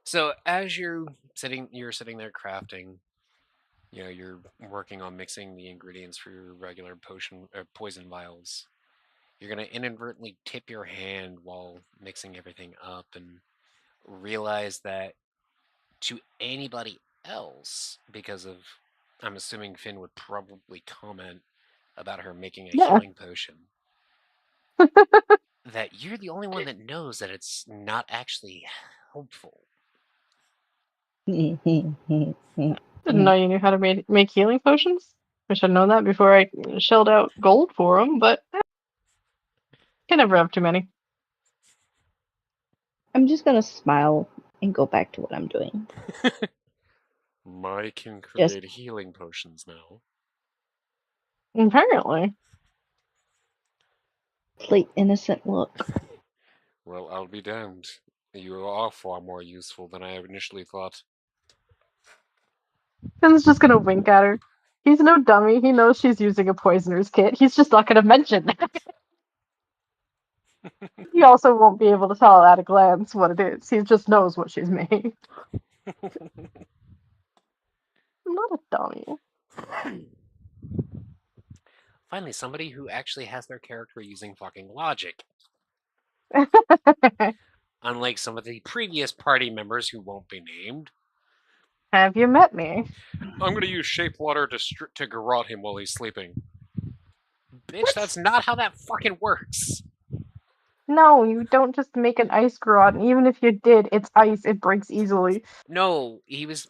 So as you're sitting there crafting, you're working on mixing the ingredients for your regular poison vials. You're going to inadvertently tip your hand while mixing everything up and realize that to anybody else, because of, I'm assuming Finn would probably comment about her making a healing potion, that you're the only one that knows that it's not actually helpful. Didn't know you knew how to make healing potions. I should have known that before I shelled out gold for them, but can never have too many. I'm just gonna smile and go back to what I'm doing. Mike can create healing potions now. Apparently. Complete innocent look. Well, I'll be damned. You are far more useful than I initially thought. Finn's just gonna wink at her. He's no dummy. He knows she's using a poisoner's kit. He's just not gonna mention that. He also won't be able to tell at a glance what it is. He just knows what she's made. I'm not a dummy. Finally, somebody who actually has their character using fucking logic. Unlike some of the previous party members who won't be named. Have you met me? I'm gonna use shape water to garrote him while he's sleeping. Bitch, that's not how that fucking works. No, you don't just make an ice garrote. And even if you did, it's ice. It breaks easily. No, he was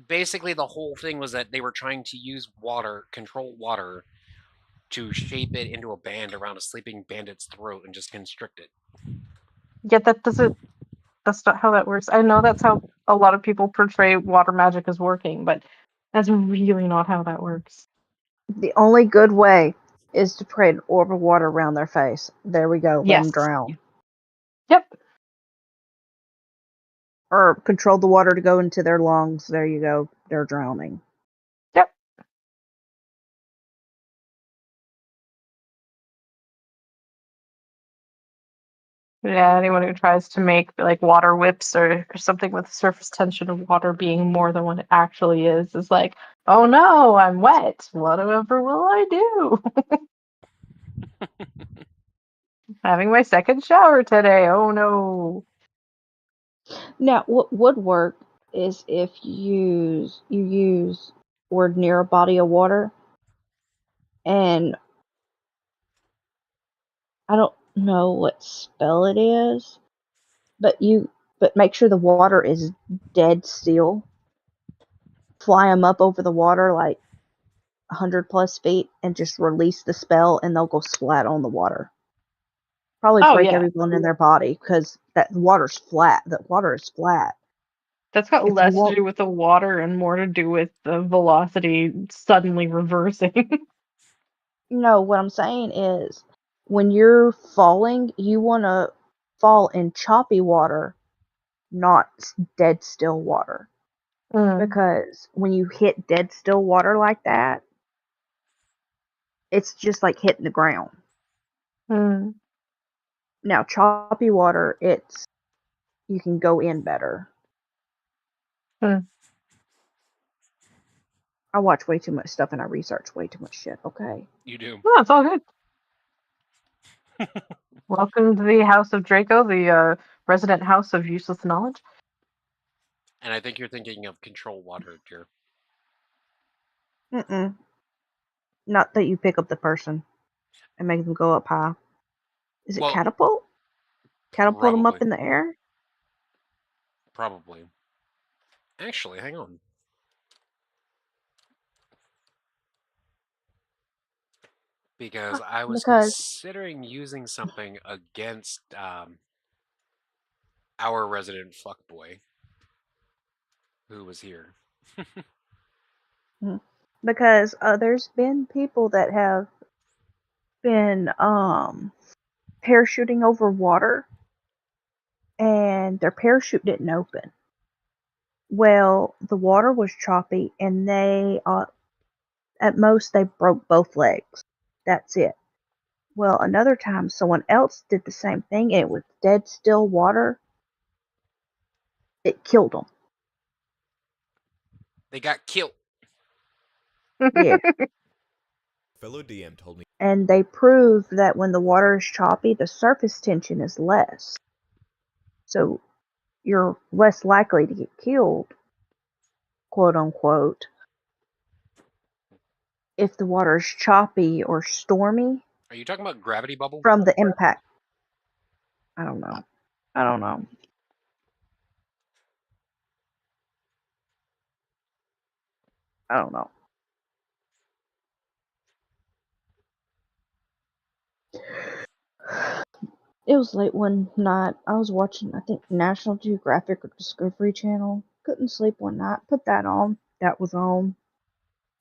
basically the whole thing was that they were trying to use water, control water, to shape it into a band around a sleeping bandit's throat and just constrict it. Yet that doesn't. That's not how that works. I know that's how a lot of people portray water magic as working, but that's really not how that works. The only good way is to create an orb of water around their face. There we go. Let Yes. them drown. Yep. Or control the water to go into their lungs. There you go. They're drowning. Yep. Yeah, anyone who tries to make like water whips or something with surface tension of water being more than what it actually is like, oh no, I'm wet. Whatever will I do? Having my second shower today. Oh no. Now, what would work is if you use or near a body of water, and I don't know what spell it is, but make sure the water is dead still. Fly them up over the water like 100+ feet and just release the spell, and they'll go splat on the water. Probably Oh, break yeah. every bone in their body because that water's flat. That water is flat. That's got If you less to won't- do with the water and more to do with the velocity suddenly reversing. No, what I'm saying is, when you're falling, you want to fall in choppy water, not dead still water. Because when you hit dead still water like that, it's just like hitting the ground. Mm. Now, choppy water, you can go in better. Hmm. I watch way too much stuff and I research way too much shit, okay? You do. No, it's all good. Welcome to the House of Draco, the resident house of useless knowledge. And I think you're thinking of control water, dear. Mm-mm. Not that you pick up the person and make them go up high. Is it Well, catapult? Catapult them up probably. in the air? Probably. Actually, hang on. Because I was considering using something against our resident fuckboy who was here. Because there's been people that have been parachuting over water and their parachute didn't open. Well, the water was choppy and they at most they broke both legs. That's it. Well, another time someone else did the same thing and it was dead still water. It killed them. They got killed. Yeah. Fellow DM told me. And they proved that when the water is choppy, the surface tension is less. So you're less likely to get killed, quote unquote, if the water is choppy or stormy. Are you talking about gravity bubble? From the impact. I don't know. I don't know. It was late one night. I was watching, I think, National Geographic or Discovery Channel. Couldn't sleep one night. Put that on. That was on.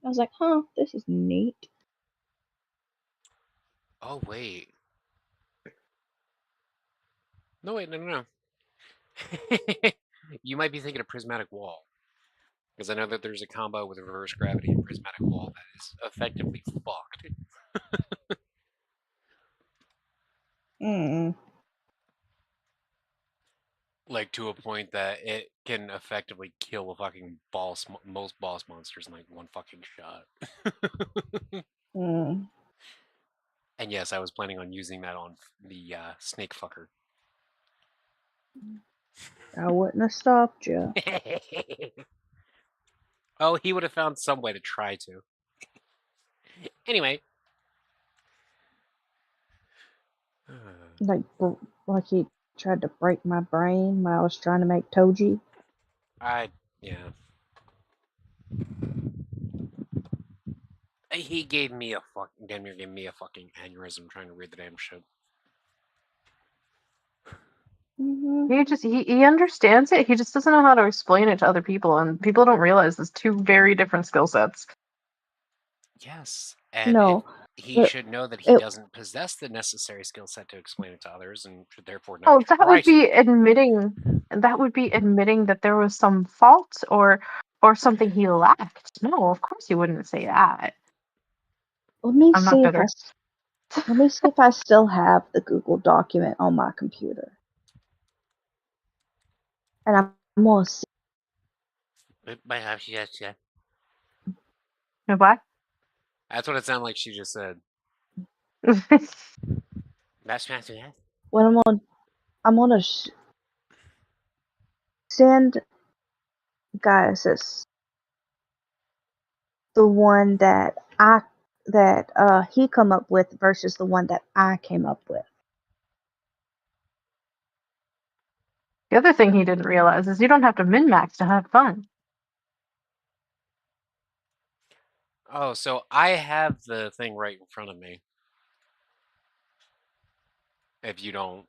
I was like, huh, this is neat. Oh, wait. No, wait, no. You might be thinking of Prismatic Wall. Because I know that there's a combo with reverse gravity and Prismatic Wall that is effectively fucked. Like to a point that it can effectively kill a fucking most boss monsters in like one fucking shot. Mm, And yes, I was planning on using that on the snake fucker. I wouldn't have stopped you. Oh, he would have found some way to try to. Anyway. Like he tried to break my brain when I was trying to make Toji. Yeah. He gave me a fucking damn near gave me a fucking aneurysm trying to read the damn shit. He understands it. He just doesn't know how to explain it to other people, and people don't realize there's two very different skill sets. Yes, and No, he it, should know that he it, doesn't possess the necessary skill set to explain it to others, and should therefore Oh, not try to. that would be admitting that there was some fault or something he lacked. No, of course he wouldn't say that. let me I'm not see if bitter. let me see if I still have the Google document on my computer. And I'm gonna see. It might have, yes. What? That's what it sounded like she just said. That's not that. What I'm gonna send guys this the one that he come up with versus the one that I came up with. The other thing he didn't realize is you don't have to min-max to have fun. Oh, so I have the thing right in front of me. If you don't.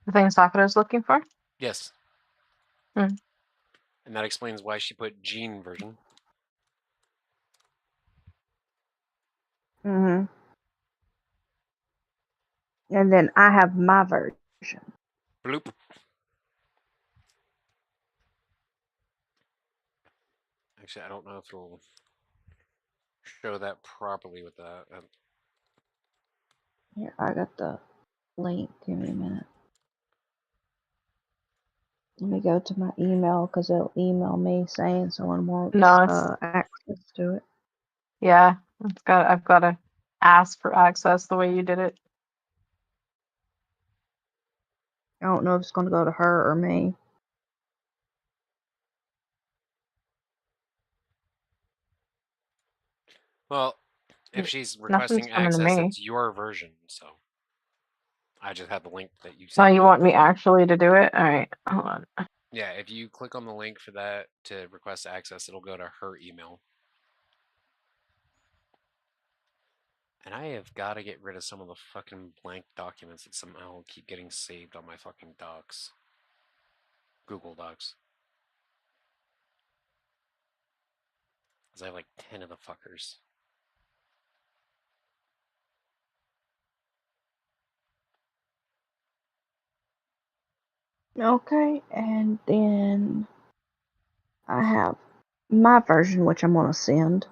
The thing Sakura's looking for? Yes. Hmm. And that explains why she put Gene version. Mm-hmm. And then I have my version. Bloop. Actually, I don't know if it'll show that properly with that. Here, I got the link. Give me a minute. Let me go to my email because it'll email me saying someone wants No, it's access to it. yeah. I've got to ask for access the way you did it. I don't know if it's going to go to her or me. Well, if she's Nothing's requesting coming to access, me. it's your version, so I just have the link that you So sent. you want me actually to do it? All right, hold on. Yeah, if you click on the link for that to request access, it'll go to her email. And I have got to get rid of some of the fucking blank documents that somehow keep getting saved on my fucking docs. Google Docs. Because I have like 10 of the fuckers. Okay, and then I have my version, which I'm going to send,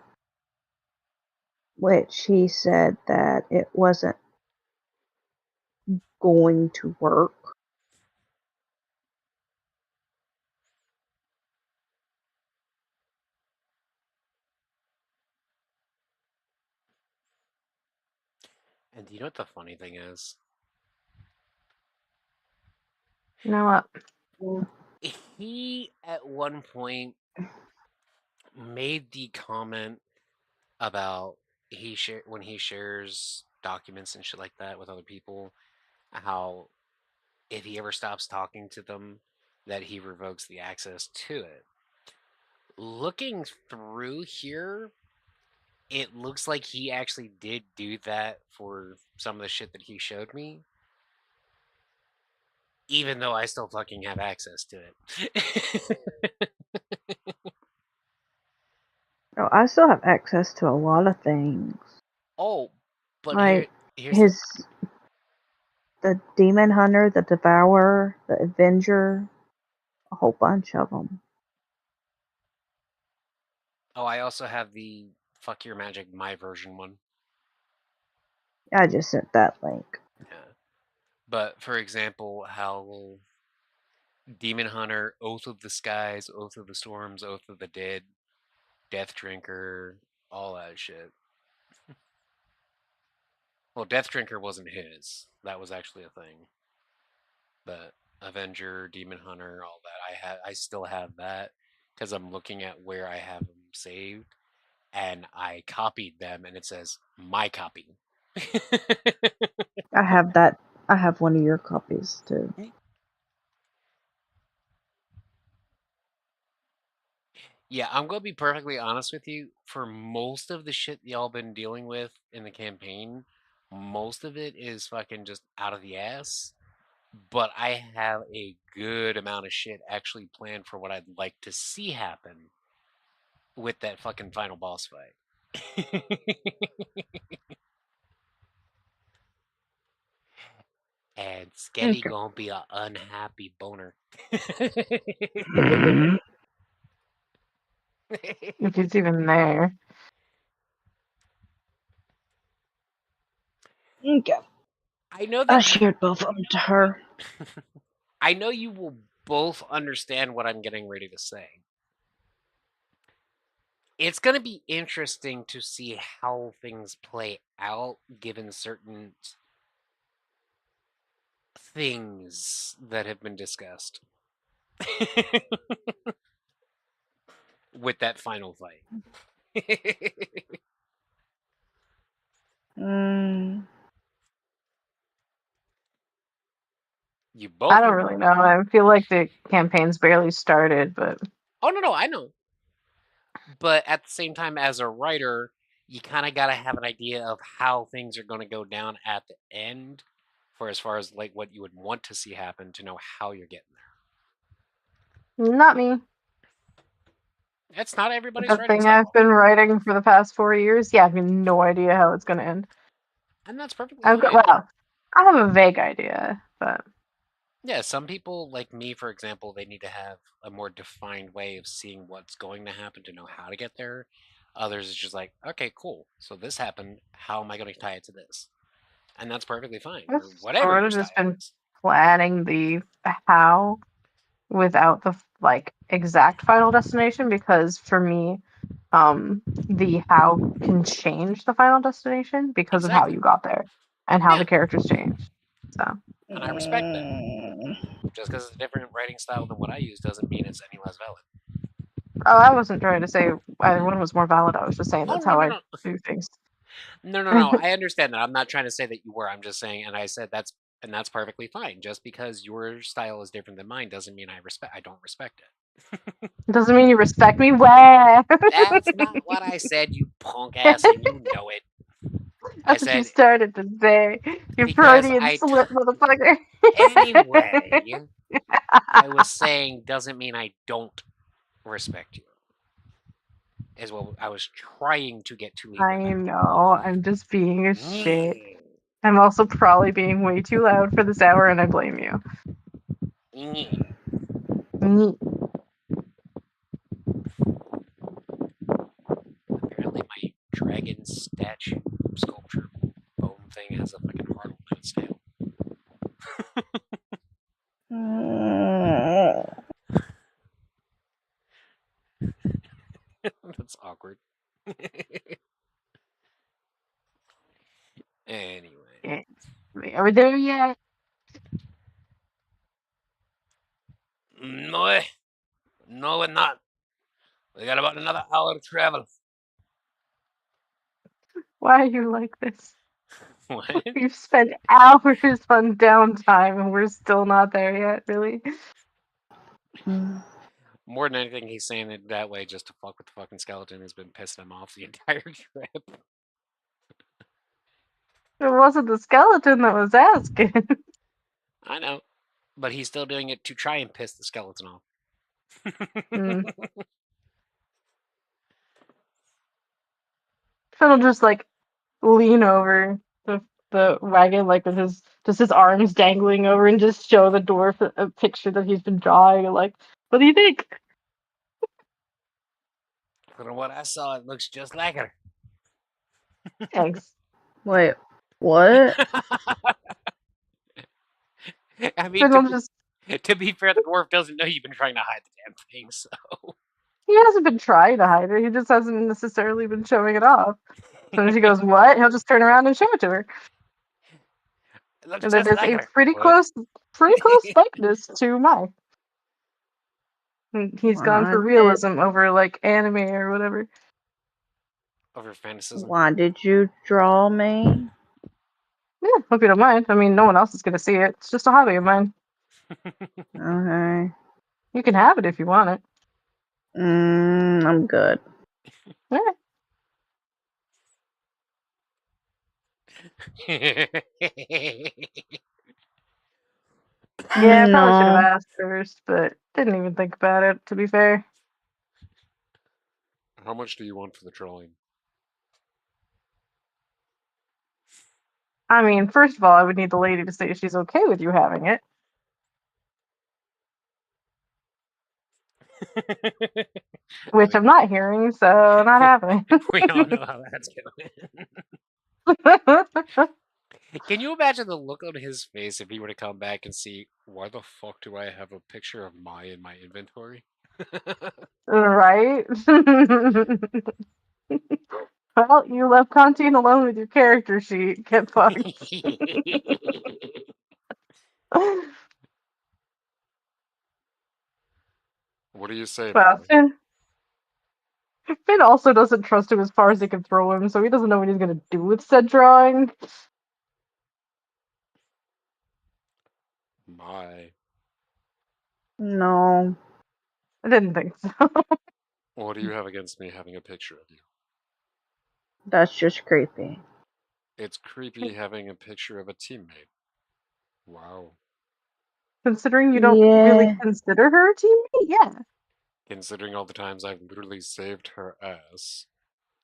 which he said that it wasn't going to work. And do you know what the funny thing is? You know what? He, at one point, made the comment about when he shares documents and shit like that with other people, how if he ever stops talking to them, that he revokes the access to it. Looking through here, it looks like he actually did do that for some of the shit that he showed me. Even though I still fucking have access to it. Oh, I still have access to a lot of things. Oh, but like here's the Demon Hunter, the Devourer, the Avenger, a whole bunch of them. Oh, I also have the Fuck Your Magic My version one. I just sent that link. Yeah. But for example, how Demon Hunter, Oath of the Skies, Oath of the Storms, Oath of the Dead, Death Drinker, all that shit. Well, Death Drinker wasn't his. That was actually a thing. But Avenger, Demon Hunter, all that, I still have that because I'm looking at where I have them saved, and I copied them, and it says my copy. I have that. I have one of your copies too. Yeah, I'm gonna be perfectly honest with you. For most of the shit y'all been dealing with in the campaign, most of it is fucking just out of the ass. But I have a good amount of shit actually planned for what I'd like to see happen with that fucking final boss fight. And Skelly Okay. gonna be a unhappy boner. If it's even there. Okay. I know I that shared both of them to her. I know you will both understand what I'm getting ready to say. It's going to be interesting to see how things play out given certain things that have been discussed with that final fight. You both. I don't really know. I feel like the campaign's barely started, but Oh no, I know. But at the same time, as a writer, you kind of got to have an idea of how things are going to go down at the end, for as far as like what you would want to see happen to know how you're getting there. not me. It's not everybody's The writing thing style, I've been writing for the past 4 years, yeah, I have no idea how it's gonna end. and that's perfectly I've got, fine. well, I have a vague idea, but Yeah, some people, like me, for example, they need to have a more defined way of seeing what's going to happen to know how to get there. Others is just like, okay, cool. So this happened. How am I going to tie it to this? And that's perfectly fine. I've Or whatever sort your of just style been is. planning the how without the like exact final destination because for me, the how can change the final destination because of how Exactly. you got there and how Yeah. the characters change. So And I respect that. Just because it's a different writing style than what I use doesn't mean it's any less valid. oh, I wasn't trying to say either one was more valid. I was just saying that's how I do things. No. I understand that. I'm not trying to say that you were. I'm just saying, and I said that's perfectly fine. Just because your style is different than mine doesn't mean I don't respect it. Doesn't mean you respect me. Where? That's not what I said, you punk ass, and you know it. That's what you started to say. You Freudian slip, motherfucker. Anyway, I was saying doesn't mean I don't respect you. Is what I was trying to get to. I know. I'm just being a shit. I'm also probably being way too loud for this hour, and I blame you. Apparently, my dragon statue sculpture bone thing has a fucking heart on its tail. That's awkward. Anyway. Are we there yet? No, we're not. We got about another hour to travel. Why are you like this? What? We've spent hours on downtime and we're still not there yet, really? More than anything, he's saying it that way just to fuck with the fucking skeleton who's been pissing him off the entire trip. It wasn't the skeleton that was asking. I know. But he's still doing it to try and piss the skeleton off. He'll just like lean over the wagon like with his arms dangling over and just show the dwarf a picture that he's been drawing and like, what do you think? From what I saw, it looks just like her. Thanks. Wait, what? I mean, Then I'll just to be fair, the dwarf doesn't know you've been trying to hide the damn thing, so. he hasn't been trying to hide it. He just hasn't necessarily been showing it off. So when she goes, "What?" He'll just turn around and show it to her. Look, And just then like it's her. pretty What? close likeness to mine. And he's gone for Why realism over like anime or whatever. Over fantasism. Why did you draw me? Yeah, hope you don't mind. I mean, no one else is gonna see it. It's just a hobby of mine. Okay. You can have it if you want it. I'm good. Alright. Yeah, I probably should have No. asked first, but didn't even think about it, to be fair. How much do you want for the drawing? I mean, first of all, I would need the lady to say she's okay with you having it, which I'm not hearing, so not happening. We all know how that's going. Can you imagine the look on his face if he were to come back and see, why the fuck do I have a picture of Mai in my inventory? Right? Well, you left Constantine alone with your character sheet. Get fucked. What do you say, Well, Mai? Finn also doesn't trust him as far as he can throw him, so he doesn't know what he's gonna do with said drawing. Mai. No. I didn't think so. What do you have against me having a picture of you? That's just creepy. It's creepy having a picture of a teammate. Wow. Considering you don't really Yeah. consider her a teammate, yeah. Considering all the times I've literally saved her ass.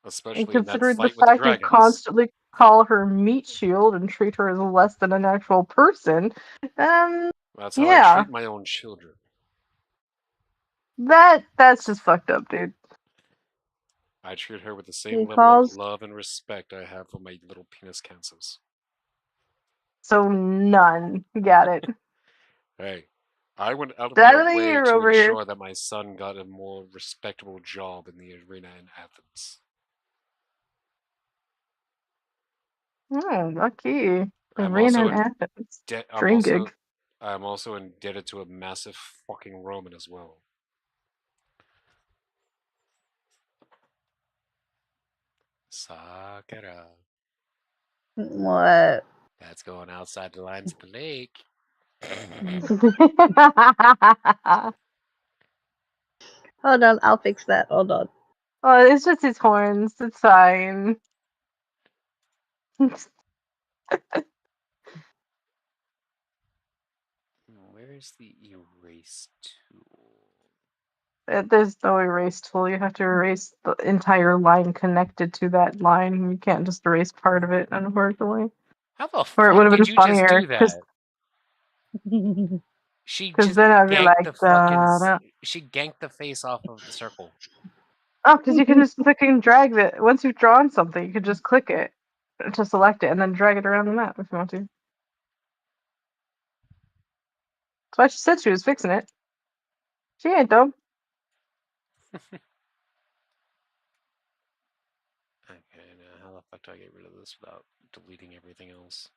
And Especially in that considering the fight with the fact you dragons. constantly call her meat shield and treat her as less than an actual person, That's how I yeah, treat my own children. that's just fucked up, dude. I treat her with the He same level of calls- love and respect I have for my little penis cancers. So none. Got it. Hey, I went out of That my of the way year to over here. ensure that my son got a more respectable job in the arena in Athens. Oh, lucky. I'm Arena also in Athens. I'm Dream also gig. I'm also indebted to a massive fucking Roman as well. Sakura. What? That's going outside the lines of the lake. Hold on, I'll fix that. Hold on. Oh, it's just his horns. It's fine. Where's the erase tool? There's no erase tool. You have to erase the entire line connected to that line. You can't just erase part of it, unfortunately. How the Or it fuck would have did been you just funnier, do that? She because just then I'd be ganked like, the fucking. da-da. She ganked the face off of the circle. Oh, because you can just click and drag it. Once you've drawn something, you can just click it to select it and then drag it around the map if you want to. That's why she said she was fixing it. She ain't dumb. Okay, now how the fuck do I get rid of this without deleting everything else?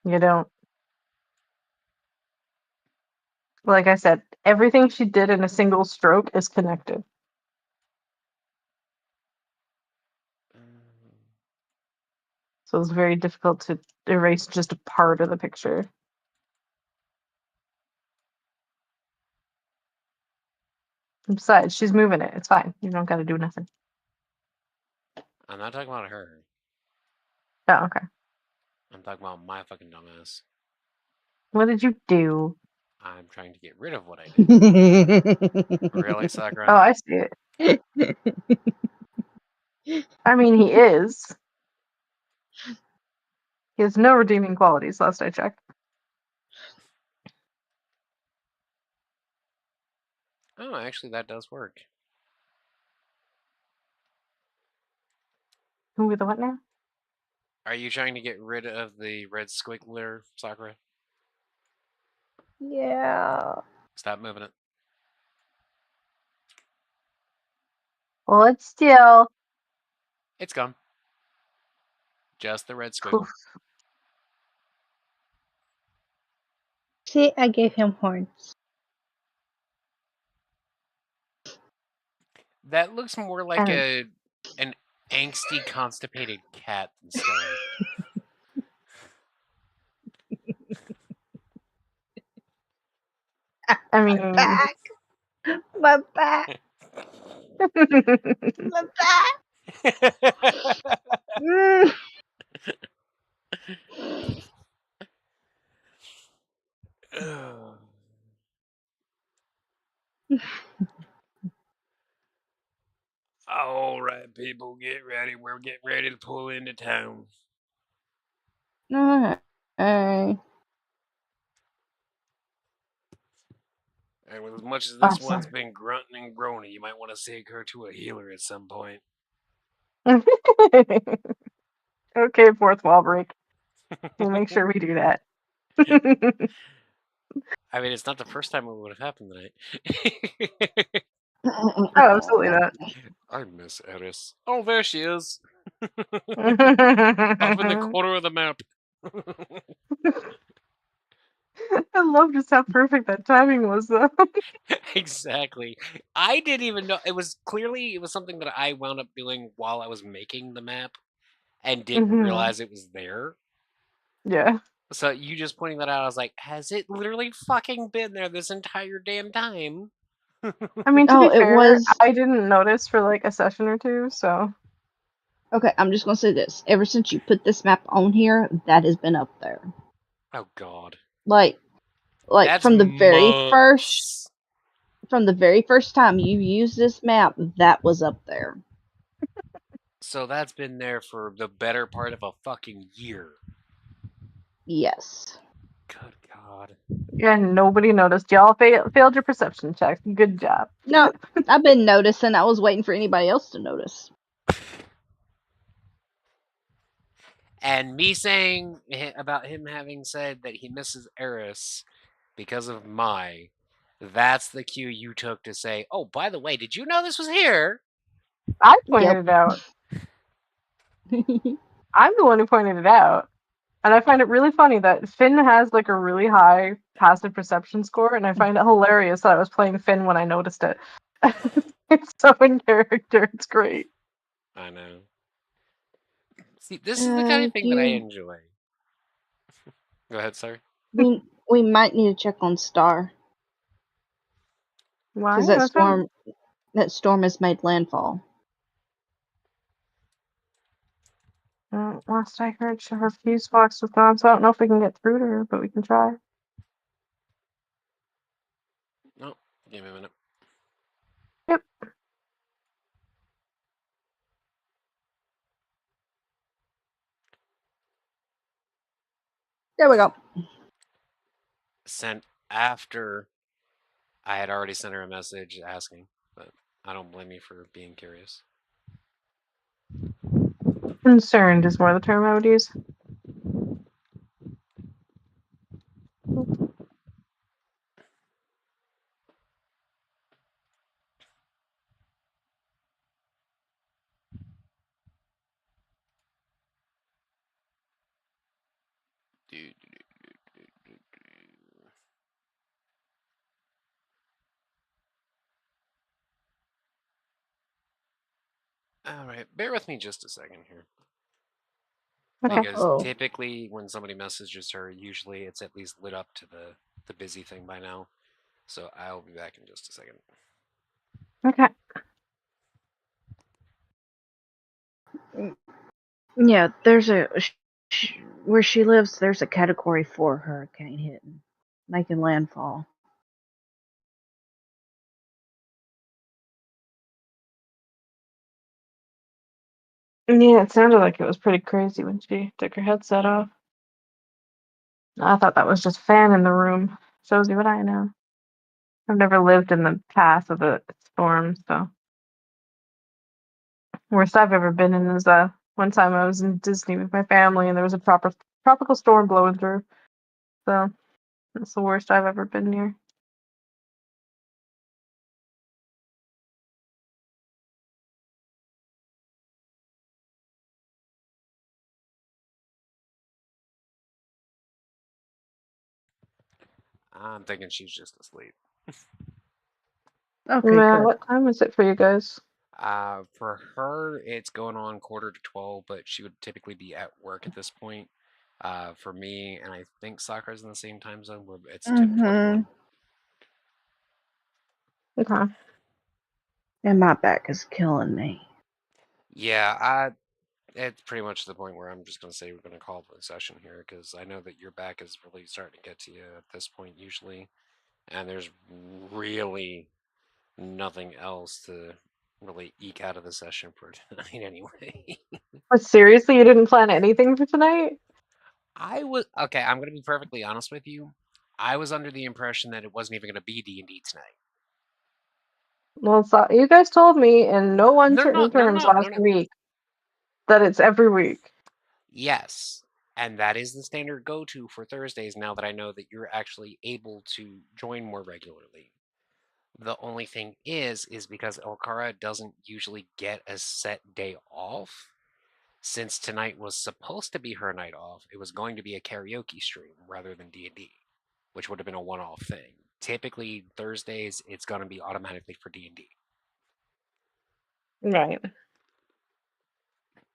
You don't. Like I said, everything she did in a single stroke is connected. So it's very difficult to erase just a part of the picture. And besides, she's moving it. It's fine. You don't got to do nothing. I'm not talking about her. Oh, okay. I'm talking about my fucking dumbass. What did you do? I'm trying to get rid of what I did. Really, Sakura? Oh, I see it. I mean, he is. He has no redeeming qualities, last I checked. Oh, actually, that does work. Who with the what now? Are you trying to get rid of the red squiggler, Sakura? Yeah. Stop moving it. Hold still. It's gone. Just the red squiggle. Poof. See, I gave him horns. That looks more like And- an angsty, constipated cat than Scully. I mean, Back. My back. My back. Mm. All right, people, get ready. We're getting ready to pull into town. Alright. And with as much as this Awesome. one's been grunting and groaning, you might want to take her to a healer at some point. Okay, fourth wall break. We'll make sure we do that. I mean, it's not the first time it would have happened tonight. Oh, absolutely not. I miss Eris. Oh, there she is. Up in the corner of the map. I love just how perfect that timing was, though. Exactly. I didn't even know. It was something that I wound up doing while I was making the map and didn't Mhm. realize it was there. Yeah. So you just pointing that out, I was like, has it literally fucking been there this entire damn time? I mean, to Oh, be it fair, was- I didn't notice for like a session or two, so. Okay, I'm just gonna say this. Ever since you put this map on here, that has been up there. Oh god. Like That's from the very months. first time you used this map, that was up there. So that's been there for the better part of a fucking year. Yes. Good god. Yeah, nobody noticed. Y'all failed your perception check. Good job. No, I've been noticing. I was waiting for anybody else to notice. And me saying about him having said that he misses Eris because of that's the cue you took to say, oh, by the way, did you know this was here? I pointed Yep. it out. I'm the one who pointed it out. And I find it really funny that Finn has like a really high passive perception score, and I find it hilarious that I was playing Finn when I noticed it. It's so in character. It's great. I know. See, this is the kind of thing that I enjoy. Go ahead, sir. We might need to check on Star Why? because that storm has made landfall. Last I heard, her fuse box was gone, so I don't know if we can get through to her, but we can try. No, give me a minute. Yep. There we go. Sent after I had already sent her a message asking, but I don't blame you for being curious. Concerned is more the term I would use. All right, bear with me just a second here. Okay. Because typically when somebody messages her, usually it's at least lit up to the busy thing by now. So I'll be back in just a second. Okay. Yeah, there's where she lives. There's a Category 4 hurricane hitting, making landfall. Yeah, it sounded like it was pretty crazy when she took her headset off. I thought that was just fan in the room. Shows you what I know. I've never lived in the path of the storm, so. Worst I've ever been in is one time I was in Disney with my family and there was a tropical storm blowing through. So That's the worst I've ever been near. I'm thinking she's just asleep. Okay, Man, good. what time is it for you guys? For her, it's going on 11:45, but she would typically be at work at this point. For me, and I think Sakura's in the same time zone where it's 10:41. Okay. And my back is killing me. Yeah, it's pretty much the point where I'm just gonna say we're gonna call the session here because I know that your back is really starting to get to you at this point usually, and there's really nothing else to really eke out of the session for tonight anyway. But seriously, you didn't plan anything for tonight? Okay, I'm gonna be perfectly honest with you. I was under the impression that it wasn't even gonna be D&D tonight. Well, you guys told me in no uncertain terms last no. week that it's every week. Yes, and that is the standard go-to for Thursdays now that I know that you're actually able to join more regularly. The only thing is because Okara doesn't usually get a set day off. Since tonight was supposed to be her night off, it was going to be a karaoke stream rather than D&D, which would have been a one-off thing. Typically, Thursdays, it's going to be automatically for D&D. Right.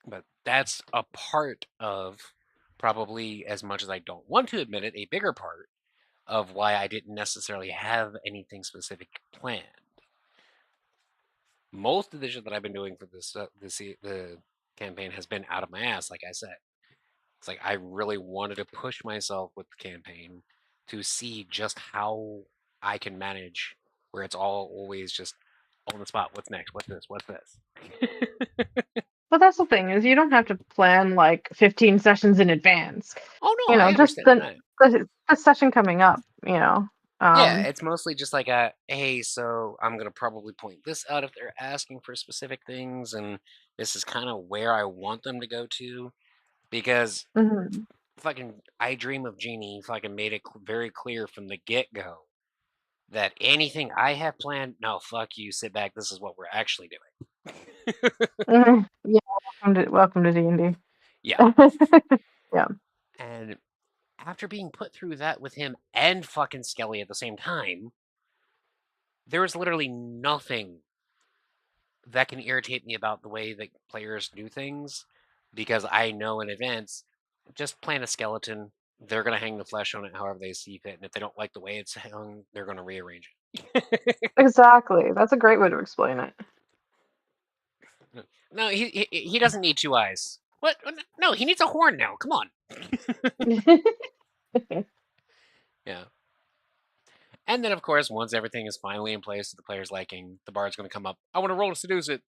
But that's a part of, probably as much as I don't want to admit it, a bigger part of why I didn't necessarily have anything specific planned. Most of the shit that I've been doing for the campaign has been out of my ass, like I said. It's like I really wanted to push myself with the campaign to see just how I can manage where it's all always just on the spot. What's next? What's this? What's this? But that's the thing is you don't have to plan like 15 sessions in advance. Oh no, I just understand that. the session coming up, Yeah, it's mostly just like hey, so I'm gonna probably point this out if they're asking for specific things, and this is kind of where I want them to go to, because fucking I Dream of Jeannie fucking made it very clear from the get-go that anything I have planned, no, fuck you, sit back, this is what we're actually doing. Yeah, welcome to D&D. Yeah. Yeah. And after being put through that with him and fucking Skelly at the same time, there was literally nothing that can irritate me about the way that players do things, because I know in advance, just plan a skeleton, they're going to hang the flesh on it however they see fit, and if they don't like the way it's hung, they're going to rearrange it. Exactly. That's a great way to explain it. No, he doesn't need 2 eyes. What? No, he needs a horn now. Come on. Yeah. And then, of course, once everything is finally in place to the player's liking, the bard's going to come up. I want to roll to seduce it.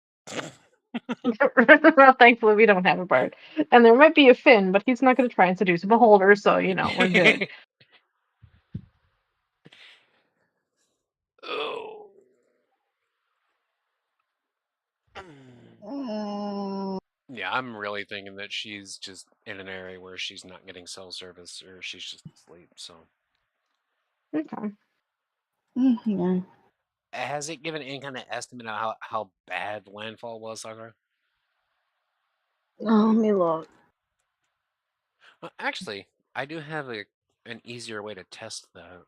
Well, thankfully, we don't have a bard. And there might be a Finn, but he's not going to try and seduce a beholder, so, we're good. Oh. Yeah, I'm really thinking that she's just in an area where she's not getting cell service, or she's just asleep, so. Okay. Yeah. Has it given any kind of estimate of how bad landfall was, Sakura? Oh, let me look. Well, actually, I do have an easier way to test that.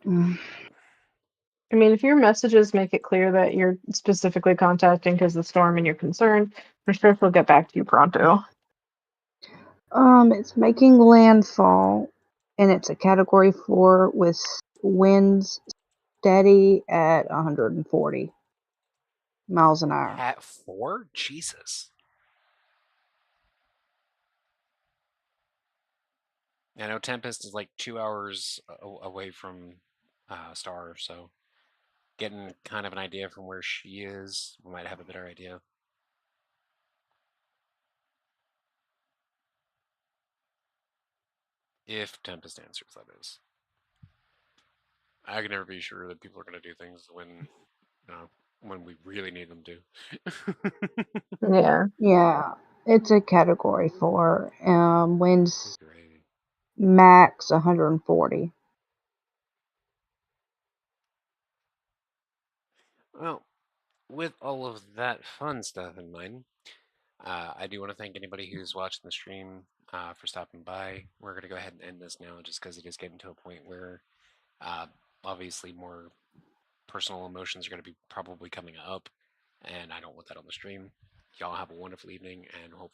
I mean, if your messages make it clear that you're specifically contacting because of the storm and you're concerned, I'm sure she'll get back to you pronto. It's making landfall, and it's a category 4 with winds steady at 140 miles an hour. At 4? Jesus. I know Tempest is like 2 hours away from Star, so getting kind of an idea from where she is, we might have a better idea. If Tempest answers, that is. I can never be sure that people are going to do things when we really need them to. Yeah, it's a category 4. Winds Max 140. Well, with all of that fun stuff in mind, I do want to thank anybody who's watching the stream for stopping by. We're going to go ahead and end this now just because it is getting to a point where obviously more personal emotions are going to be probably coming up, and I don't want that on the stream. Y'all have a wonderful evening, and hope